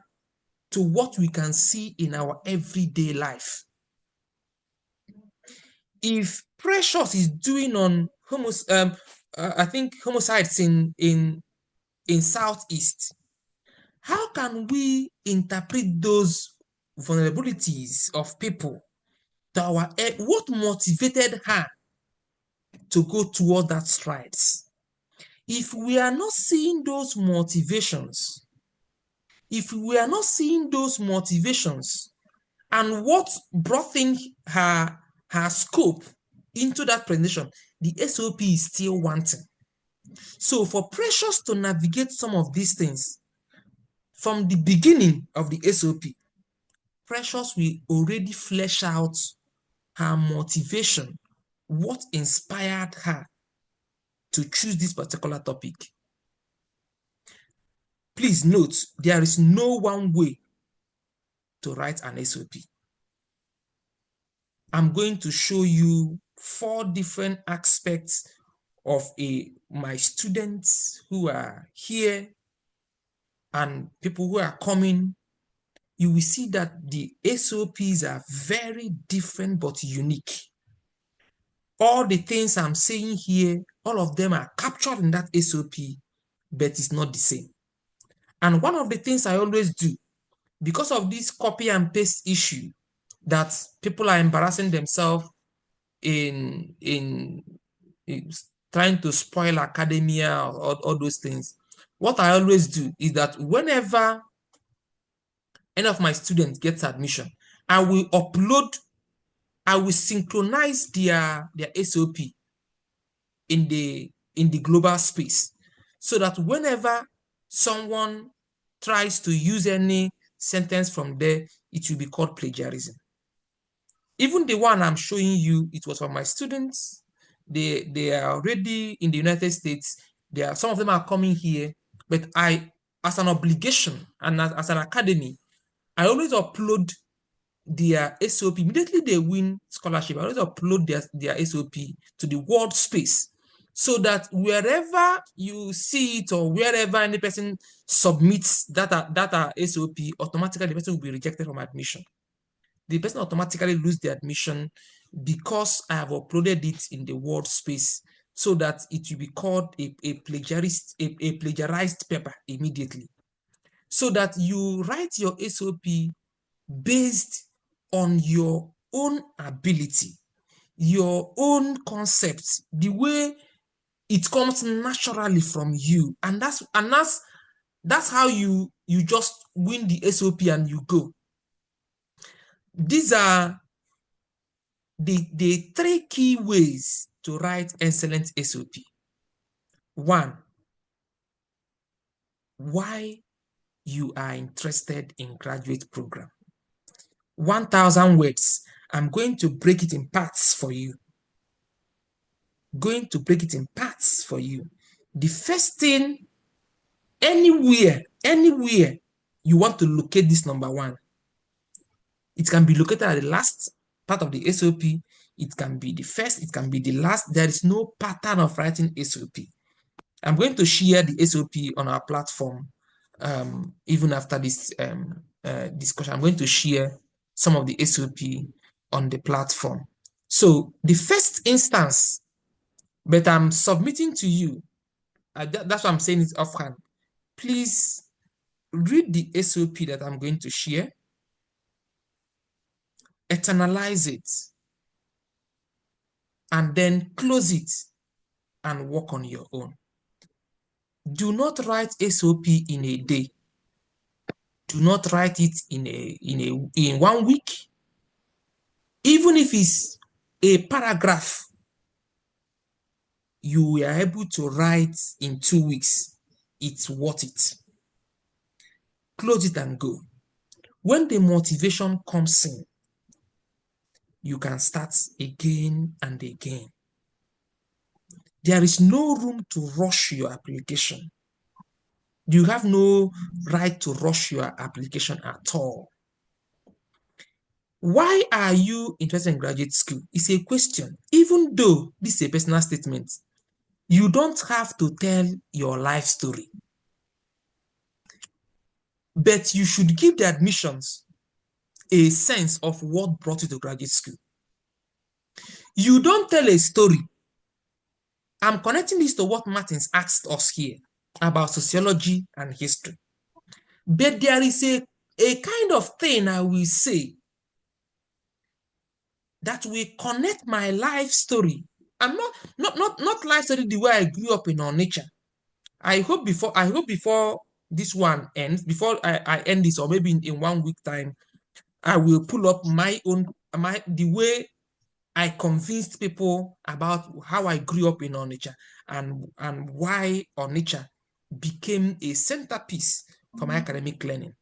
to what we can see in our everyday life. If Precious is doing on I think homicides in Southeast, how can we interpret those vulnerabilities of people to what motivated her to go toward that strides? If we are not seeing those motivations, and what brought in her scope into that presentation, the SOP is still wanting. So for Precious to navigate some of these things from the beginning of the SOP, Precious will already flesh out her motivation, what inspired her to choose this particular topic. Please note, there is no one way to write an SOP. I'm going to show you 4 different aspects of my students who are here and people who are coming. You will see that the SOPs are very different but unique. All the things I'm saying here, all of them are captured in that SOP, but it's not the same. And one of the things I always do, because of this copy and paste issue that people are embarrassing themselves in trying to spoil academia or all those things, what I always do is that whenever any of my students gets admission, I will synchronize their SOP in the global space, so that whenever someone tries to use any sentence from there, it will be called plagiarism. Even the one I'm showing you, it was from my students. They are already in the United States. Some of them are coming here, but I, as an obligation and as an academy, I always upload their SOP. Immediately they win scholarship, I always upload their SOP to the world space, so that wherever you see it or wherever any person submits that SOP, automatically the person will be rejected from admission. The person automatically loses the admission because I have uploaded it in the world space, so that it will be called a plagiarized paper immediately. So that you write your SOP based on your own ability, your own concepts, the way it comes naturally from you, and that's how you just win the SOP and you go. These are the 3 key ways to write excellent SOP. 1, why you are interested in graduate program. 1,000 words. I'm going to break it in parts for you. The first thing, anywhere you want to locate this number 1, it can be located at the last part of the SOP. It can be the first, it can be the last. There is no pattern of writing SOP. I'm going to share the SOP on our platform. Even after this discussion, I'm going to share some of the SOP on the platform. So the first instance, but I'm submitting to you, that's why I'm saying it offhand. Please read the SOP that I'm going to share, internalize it, and then close it and work on your own. Do not write SOP in a day. Do not write it in 1 week. Even if it's a paragraph you are able to write in 2 weeks, it's worth it. Close it and go. When the motivation comes in, you can start again and again. There is no room to rush your application. You have no right to rush your application at all. Why are you interested in graduate school? It's a question. Even though this is a personal statement, you don't have to tell your life story. But you should give the admissions a sense of what brought you to graduate school. You don't tell a story. I'm connecting this to what Martins asked us here about sociology and history. But there is a kind of thing I will say that will connect my life story. I'm not life story the way I grew up in Onitsha. I hope before this one ends, before I end this, or maybe in 1 week time, I will pull up my own the way I convinced people about how I grew up in Onitsha and why Onitsha became a centerpiece for my academic learning.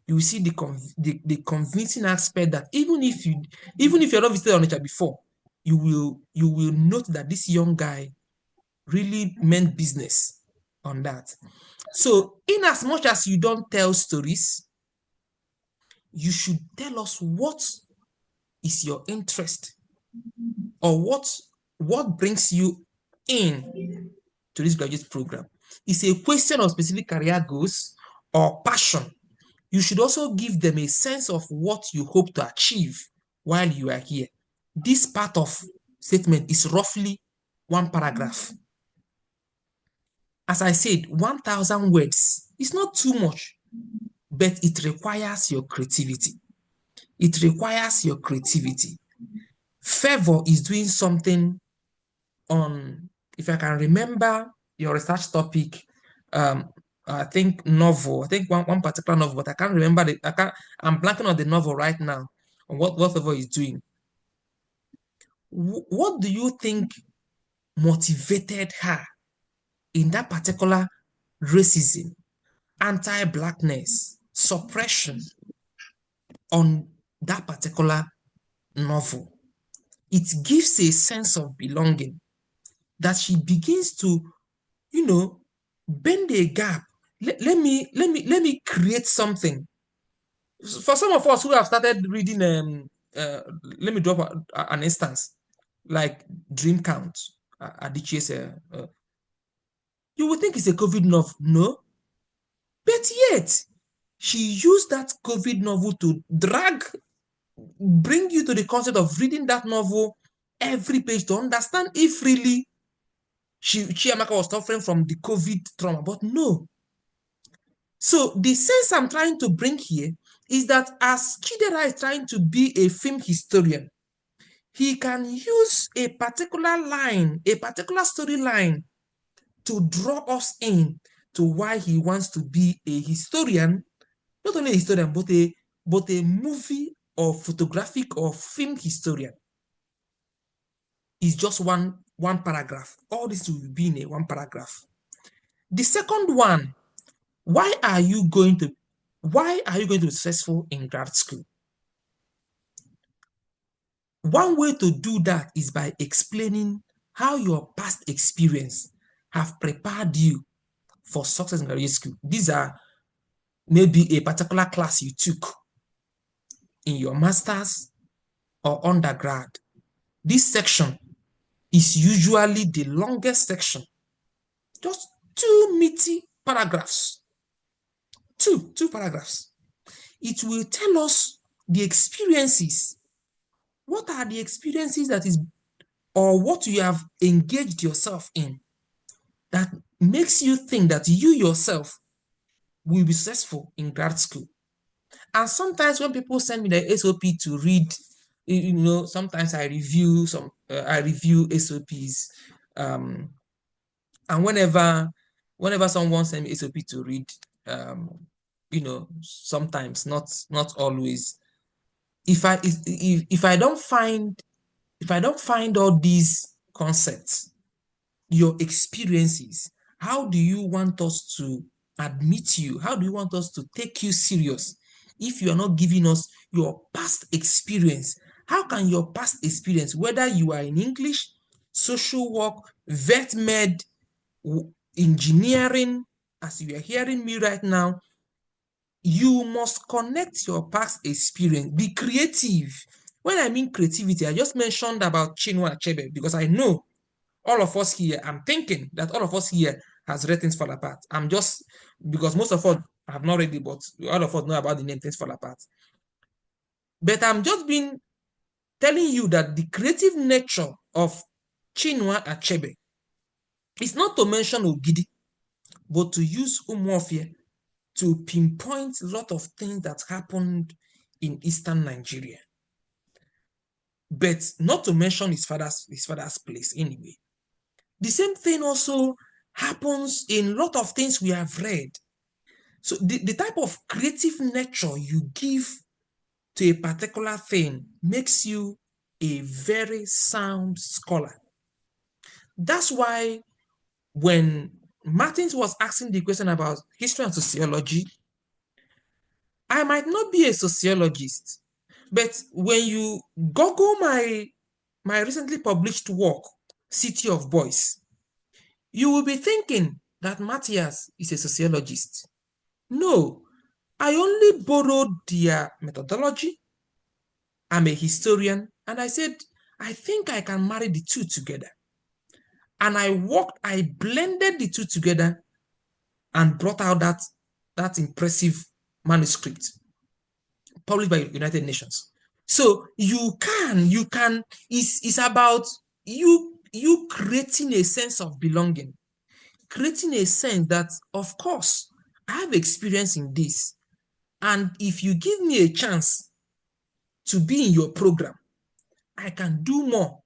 You see the convincing aspect that even if you're not visited Onitsha before, you will note that this young guy really meant business on that. So in as much as you don't tell stories, you should tell us what is your interest or what brings you in to this graduate program. It's a question of specific career goals or passion. You should also give them a sense of what you hope to achieve while you are here. This part of statement is roughly one paragraph. As I said, 1,000 words is not too much, but it requires your creativity. It requires your creativity. Favor is doing something on, if I can remember your research topic, I think novel, I think one particular novel, but I can't remember I'm blanking on the novel right now on what Favor is doing. What do you think motivated her in that particular racism, anti-blackness, suppression on that particular novel? It gives a sense of belonging that she begins to, bend a gap. Let me create something. For some of us who have started reading, let me drop an instance, like Dream Count, Adichie's, you would think it's a COVID novel. No. But yet, she used that COVID novel to bring you to the concept of reading that novel every page to understand if really Chiamaka was suffering from the COVID trauma. But no. So the sense I'm trying to bring here is that as Chidera is trying to be a film historian, he can use a particular line, a particular storyline to draw us in to why he wants to be a historian, not only a historian, but a movie or photographic or film historian. It's just one paragraph. All this will be in a one paragraph. The second one, why are you going to be successful in grad school? One way to do that is by explaining how your past experience have prepared you for success in graduate school. These are maybe a particular class you took in your master's or undergrad. This section is usually the longest section. Just 2 meaty paragraphs. Two paragraphs. It will tell us the experiences. What are the experiences or what you have engaged yourself in that makes you think that you yourself will be successful in grad school? And sometimes when people send me the SOP to read, sometimes I review SOPs, and whenever someone sends me SOP to read, sometimes, not always. If I don't find all these concepts, your experiences, how do you want us to admit you? How do you want us to take you serious if you are not giving us your past experience? How can your past experience, whether you are in English, social work, vet med, engineering, as you are hearing me right now, you must connect your past experience. Be creative. When I mean creativity, I just mentioned about Chinua Achebe because I know all of us here, I'm thinking that all of us here has read Things Fall Apart. I'm just, because most of us have not read it, but all of us know about the name Things Fall Apart. But I'm just been telling you that the creative nature of Chinua Achebe is not to mention Ogidi, but to use Umuofia to pinpoint a lot of things that happened in Eastern Nigeria. But not to mention his father's place anyway. The same thing also happens in a lot of things we have read. So the type of creative nature you give to a particular thing makes you a very sound scholar. That's why when Martins was asking the question about history and sociology, I might not be a sociologist, but when you Google my recently published work, City of Boys, you will be thinking that Matthias is a sociologist. No, I only borrowed their methodology. I'm a historian, and I said, I think I can marry the two together. And I blended the two together and brought out that impressive manuscript published by United Nations. So you can, it's about you creating a sense of belonging, creating a sense that, of course, I have experience in this. And if you give me a chance to be in your program, I can do more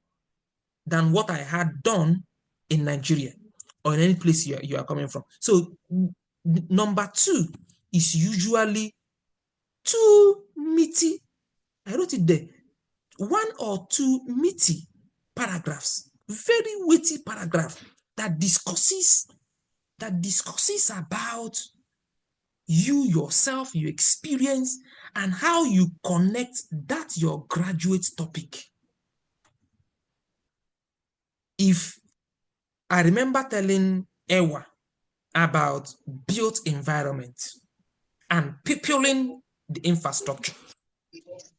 than what I had done in Nigeria or in any place you are coming from. So number two is usually too meaty. I wrote it there. 1 or 2 meaty paragraphs, very weighty paragraph that discusses about you yourself, your experience, and how you connect that your graduate topic. If I remember telling Ewa about built environment and peopling the infrastructure,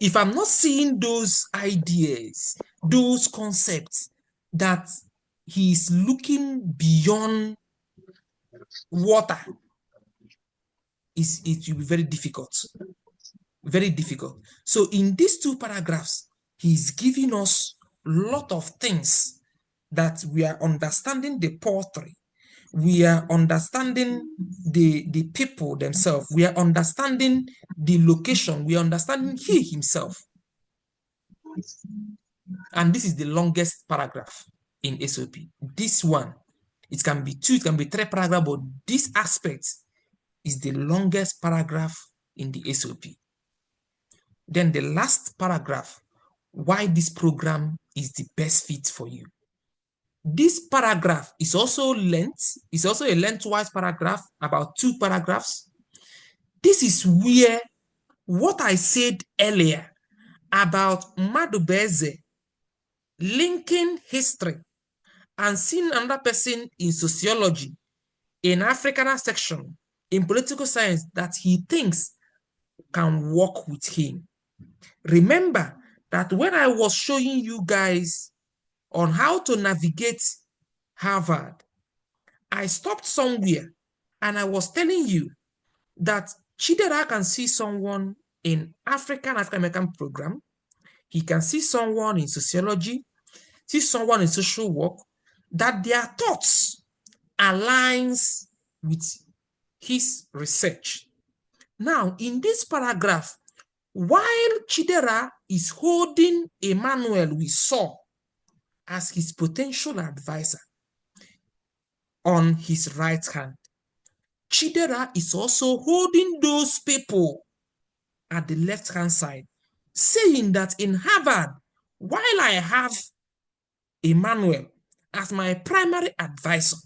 if I'm not seeing those ideas, those concepts, that he's looking beyond water, it will be very difficult. Very difficult. So in these 2 paragraphs, he's giving us a lot of things that we are understanding the poetry, we are understanding the people themselves, we are understanding the location, we are understanding he himself. And this is the longest paragraph in SOP. This one, it can be 2, it can be 3 paragraphs, but this aspect is the longest paragraph in the SOP. Then the last paragraph, why this program is the best fit for you. This paragraph is also length, it's also a lengthwise paragraph, about 2 paragraphs. This is where what I said earlier about Madubeze linking history and seeing another person in sociology, in Africana section, in political science that he thinks can work with him. Remember that when I was showing you guys on how to navigate Harvard, I stopped somewhere and I was telling you that Chidera can see someone in African American program, he can see someone in sociology, see someone in social work, that their thoughts aligns with his research. Now, in this paragraph, while Chidera is holding Emmanuel we saw as his potential advisor on his right hand, Chidera is also holding those people at the left-hand side, saying that in Harvard, while I have Emmanuel as my primary advisor,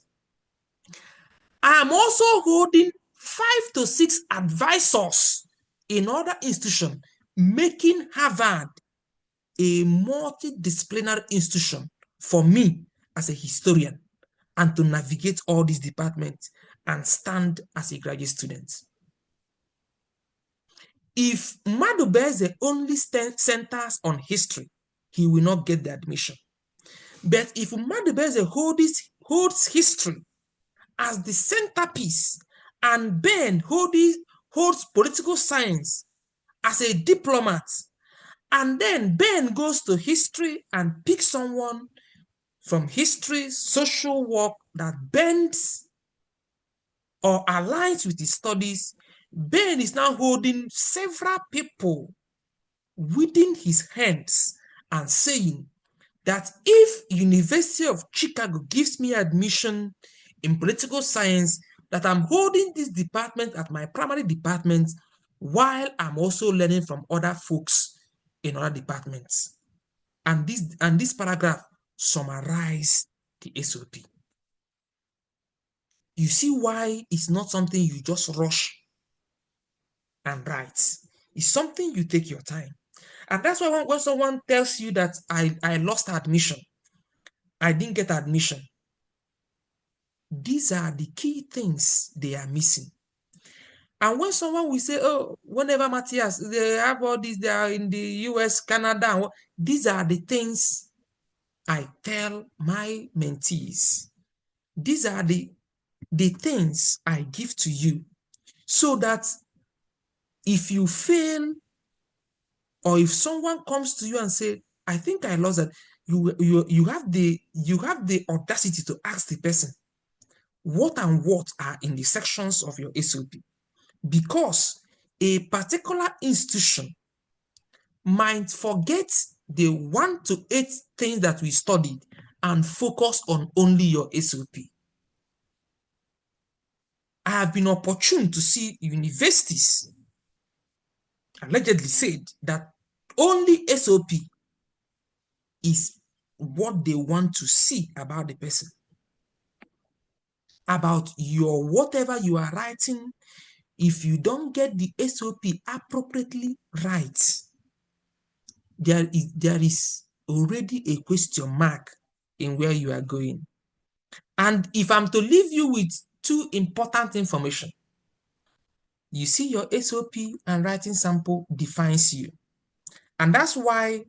I am also holding 5 to 6 advisors in other institutions, making Harvard a multidisciplinary institution for me as a historian and to navigate all these departments and stand as a graduate student. If Madubeze only centers on history, he will not get the admission. But if Madubeze holds history as the centerpiece and Ben holds political science as a diplomat, and then Ben goes to history and picks someone from history, social work that bends or aligns with his studies, Ben is now holding several people within his hands and saying that if University of Chicago gives me admission in political science, that I'm holding this department at my primary department while I'm also learning from other folks in other departments. And this paragraph summarize the SOP. You see why it's not something you just rush and write. It's something you take your time. And that's why when someone tells you that I lost admission, I didn't get admission, these are the key things they are missing. And when someone will say, oh, whenever Matthias, they have all these, they are in the US, Canada, these are the things I tell my mentees. These are the things I give to you, so that if you fail, or if someone comes to you and say, I think I lost that, you have the audacity to ask the person, what and what are in the sections of your SOP? Because a particular institution might forget the 1 to 8 things that we studied and focus on only your SOP. I have been opportune to see universities allegedly said that only SOP is what they want to see about the person. About your whatever you are writing, if you don't get the SOP appropriately right, there is already a question mark in where you are going. And if I'm to leave you with 2 important information, you see, your SOP and writing sample defines you. And that's why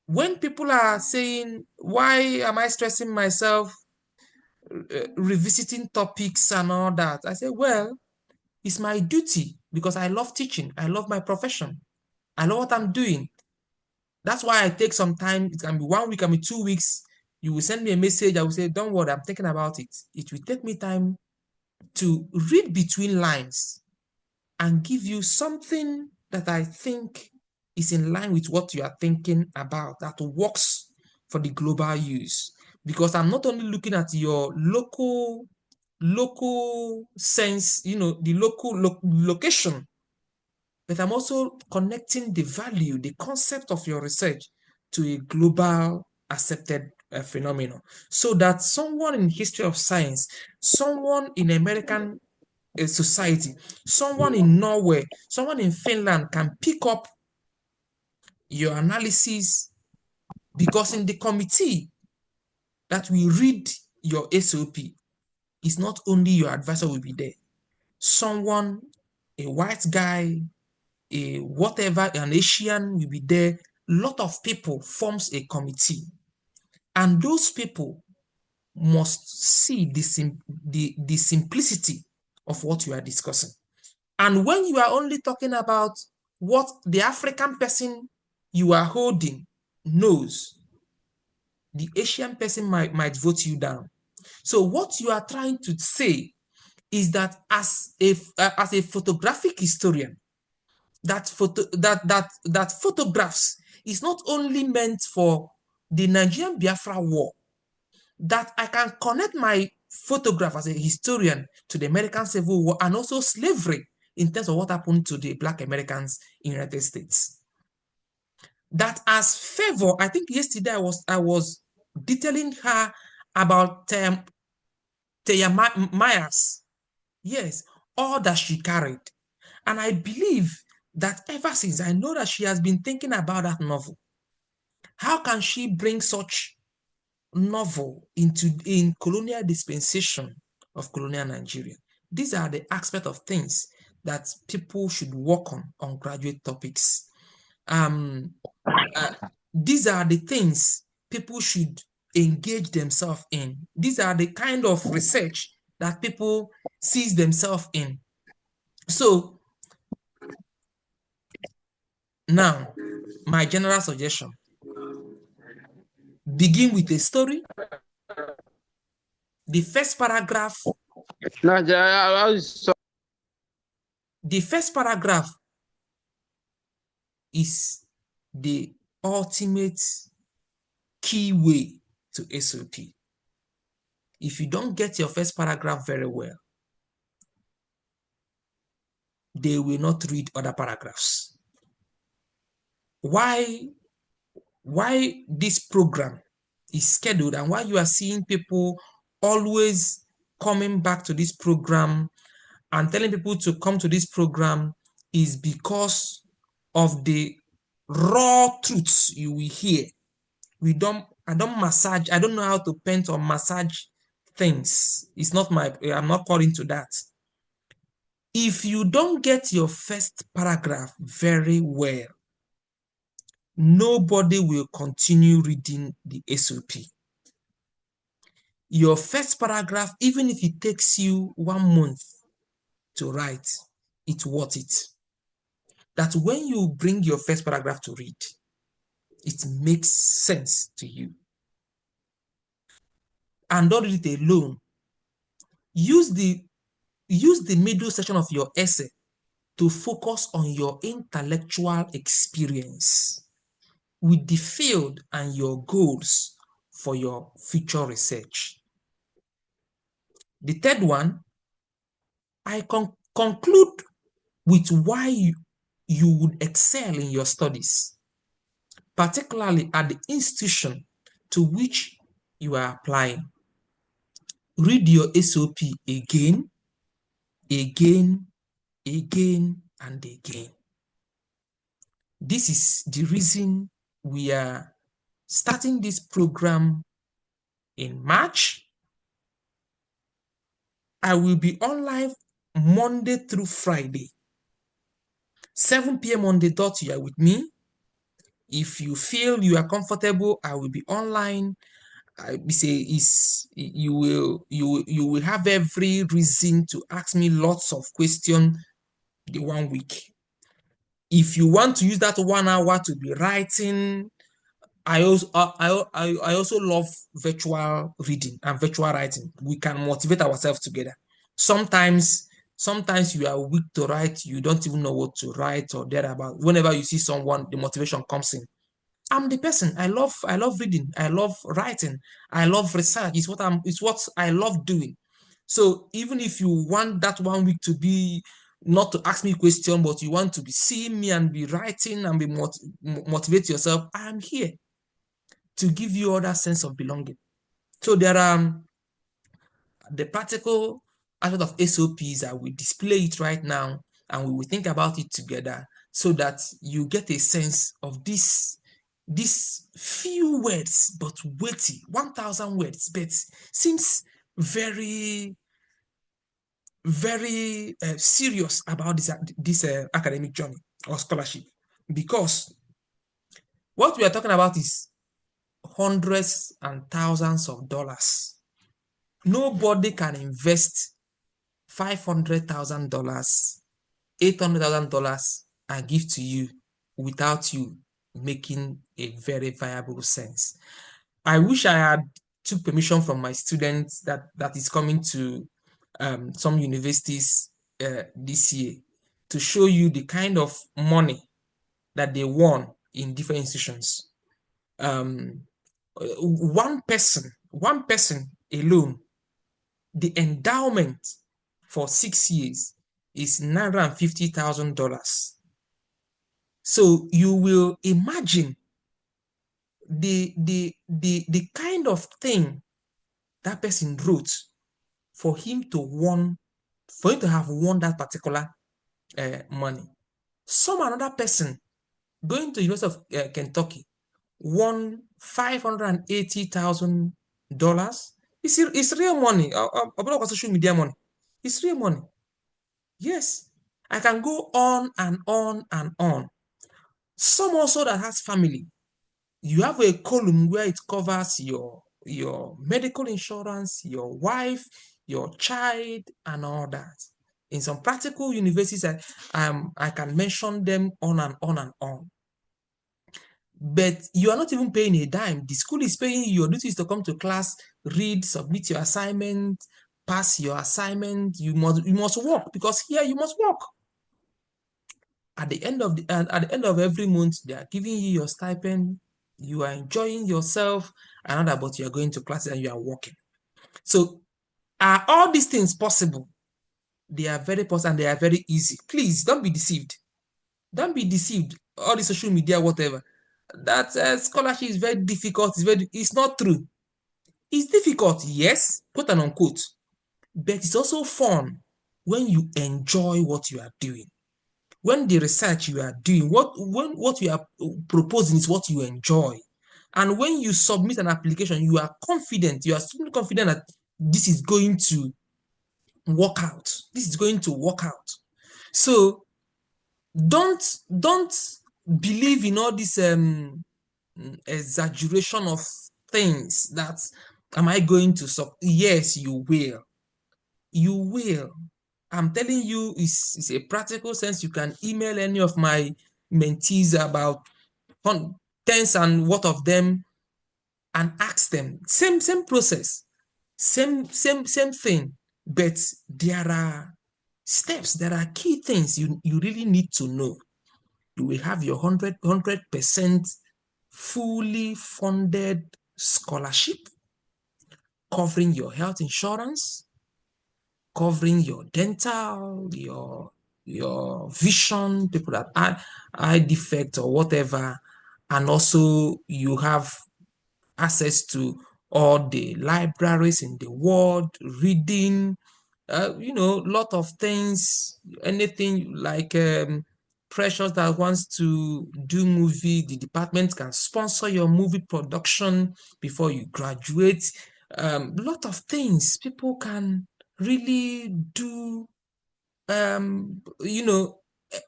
when people are saying, why am I stressing myself revisiting topics and all that, I say, well, it's my duty because I love teaching. I love my profession. I know what I'm doing. That's why I take some time. It can be 1 week, it can be 2 weeks. You will send me a message. I will say, don't worry, I'm thinking about it. It will take me time to read between lines and give you something that I think is in line with what you are thinking about, that works for the global use. Because I'm not only looking at your local sense, the local location, but I'm also connecting the value, the concept of your research to a global accepted phenomenon, so that someone in history of science, someone in American society, someone in Norway, someone in Finland can pick up your analysis, because in the committee that we read your SOP, it's not only your advisor will be there. Someone, a white guy, a whatever, an Asian will be there. A lot of people forms a committee, and those people must see the simplicity of what you are discussing. And when you are only talking about what the African person you are holding knows, the Asian person might vote you down. So what you are trying to say is that as a photographic historian, that photographs is not only meant for the Nigerian Biafra War, that I can connect my photograph as a historian to the American Civil War and also slavery in terms of what happened to the Black Americans in the United States. That as favor, I think yesterday I was detailing her about Teya Myers. Yes, all that she carried. And I believe that ever since, I know that she has been thinking about that novel. How can she bring such novel in colonial dispensation of colonial Nigeria? These are the aspect of things that people should work on graduate topics. These are the things people should engage themselves in. These are the kind of research that people sees themselves in. So now, my general suggestion: begin with a story. The first paragraph. The first paragraph is the ultimate key way to SOP. If you don't get your first paragraph very well, they will not read other paragraphs. Why why this program is scheduled and why you are seeing people always coming back to this program and telling people to come to this program is because of the raw truths you will hear. I don't massage, I don't know how to paint or massage things. It's not I'm not calling to that. If you don't get your first paragraph very well, nobody will continue reading the SOP. Your first paragraph, even if it takes you 1 month to write, it's worth it. That when you bring your first paragraph to read, it makes sense to you. And don't read it alone. Use the middle section of your essay to focus on your intellectual experience with the field and your goals for your future research. The third one, I conclude with why you would excel in your studies, particularly at the institution to which you are applying. Read your SOP again, and again. This is the reason we are starting this program in March. I will be on live Monday through Friday, 7 p.m. on the dot. You are with me. If you feel you are comfortable, I will be online. You will have every reason to ask me lots of questions the 1 week. If you want to use that 1 hour to be writing, I also love virtual reading and virtual writing. We can motivate ourselves together. Sometimes you are weak to write, you don't even know what to write or thereabout. Whenever you see someone, the motivation comes in. I'm the person. I love reading. I love writing. I love research. It's what I love doing. So even if you want that 1 week to be not to ask me questions, but you want to be seeing me and be writing and be motivate yourself, I'm here to give you other sense of belonging. So there are the practical aspect of SOPs. I will display it right now and we will think about it together so that you get a sense of these few words, but weighty, 1,000 words, but seems very, very serious about this academic journey or scholarship, because what we are talking about is hundreds and thousands of dollars. Nobody can invest $500,000, $800,000 and give to you without you making a very viable sense. I wish I had took permission from my students that is coming to some universities this year to show you the kind of money that they won in different institutions. One person alone, the endowment for 6 years is $950,000. So you will imagine the kind of thing that person wrote for him to have won that particular money. Another person going to University of Kentucky won $580,000. It's real money. About social media money. It's real money. Yes, I can go on and on and on. Some also that has family. You have a column where it covers your medical insurance, your wife, your child, and all that. In some practical universities, I can mention them on and on and on. But you are not even paying a dime. The school is paying you. Your duty is to come to class, read, submit your assignment, pass your assignment. You must work, because here you must work. At the end of every month, they are giving you your stipend. You are enjoying yourself, but you are going to class and you are working. So are all these things possible? They are very possible and they are very easy. Please don't be deceived. Don't be deceived. All the social media, whatever. that scholarship is very difficult. It's not true. It's difficult, yes, quote and unquote, but it's also fun when you enjoy what you are doing. When the research you are doing, what you are proposing is what you enjoy. And when you submit an application, you are confident, you are still confident that this is going to work out. This is going to work out. So don't believe in all this exaggeration of things that am I going to yes, you will. You will. I'm telling you, it's a practical sense. You can email any of my mentees about tens and what of them and ask them. Same process, same thing. But there are steps, there are key things you really need to know. You will have your 100% fully funded scholarship covering your health insurance, covering your dental, your vision, people that eye defect or whatever, and also you have access to all the libraries in the world, reading, lot of things, anything like Precious that wants to do movie, the department can sponsor your movie production before you graduate. Lot of things people can really do,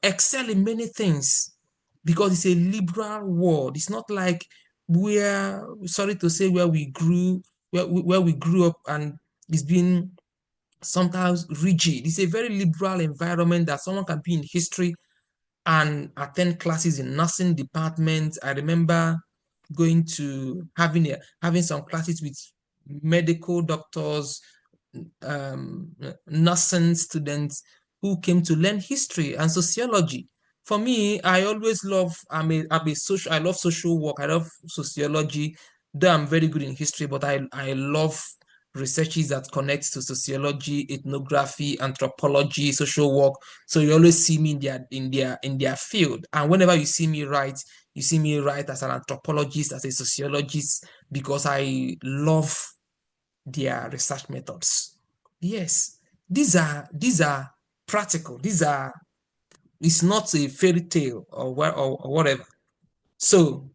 excel in many things because it's a liberal world. It's not like sorry to say, where we grew up and it's been sometimes rigid. It's a very liberal environment that someone can be in history and attend classes in nursing department. I remember going to having some classes with medical doctors, nursing students who came to learn history and sociology. For me, I always love, I love social work. I love sociology, though I'm very good in history, but I love researches that connect to sociology, ethnography, anthropology, social work. So you always see me in their field. And whenever you see me write as an anthropologist, as a sociologist, because I love their research methods. Yes, these are practical. It's not a fairy tale or whatever. So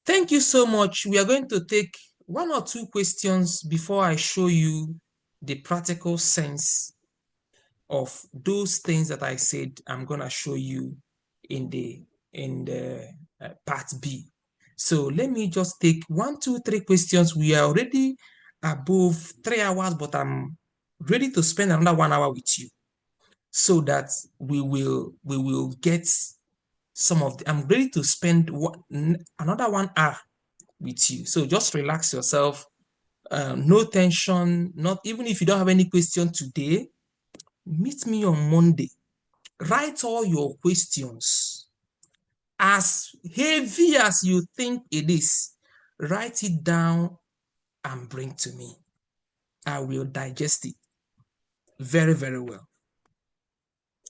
thank you so much. We are going to take one or two questions before I show you the practical sense of those things that I said I'm going to show you in the part B. So let me just take 1, 2, 3 questions. We are already above 3 hours, but I'm ready to spend another 1 hour with you so that we will get some of the, I'm ready to spend another 1 hour with you. So just relax yourself. No tension. Not even if you don't have any question today, meet me on Monday. Write all your questions. As heavy as you think it is, write it down and bring to me. I will digest it very, very well.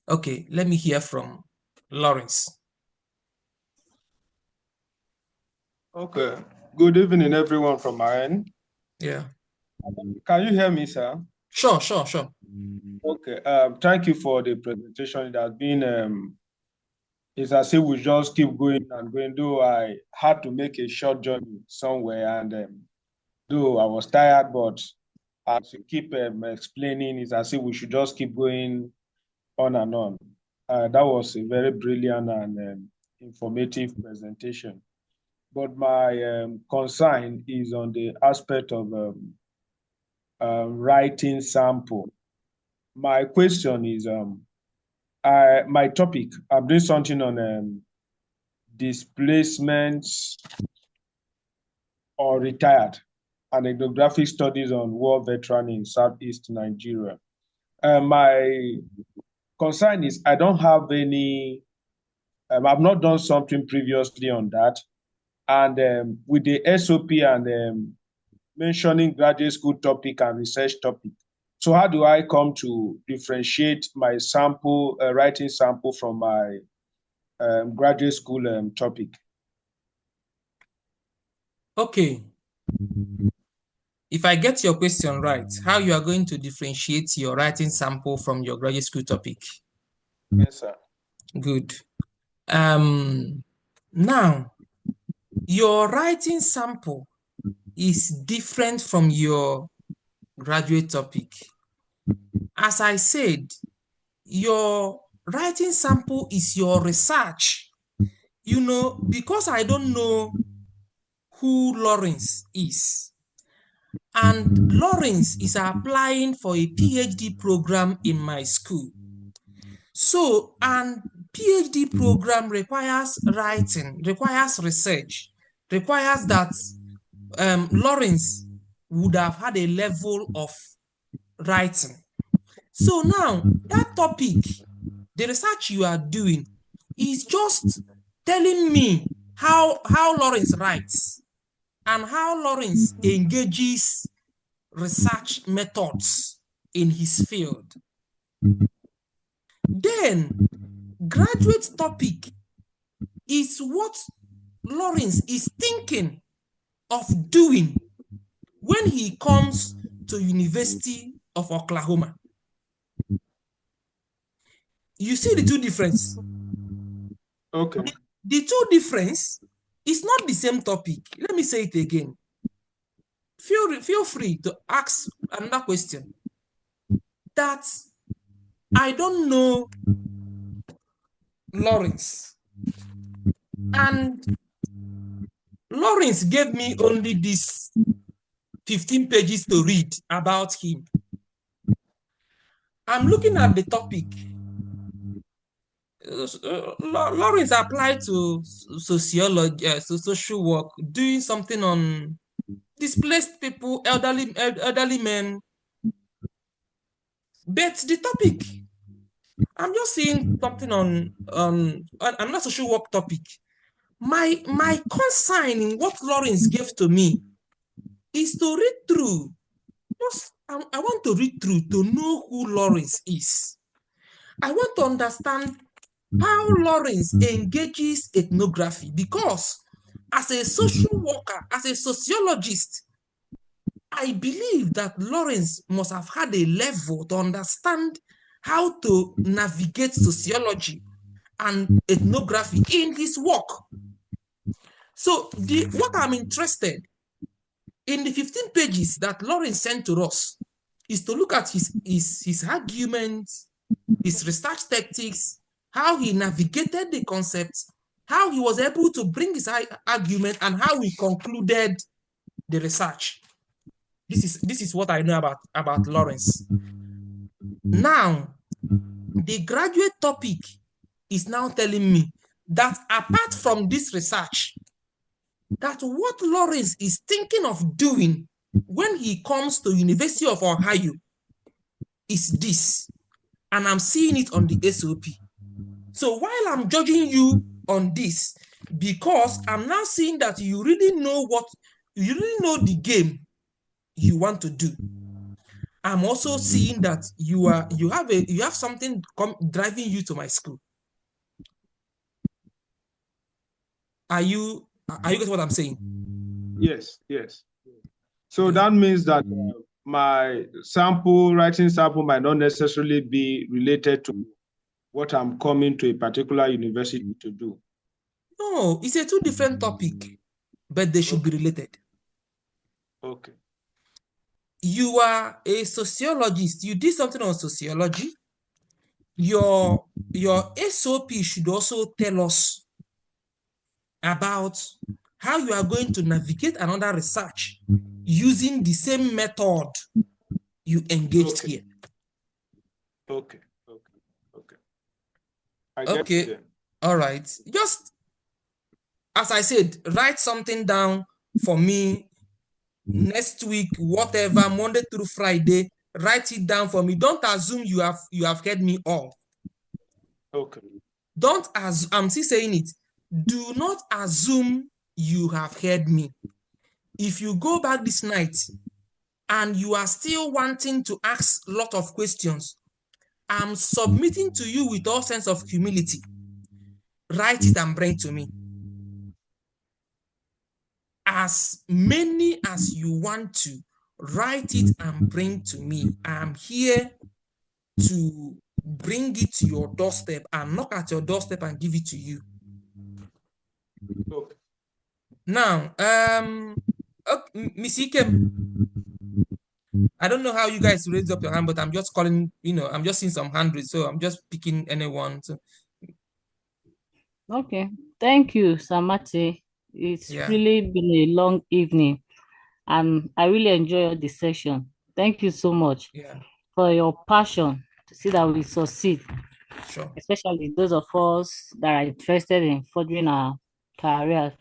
Okay, let me hear from Lawrence. Okay. Good evening, everyone from my end. Yeah. Can you hear me, sir? Sure. Okay. Thank you for the presentation. It has been, it's as if we just keep going and going. Though I had to make a short journey somewhere, and though I was tired, but as you keep explaining, it's as if we should just keep going on and on. That was a very brilliant and informative presentation. But my concern is on the aspect of writing sample. My question is, my topic, I'm doing something on displacements or retired and ethnographic studies on war veteran in Southeast Nigeria. My concern is I don't have any, I've not done something previously on that. And with the SOP and mentioning graduate school topic and research topic. So how do I come to differentiate my sample, writing sample from my graduate school topic. Okay. If I get your question right, how you are going to differentiate your writing sample from your graduate school topic? Yes, sir. Good. Now, your writing sample is different from your graduate topic. As I said, your writing sample is your research. You know, because I don't know who Lawrence is, and Lawrence is applying for a PhD program in my school. So, and PhD program requires writing, requires research, requires that Lawrence would have had a level of writing. So now, that topic, the research you are doing, is just telling me how Lawrence writes and how Lawrence engages research methods in his field. Then, graduate topic is what Lawrence is thinking of doing when he comes to University of Oklahoma. You see the two difference? Okay. The two difference is not the same topic. Let me say it again. Feel free to ask another question. That I don't know Lawrence, and Lawrence gave me only this 15 pages to read about him. I'm looking at the topic. Lawrence applied to sociology, social work, doing something on displaced people, elderly men. But the topic, I'm just seeing something on another social work topic. My concern in what Lawrence gave to me is to read through. Just I want to read through to know who Lawrence is. I want to understand how Lawrence engages ethnography, because as a social worker, as a sociologist, I believe that Lawrence must have had a level to understand how to navigate sociology and ethnography in his work. So what I'm interested in the 15 pages that Lawrence sent to us is to look at his arguments, his research tactics, how he navigated the concepts, how he was able to bring his argument, and how he concluded the research. This is what I know about Lawrence. Now, the graduate topic is now telling me that apart from this research, that what Lawrence is thinking of doing when he comes to University of Ohio is this, and I'm seeing it on the SOP. So while I'm judging you on this, because I'm now seeing that you really know the game you want to do, I'm also seeing that you have something driving you to my school. Are you getting what I'm saying? Yes. So that means that my writing sample might not necessarily be related to what I'm coming to a particular university to do. No, it's a two different topic, but they should be related. Okay. You are a sociologist. You did something on sociology. Your SOP should also tell us about how you are going to navigate another research using the same method you engaged here. Okay. I get okay. it. All right. Just as I said, write something down for me next week, whatever, Monday through Friday. Write it down for me. Don't assume you have heard me all. Okay. Don't I'm still saying it. Do not assume you have heard me. If you go back this night and you are still wanting to ask a lot of questions, I'm submitting to you with all sense of humility write it and bring to me. As many as you want to, write it and bring to me. I'm here to bring it to your doorstep and knock at your doorstep and give it to you. Okay. Now, okay, Miss Ikem, I don't know how you guys raised up your hand, but I'm just calling, I'm just seeing some hand raised, so I'm just picking anyone. So. Okay, thank you, Samati. It's really been a long evening, and I really enjoyed the session. Thank you so much for your passion to see that we succeed. Sure. Especially those of us that are interested in furthering our careers.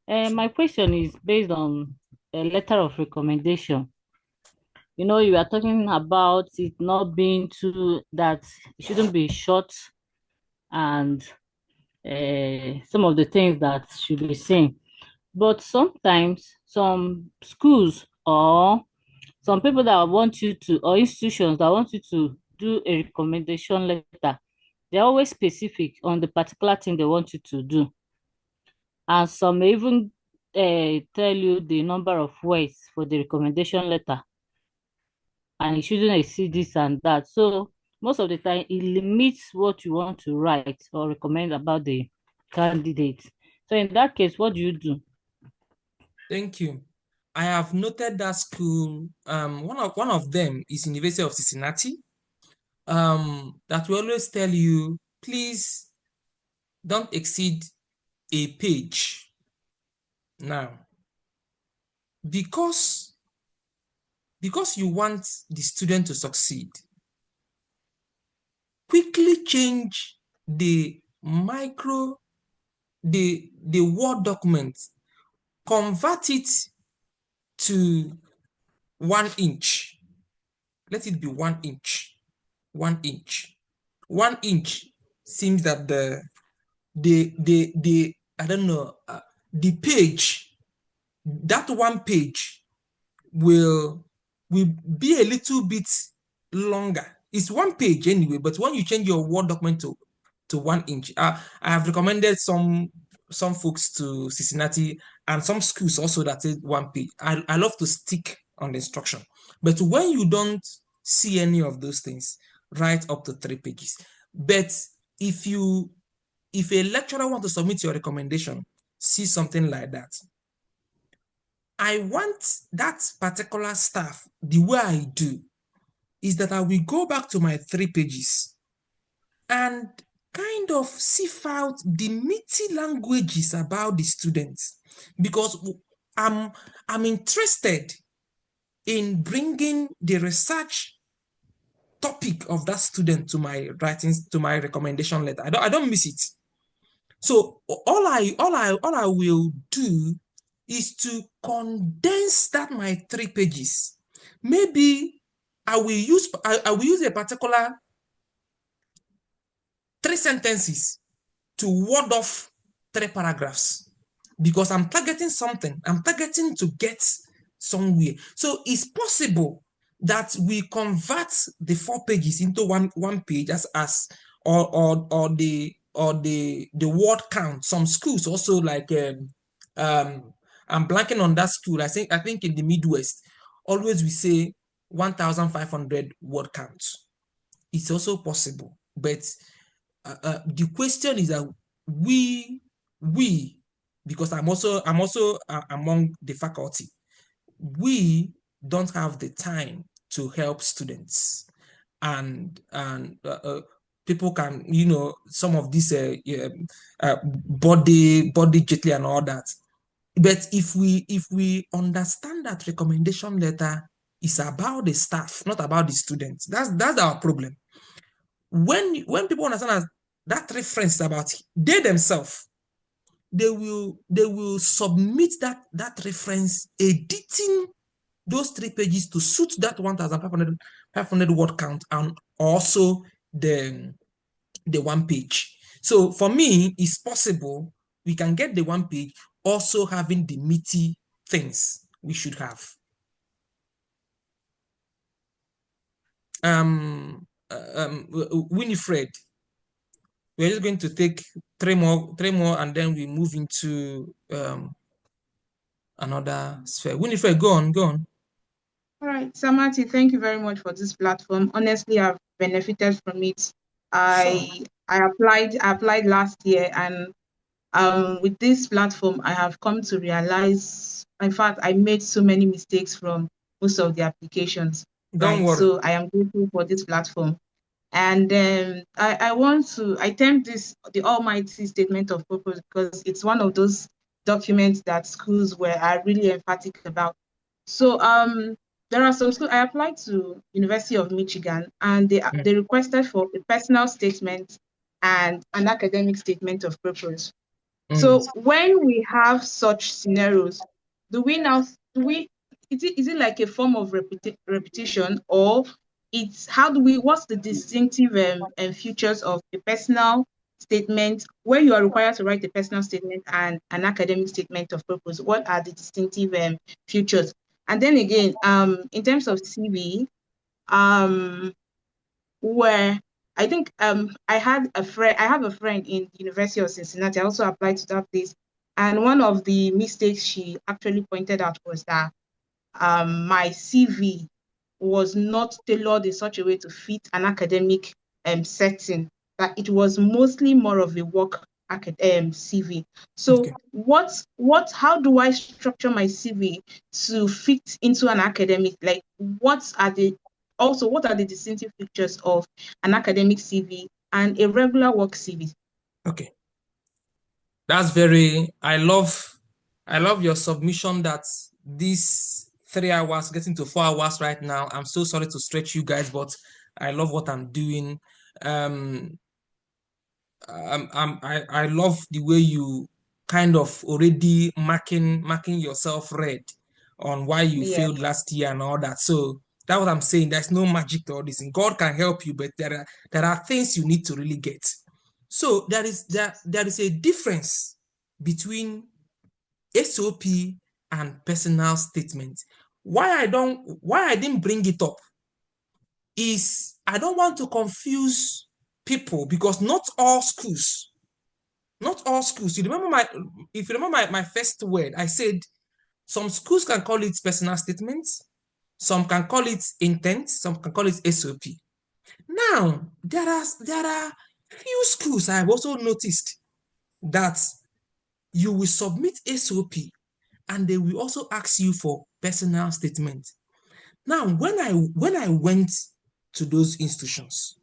My question is based on a letter of recommendation. You are talking about it not being too, that it shouldn't be short, and some of the things that should be seen. But sometimes some schools or some people that want you to, or institutions that want you to do a recommendation letter, they're always specific on the particular thing they want you to do. And some may even tell you the number of words for the recommendation letter. And it shouldn't exceed this and that. So most of the time, it limits what you want to write or recommend about the candidate. So in that case, what do you do? Thank you. I have noted that school, one of them is University of Cincinnati, that will always tell you, please don't exceed a page. Now, because you want the student to succeed, quickly change the Word document, convert it to 1 inch. Let it be 1 inch. 1 inch. 1 inch seems that I don't know, the page, that one page will be a little bit longer. It's 1 page anyway, but when you change your Word document to 1 inch, I have recommended some folks to Cincinnati and some schools also that is 1 page. I love to stick on the instruction, but when you don't see any of those things, write up to 3 pages. But if a lecturer wants to submit your recommendation, see something like that. I want that particular staff, the way I do, is that I will go back to my 3 pages and kind of sift out the meaty languages about the students, because I'm interested in bringing the research topic of that student to my writings, to my recommendation letter. I don't miss it. So all I will do is to condense that my 3 pages. Maybe I will use a particular 3 sentences to ward off 3 paragraphs, because I'm targeting something. I'm targeting to get somewhere. So it's possible that we convert the 4 pages into one page or the word count. Some schools also, like I'm blanking on that school. I think in the Midwest, always we say 1,500 word counts. It's also possible, but the question is that we, because I'm also among the faculty, we don't have the time to help students, and people can, some of this body gently and all that. But if we understand that recommendation letter is about the staff, not about the students, that's our problem. When people understand that reference is about they themselves, they will submit that reference, editing those 3 pages to suit that 1,500 word count, and also the 1 page. So for me, it's possible we can get the 1 page also having the meaty things we should have. Winifred, we're just going to take three more, and then we move into another sphere. Winifred, go on. All right, Samati, thank you very much for this platform. Honestly, I've benefited from it. I applied last year, and with this platform, I have come to realize, in fact, I made so many mistakes from most of the applications. Don't worry. So I am grateful for this platform. And I term this the almighty statement of purpose because it's one of those documents that schools are really emphatic about. So there are some schools. I applied to University of Michigan, and they requested for a personal statement and an academic statement of purpose. So when we have such scenarios, is it like a form of repetition, or what's the distinctive features of a personal statement where you are required to write a personal statement and an academic statement of purpose? What are the distinctive features? And then again, in terms of CV, where I think I have a friend in the University of Cincinnati. I also applied to that place, and one of the mistakes she actually pointed out was that my CV was not tailored in such a way to fit an academic setting, that it was mostly more of a work CV. So how do I structure my CV to fit into an academic? Like, what are the distinctive features of an academic CV and a regular work CV? Okay. That's I love your submission that these 3 hours getting to 4 hours right now. I'm so sorry to stretch you guys, but I love what I'm doing. I love the way you kind of already marking yourself red on why you failed last year and all that. So that's what I'm saying. There's no magic to all this, and God can help you, but there are things you need to really get. So there is a difference between SOP and personal statement. Why I didn't bring it up is I don't want to confuse people, because not all schools. If you remember my first word, I said some schools can call it personal statements, some can call it intent, some can call it SOP. Now, there are few schools I have also noticed that you will submit SOP and they will also ask you for personal statement. Now, when I went to those institutions,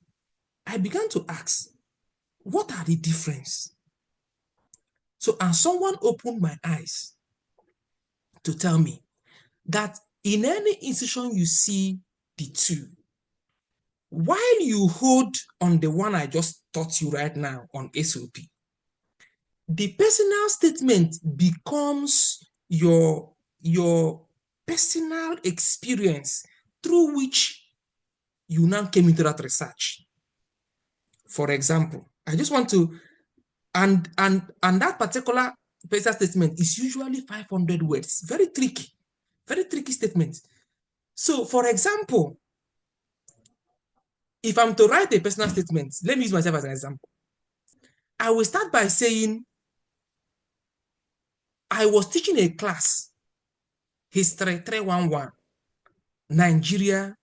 I began to ask, what are the difference? So, and someone opened my eyes to tell me that in any institution you see the two, while you hold on the one I just taught you right now on SOP, the personal statement becomes your personal experience through which you now came into that research. For example, I just want to, and that particular personal statement is usually 500 words. Very tricky statement. So, for example, if I'm to write a personal statement, let me use myself as an example. I will start by saying, I was teaching a class, History 311, Nigeria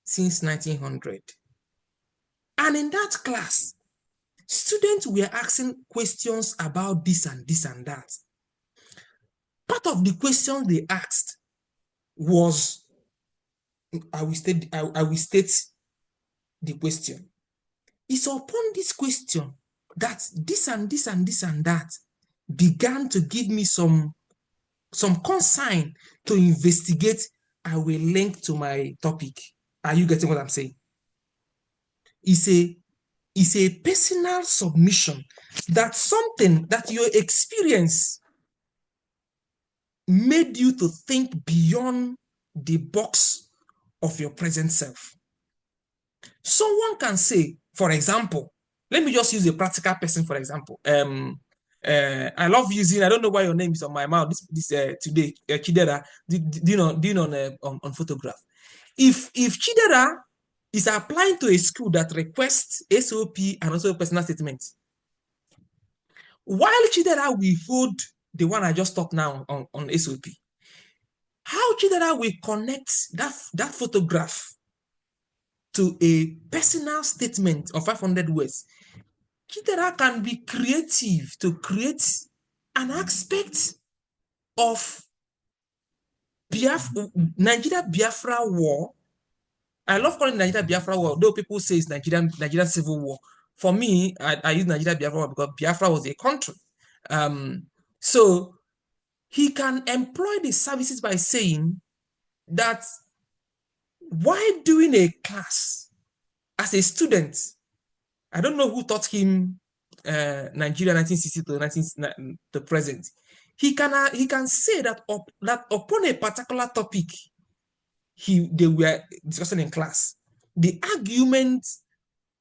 since 1900. And in that class, students were asking questions about this and this and that. Part of the questions they asked was, I will state the question. It's upon this question that this and this and this and that began to give me some consign to investigate. I will link to my topic. Are you getting what I'm saying? It's a personal submission, that something that your experience made you to think beyond the box of your present self. Someone can say, for example, let me just use a practical person, for example. I love using, I don't know why your name is on my mouth today, Chidera, do you know on photograph. If Chidera is applying to a school that requests SOP and also personal statements, while Chidera will hold the one I just talked now on SOP, how Chidera will connect that photograph to a personal statement of 500 words. Chidera can be creative to create an aspect of Nigeria-Biafra war. I love calling Nigeria-Biafra war, though people say it's Nigerian civil war. For me, I use Nigeria-Biafra war because Biafra was a country. So he can employ the services by saying that while doing a class as a student, I don't know who taught him Nigeria 1960 to the present. He can say that that upon a particular topic they were discussing in class, the argument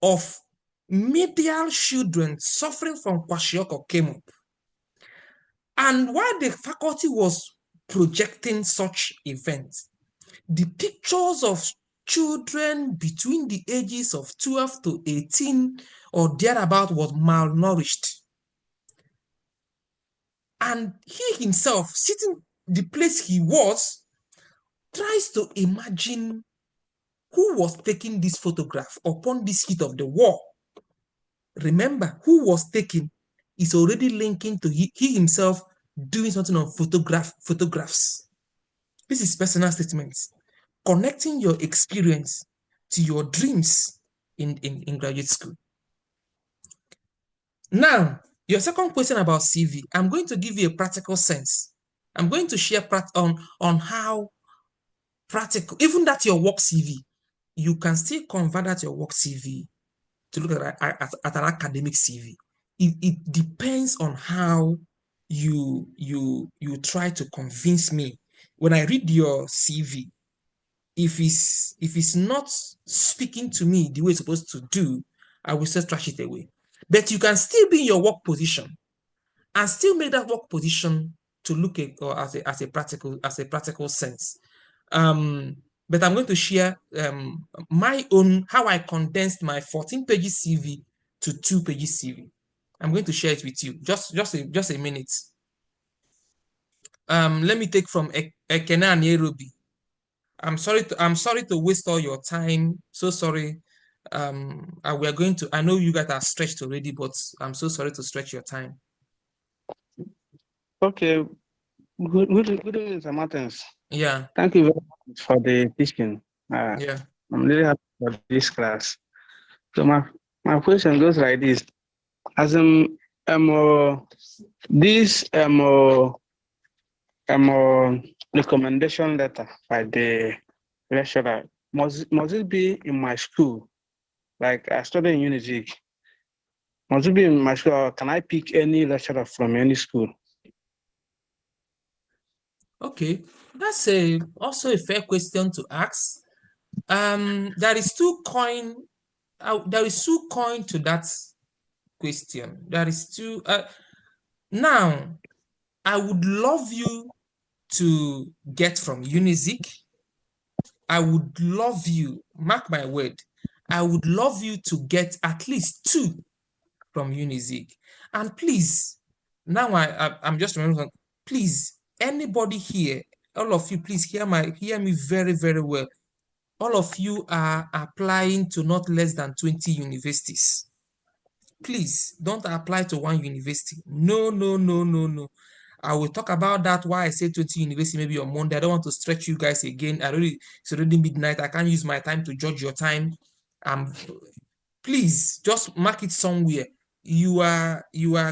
of medial children suffering from kwashiorkor came up. And while the faculty was projecting such events, the pictures of children between the ages of 12 to 18 or thereabout was malnourished. And he himself, sitting the place he was, tries to imagine who was taking this photograph upon this heat of the war. Remember, who was taking is already linking to he himself doing something on photographs. This is personal statements, connecting your experience to your dreams in graduate school. Now, your second question about CV, I'm going to give you a practical sense. I'm going to share on how practical, even that your work CV, you can still convert that your work CV to look at an academic CV. It depends on how you try to convince me. When I read your CV, if it's not speaking to me the way it's supposed to do, I will still trash it away. But you can still be in your work position and still make that work position to look at or as a practical sense. But I'm going to share my own, how I condensed my 14-page CV to 2-page CV. I'm going to share it with you. Just a minute. Let me take from Ekene and Nairobi. I'm sorry to waste all your time. So sorry. We are going to. I know you guys are stretched already, but I'm so sorry to stretch your time. Okay. Good evening, Mr. Martins. Yeah. Thank you very much for the teaching. Yeah. I'm really happy for this class. So my question goes like this: as this recommendation letter by the lecturer, must it be in my school? Like I study in Unizik. Must it be in my school, or can I pick any lecturer from any school? Okay, that's also a fair question to ask. There is two coin to that question. There is two. Now, I would love you to get from Unizik. I would love you, mark my word, I would love you to get at least 2 from Unizik. And please, now I'm just remembering, please, anybody here, all of you, please hear me very, very well. All of you are applying to not less than 20 universities. Please don't apply to one university. No. I will talk about that, why I say 20 university maybe on Monday. I don't want to stretch you guys again. It's already midnight. I can't use my time to judge your time. Please just mark it somewhere. You are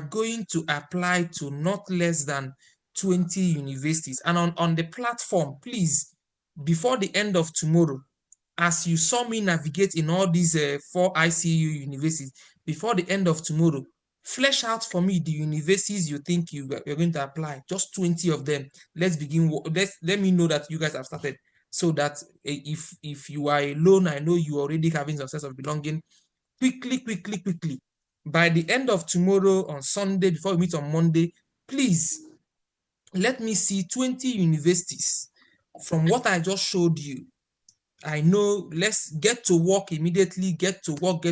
going to apply to not less than 20 universities. And on the platform, please, before the end of tomorrow, as you saw me navigate in all these 4 ICU universities, before the end of tomorrow, flesh out for me the universities you think you're going to apply. Just 20 of them. Let's begin. Let me know that you guys have started, so that if you are alone, I know you already having some sense of belonging. Quickly. By the end of tomorrow on Sunday, before we meet on Monday, please let me see 20 universities from what I just showed you. I know, let's get to work immediately, get to work.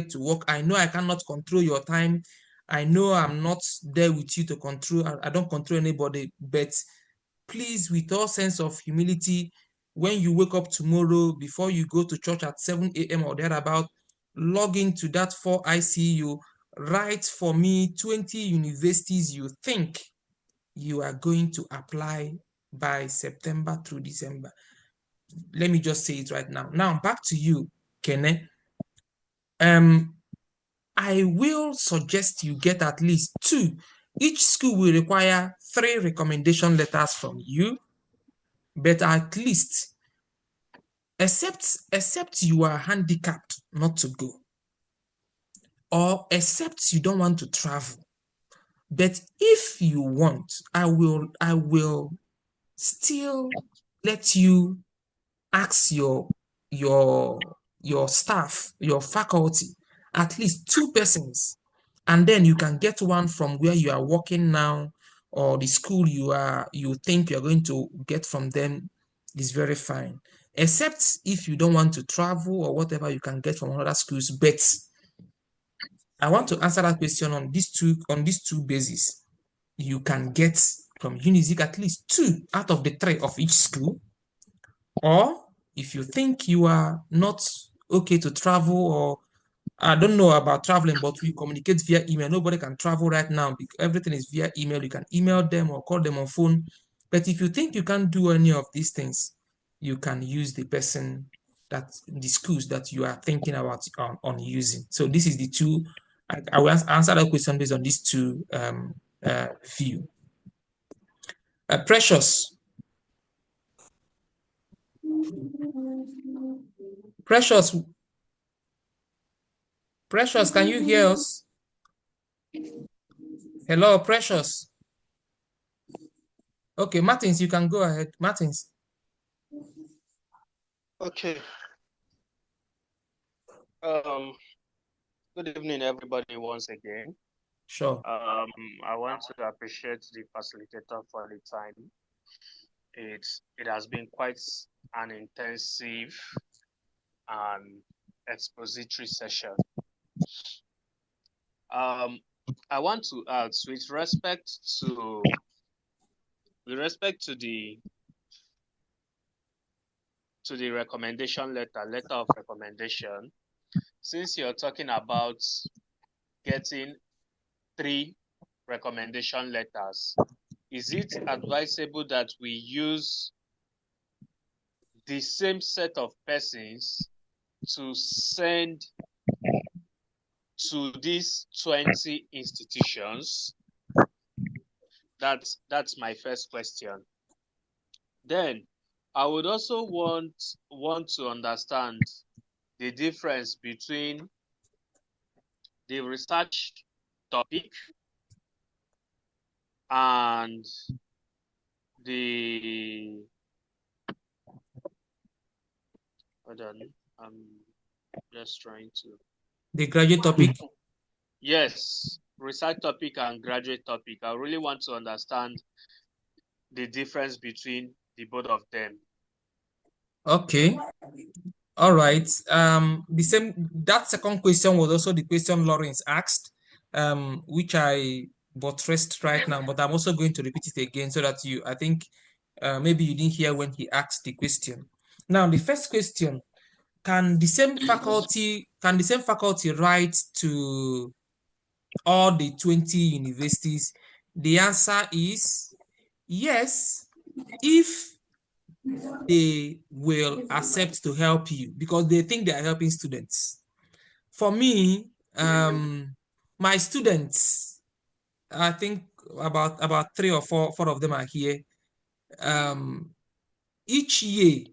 I know I cannot control your time. I know I'm not there with you to control, I don't control anybody, but please, with all sense of humility, when you wake up tomorrow, before you go to church at 7 a.m. or thereabout, log into that 4ICU, write for me 20 universities you think you are going to apply by September through December. Let me just say it right now. Now, back to you, Kene. I will suggest you get at least 2. Each school will require 3 recommendation letters from you, but at least, except you are handicapped not to go, or except you don't want to travel. But if you want, I will still let you ask your staff, your faculty, at least 2 persons, and then you can get one from where you are working now, or the school you think you're going to get from them is very fine. Except if you don't want to travel or whatever, you can get from other schools. But I want to answer that question on these two bases. You can get from Unizik at least 2 out of the 3 of each school, or if you think you are not okay to travel, or I don't know about traveling, but we communicate via email. Nobody can travel right now because everything is via email. You can email them or call them on phone. But if you think you can't do any of these things, you can use the schools that you are thinking about on using. So this is the 2. I will answer that question based on these 2 view. Precious. Precious, can you hear us? Hello, Precious. Okay, Martins, you can go ahead. Martins. Okay. Good evening, everybody, once again. Sure. I want to appreciate the facilitator for the time. It has been quite an intensive and expository session. I want to ask, with respect to the recommendation letter of recommendation, since you're talking about getting 3 recommendation letters, is it advisable that we use the same set of persons to send to these 20 institutions? That's my first question. Then I would also want to understand the difference between the research topic and the hold on, I'm just trying to the graduate topic. Yes, research topic and graduate topic. I really want to understand the difference between the both of them. Okay. All right. That second question was also the question Lawrence asked, which I buttressed right now, but I'm also going to repeat it again so that I think maybe you didn't hear when he asked the question. Now, the first question, can the same faculty write to all the 20 universities? The answer is yes, if they will accept to help you because they think they are helping students. For me, my students, I think about 3 or 4 of them are here. Each year,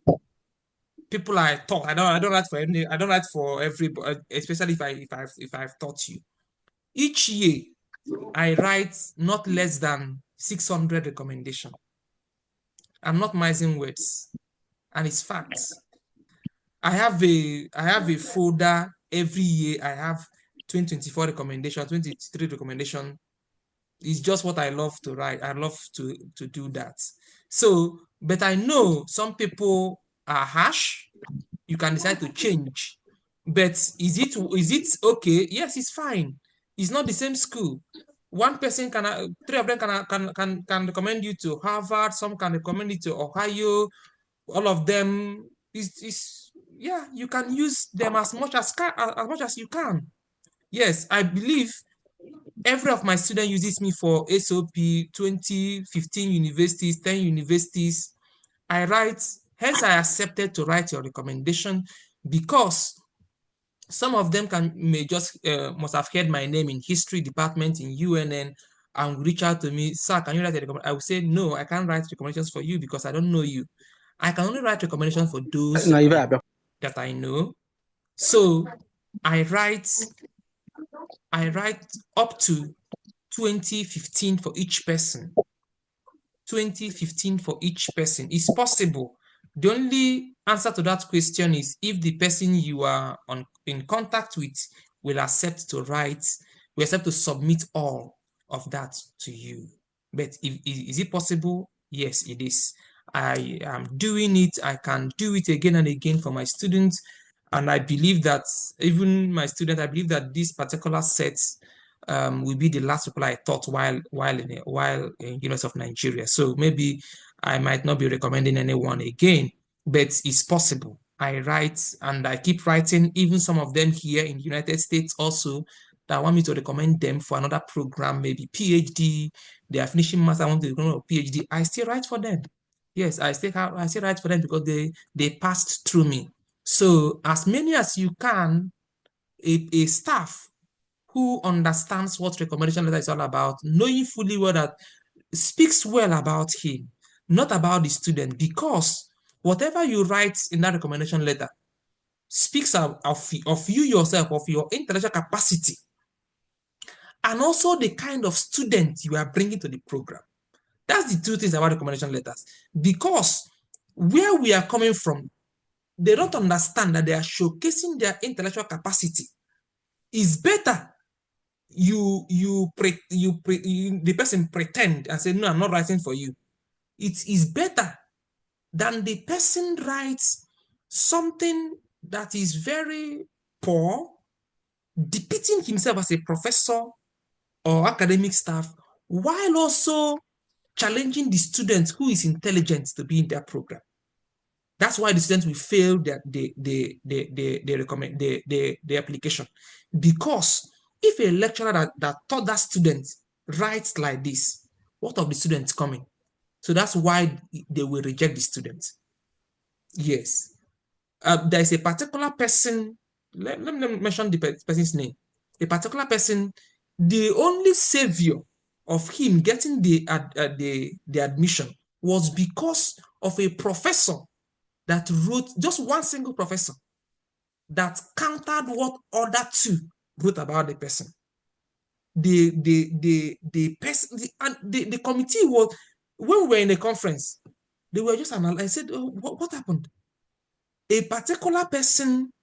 people I taught. I don't write for any. I don't write for everybody, especially if I've taught you. Each year, I write not less than 600 recommendations. I'm not mising words, and it's facts. I have a folder every year. I have 2024 recommendation, 2023 recommendation. It's just what I love to write. I love to do that. So, but I know some people are harsh. You can decide to change. But is it okay? Yes, it's fine. It's not the same school. One person can, three of them can recommend you to Harvard. Some can recommend you to Ohio. All of them is yeah. You can use them as much as you can. Yes, I believe every of my students uses me for SOP 20, 15 universities, 10 universities. I write, hence I accepted to write your recommendation because some of them may just must have heard my name in history department in UNN and reach out to me, sir, can you write a recommendation? I will say, no, I can't write recommendations for you because I don't know you. I can only write recommendations for those that I know. So I write up to 2015 for each person. 2015 for each person. It's possible. The only answer to that question is if the person you are in contact with will accept to write, will accept to submit all of that to you. But is it possible? Yes, it is. I am doing it. I can do it again and again for my students. And I believe that even my students, I believe that this particular set will be the last people I taught while in University of Nigeria. So maybe I might not be recommending anyone again, but it's possible. I write and I keep writing, even some of them here in the United States also that want me to recommend them for another program, maybe PhD. They are finishing master, I want to recommend a PhD. I still write for them. Yes, I still write for them because they passed through me. So as many as you can, a staff who understands what recommendation letter is all about, knowing fully well that speaks well about him, not about the student, because whatever you write in that recommendation letter speaks of you yourself, of your intellectual capacity, and also the kind of student you are bringing to the program. That's the two things about recommendation letters. Because where we are coming from, they don't understand that they are showcasing their intellectual capacity. It's better the person pretend and say, no, I'm not writing for you. It is better than the person writes something that is very poor, depicting himself as a professor or academic staff, while also challenging the student who is intelligent to be in their program. That's why the students will fail the application. Because if a lecturer that taught that student writes like this, what of the students coming? So that's why they will reject the students. Yes. There's a particular person, let me mention the person's name. A particular person, the only savior of him getting the admission was because of a professor that wrote, just one single professor that countered what other two wrote about the person. The committee was, when we were in a conference, they were just analyzing. I said, oh, what happened? A particular person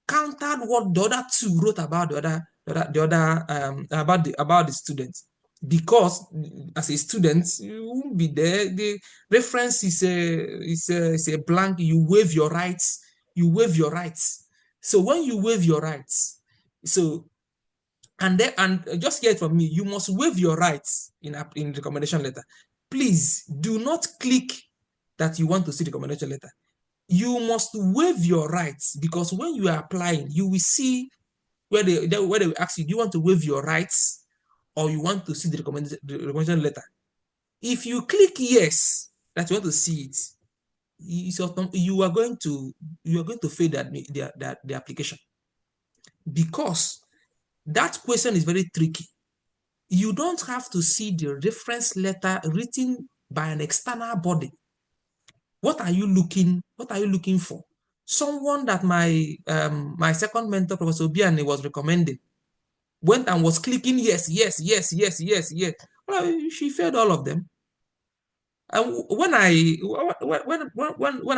countered what the other two wrote about about the students. Because as a student, you won't be there. The reference is a blank. You waive your rights. You waive your rights. So when you waive your rights, and just hear it from me, you must waive your rights in the recommendation letter. Please do not click that you want to see the recommendation letter. You must waive your rights, because when you are applying, you will see where they will ask you, do you want to waive your rights or you want to see the recommendation letter? If you click yes, that you want to see it, you are going to fail the application, because that question is very tricky. You don't have to see the reference letter written by an external body. What are you looking for? Someone that my second mentor, Professor Obiane, was recommending, went and was clicking yes. Well, she failed all of them. And when I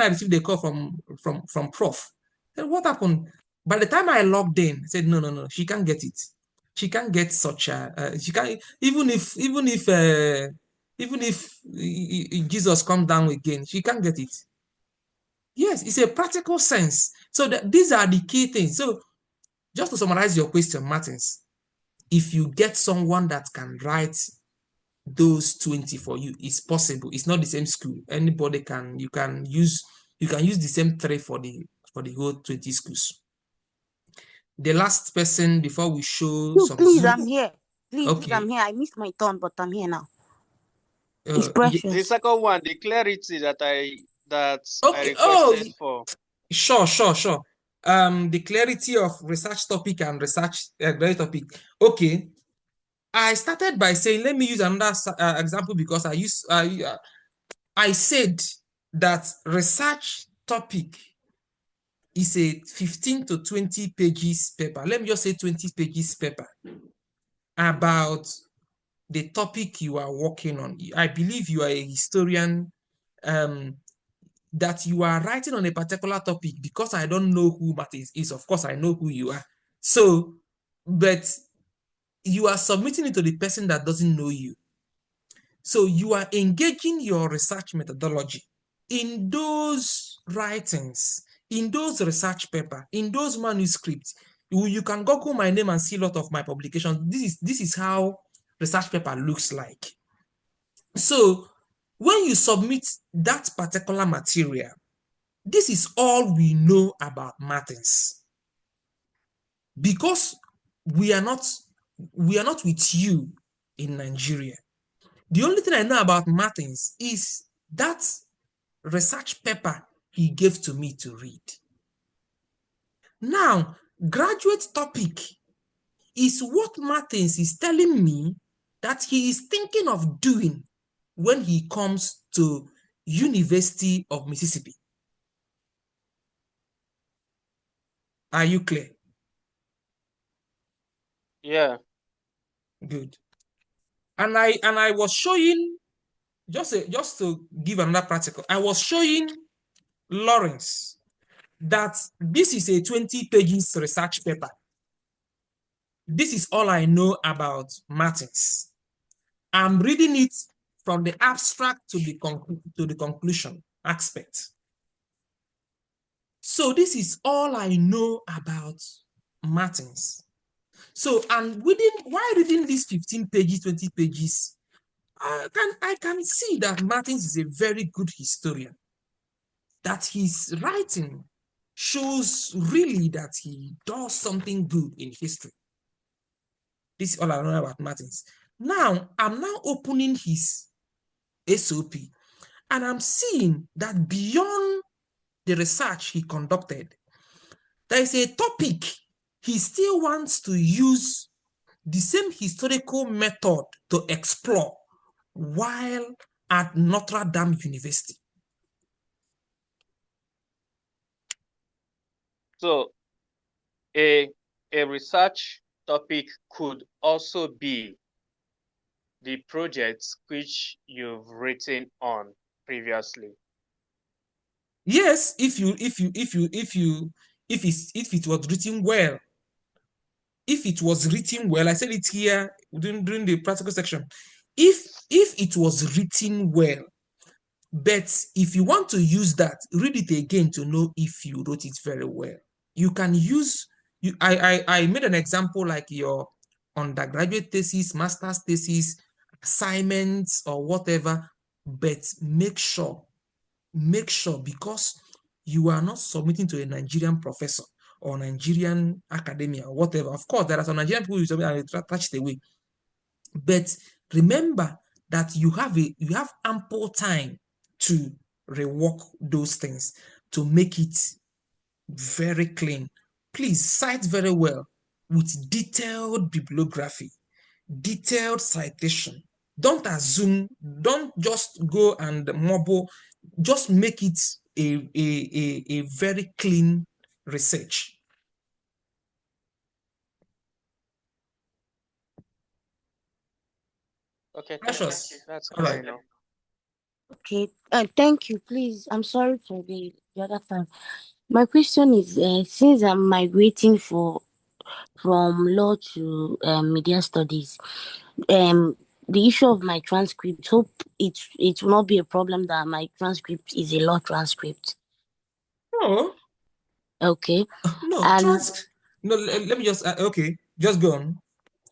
received a call from Prof, then what happened? By the time I logged in, I said, no, she can't get it. She can't get such a she can't, even if Jesus comes down again, she can't get it. Yes, it's a practical sense. So these are the key things. So just to summarize your question, Martins, if you get someone that can write those 20 for you, it's possible. It's not the same school. Anybody can, you can use the same 3 for the whole 20 schools. The last person before we show some please, Zoom. I'm here. Please, Okay. I'm here. I missed my turn, but I'm here now. It's The precious. second one, the clarity that I Okay. requested for. Sure. The clarity of research topic and research topic. Okay. I started by saying, let me use another example because I said that research topic is a 15 to 20 pages paper. Let me just say 20 pages paper about the topic you are working on. I believe you are a historian, that you are writing on a particular topic. Because I don't know who Martins is, of course I know who you are. So, but you are submitting it to the person that doesn't know you. So you are engaging your research methodology in those writings, in those research papers, in those manuscripts. You can Google my name and see a lot of my publications. This is how research paper looks like. So when you submit that particular material, this is all we know about Martins. Because we are not with you in Nigeria. The only thing I know about Martins is that research paper he gave to me to read. Now, graduate topic is what Martins is telling me that he is thinking of doing when he comes to University of Mississippi. Are you clear? Yeah. Good. And I was showing, just to give another practical, I was showing Lawrence that this is a 20 pages research paper. This is all I know about Martins. I'm reading it from the abstract to the conclusion aspect. So this is all I know about Martins. So, and while reading these 15 pages, 20 pages, I can see that Martins is a very good historian. That his writing shows really that he does something good in history. This is all I know about Martins. Now, I'm now opening his SOP, and I'm seeing that beyond the research he conducted, there is a topic he still wants to use the same historical method to explore while at Notre Dame University. So a research topic could also be the projects which you've written on previously. Yes, if it was written well. If it was written well, I said it here during the practical section. If it was written well, but if you want to use that, read it again to know if you wrote it very well. You can use, I made an example like your undergraduate thesis, master's thesis, assignments or whatever, but make sure because you are not submitting to a Nigerian professor or Nigerian academia or whatever. Of course, there are some Nigerian people who submit and attach it away. But remember that you have ample time to rework those things to make it very clean. Please cite very well with detailed bibliography, detailed citation. Don't assume, don't just go and mumble, just make it a very clean research. Okay, Precious. That's all right. Okay, thank you. Please, I'm sorry for the other time. My question is, since I'm migrating from law to media studies, the issue of my transcript, hope it will not be a problem that my transcript is a law transcript. No. Okay. No, And no, let me just, okay, just go on.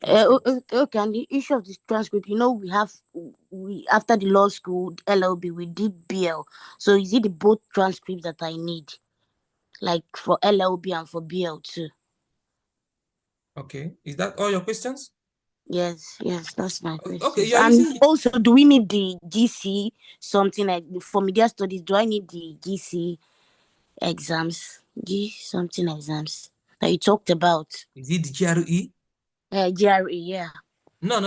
Okay, and the issue of the transcript, we after the law school LLB we did BL. So is it the both transcripts that I need, like for LLB and for BL too? Okay, is that all your questions? Yes, that's my Okay, questions. you're And using also, do we need the GC something like for media studies? Do I need the GC exams? Something exams that you talked about? is it the GRE? GRE, yeah. No.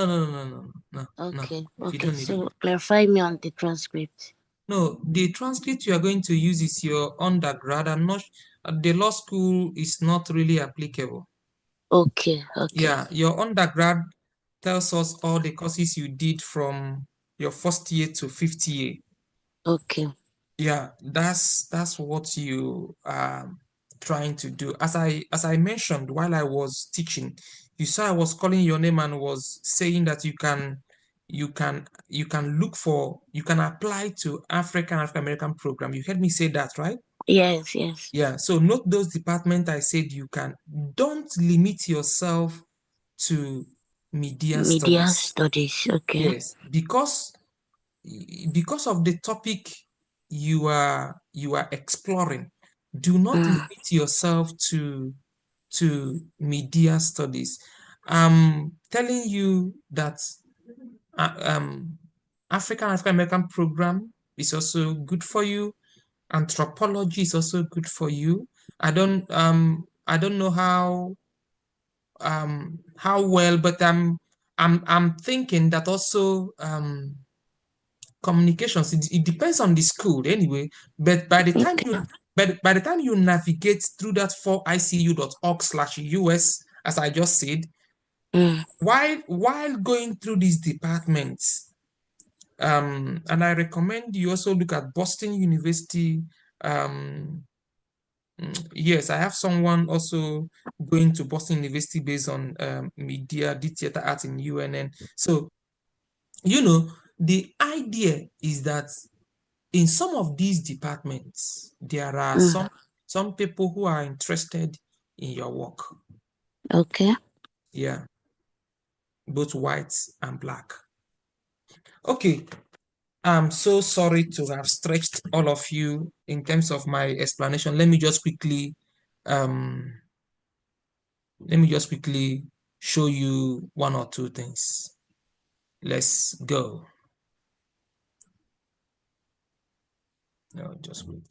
Okay, You don't need so it. clarify me on the transcript. No, the transcript you are going to use is your undergrad. I'm not. The law school is not really applicable. Okay. Yeah, your undergrad tells us all the courses you did from your first year to fifth year. Okay. Yeah, that's what you are trying to do. As I mentioned while I was teaching, you saw I was calling your name and was saying that you can apply to African American program. You heard me say that, right? Yes. Yeah, so note those departments I said you can. Don't limit yourself to media studies. Okay. Yes, because of the topic you are exploring, do not limit yourself to media studies. I'm telling you that African American program is also good for you. Anthropology is also good for you. I don't know how well, but I'm thinking that also communications, it depends on the school anyway, but by the time you navigate through that 4icu.org/us, as I just said, while going through these departments, and I recommend you also look at Boston University. Yes, I have someone also going to Boston University based on media, did theater arts in UNN. So, the idea is that in some of these departments, there are some people who are interested in your work. Okay. Yeah. Both white and black. Okay. I'm so sorry to have stretched all of you in terms of my explanation. Let me just quickly show you one or two things. Let's go. No, just wait.